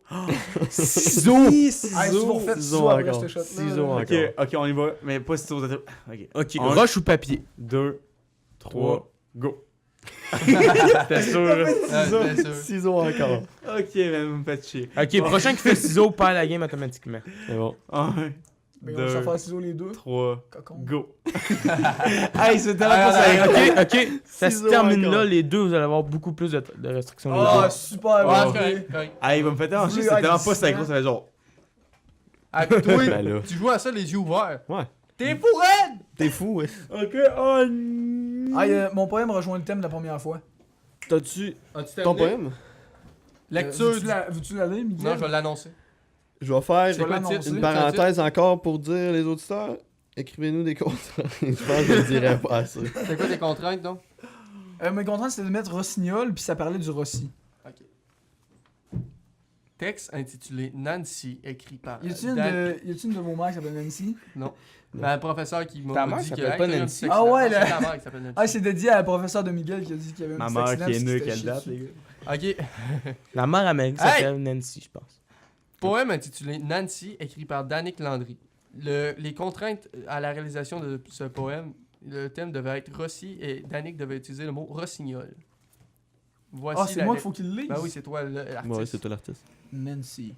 Ciseaux! Hey, si vous refaites Ciseaux ciseaux après encore. ce shot-là. Ciseaux là. encore. Ok, on y va, mais pas si tu Ok. Ok, Un. roche ou papier? 2, 3, go! C'était sûr. Bien sûr. Ciseaux encore. Ok, mais vous me faites chier. Ok, prochain qui fait ciseaux perd la game automatiquement. C'est bon. 1, Mais on va se 2, faire ciseaux les deux. 3, Cocon. go! Hey, c'est tellement pas Ok, ça. ok. Ça se Ciseaux termine encore. là, les deux, vous allez avoir beaucoup plus de restrictions. les Ah, deux. super, Ouais, bon. correct, correct. Hey, il va me faire tellement chier, c'est tellement pas synchro, ça fait genre. Ah, puis toi, Ben là. tu joues à ça les yeux ouverts. Ouais. T'es fou, Red! T'es fou, ouais. Ok, oh. Hey, mon poème rejoint le thème de la première fois. T'as-tu As-tu ton terminé? poème? Lecture Veux-tu du... veux-tu la lire, Miguel? Non, je vais l'annoncer. Je vais faire Je vais quoi le l'annoncer. titre? une parenthèse encore pour dire les auditeurs. Écrivez-nous des contrats. Je pense que je le dirais pas assez. C'est quoi tes contraintes, donc? Mes contraintes, c'était de mettre Rossignol, puis ça parlait du Rossi. Texte intitulé Nancy, écrit par... Y a-tu une de vos mères qui s'appelle Nancy? Un professeur qui m'a Ta mère dit que... s'appelle pas Hey, Nancy? Ah ouais, là. là. C'est ta mère qui s'appelle Nancy. Ah, c'est dédié à la professeure de Miguel qui a dit qu'il y avait un Ma petit mère accident, qui est puis née, c'était quelle chier date, dessus. les gars? Ok. La mère américaine s'appelle Nancy, je pense. Poème intitulé Nancy, écrit par Danick Landry. Les contraintes à la réalisation de ce poème, le thème devait être Rossi et Danick devait utiliser le mot rossignol. Voici Ah, c'est la moi lettre. qu'il faut qu'il le lise? Ben oui, c'est toi l'artiste. Ouais, c'est toi l'artiste. Nancy.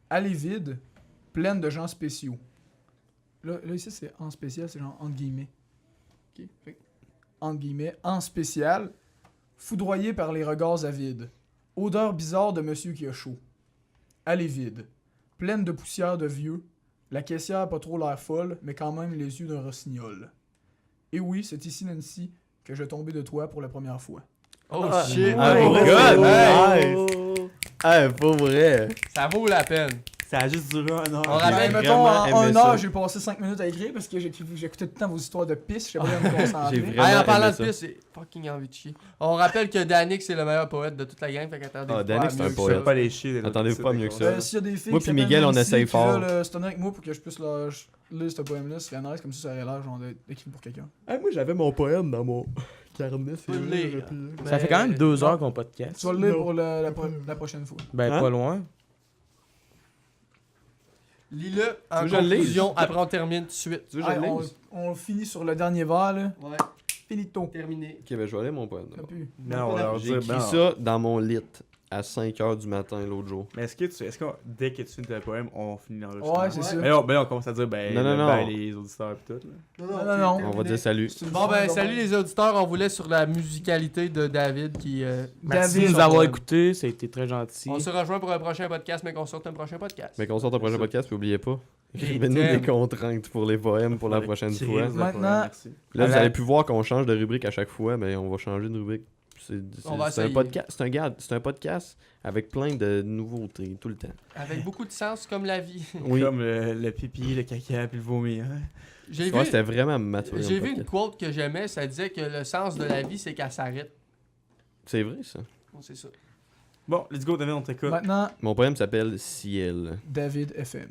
Allée vide, pleine de gens spéciaux. Là ici, c'est en spécial, c'est genre entre guillemets. Ok? Fait que, entre guillemets, en spécial, foudroyé par les regards avides. Odeur bizarre de monsieur qui a chaud. Allée vide, pleine de poussière de vieux. La caissière a pas trop l'air folle, mais quand même les yeux d'un rossignol. Et oui, c'est ici, Nancy, que je tombé de toi pour la première fois. Oh Ah, shit! ah, Oh, pour my vrai, God! Hey! nice. Hey, pour vrai. Ça vaut la peine. Ça a juste duré un an. On rappelle- Ben, mettons, en vraiment 1 aimé heure, ça. j'ai passé 5 minutes à écrire parce que j'écoutais tout le temps vos histoires de pisse, je sais pas bien me concentrer. J'ai vraiment Hey, en parlant aimé de ça. plus, j'ai fucking envie de chier. On rappelle que Danick, c'est le meilleur poète de toute la gang, fait qu'attendez. Ah, Danick, c'est un Je poète. fais pas les chier. Attendez pas mieux que ça. S'il y a des filles Moi qui puis s'appellent Miguel, on Nancy essaye qui fort. veulent se tenir avec moi pour que je puisse leur lire ce poème-là, c'est nice, comme ça aurait l'air genre d'être écrit pour quelqu'un. Hey, moi, j'avais mon poème dans mon carnet. Faut le lire. Ça fait quand même 2 heures qu'on podcast. Tu vas le lire pour la prochaine fois. Ben, Hein? pas loin. Lis-le en veux que je le lise? conclusion, après on termine tout de suite. Tu veux que je Hey, le on, lise? on finit sur le dernier vers, là. Ouais, Finito. terminé. Ok, ben je vais aller mon poème. Ça d'abord. pue. Non, on va leur J'ai dire. écrit ben, ça dans mon lit à 5h du matin l'autre jour. Mais est-ce que dès que tu finis ton poème, on finit l'enregistrement? Ouais, c'est ça. Mais là, on commence à dire, ben, Non, non, non. ben, les auditeurs pis tout, là. Non. On va dire salut. C'est une Bon ben fin, salut les auditeurs, on vous laisse sur la musicalité de David qui... Merci David, de nous avoir écoutés, ça a été très gentil. On se rejoint pour un prochain podcast, mais qu'on sorte un prochain podcast. Mais qu'on sorte un prochain podcast, puis oubliez pas. Des Écrivez-nous thèmes. des contraintes pour les poèmes pour la prochaine Crise fois. de Maintenant- poème, merci. Là, vous À la- allez pu voir qu'on change de rubrique à chaque fois, mais on va changer de rubrique. On va C'est un essayer. podcast, c'est un podcast avec plein de nouveautés tout le temps. Avec beaucoup de sens comme la vie. Oui. Comme le pipi, le caca puis le vomi, hein. J'ai Ouais, vu, c'était vraiment mature. j'ai comme vu une podcast. quote que j'aimais, ça disait que le sens de la vie c'est qu'elle s'arrête. C'est vrai ça. Bon, c'est ça. Bon, let's go, David, on t'écoute. Maintenant, Mon poème s'appelle Ciel. David FM.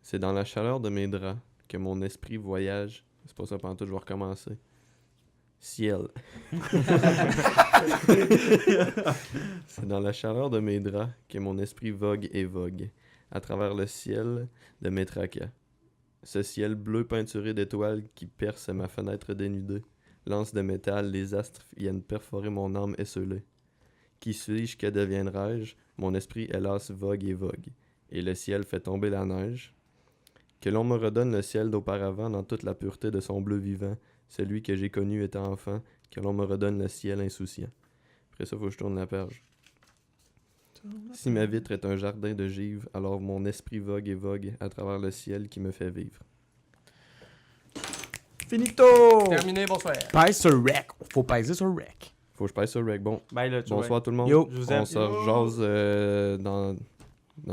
C'est dans la chaleur de mes draps que mon esprit voyage. C'est pas ça pantoute, je vais recommencer. Ciel. C'est dans la chaleur de mes draps que mon esprit vogue et vogue à travers le ciel de mes tracas. Ce ciel bleu peinturé d'étoiles qui perce ma fenêtre dénudée. Lance de métal, les astres viennent perforer mon âme esselée. Qui suis-je, que deviendrai-je? Mon esprit, hélas, vogue et vogue. Et le ciel fait tomber la neige. Que l'on me redonne le ciel d'auparavant dans toute la pureté de son bleu vivant, celui que j'ai connu étant enfant, que l'on me redonne le ciel insouciant. Après ça, faut que je tourne la page. Si ma vitre est un jardin de givre, alors mon esprit vogue et vogue à travers le ciel qui me fait vivre. Finito! Terminé, bonsoir. Pèse sur rec. Faut peser sur rec. Faut que je passe sur rec. Bon, Bye, là, bonsoir tout le monde. Yo. Je vous aime. On se rejase dans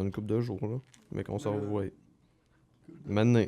une couple de jours, là. Mais qu'on se revoit. Maintenant.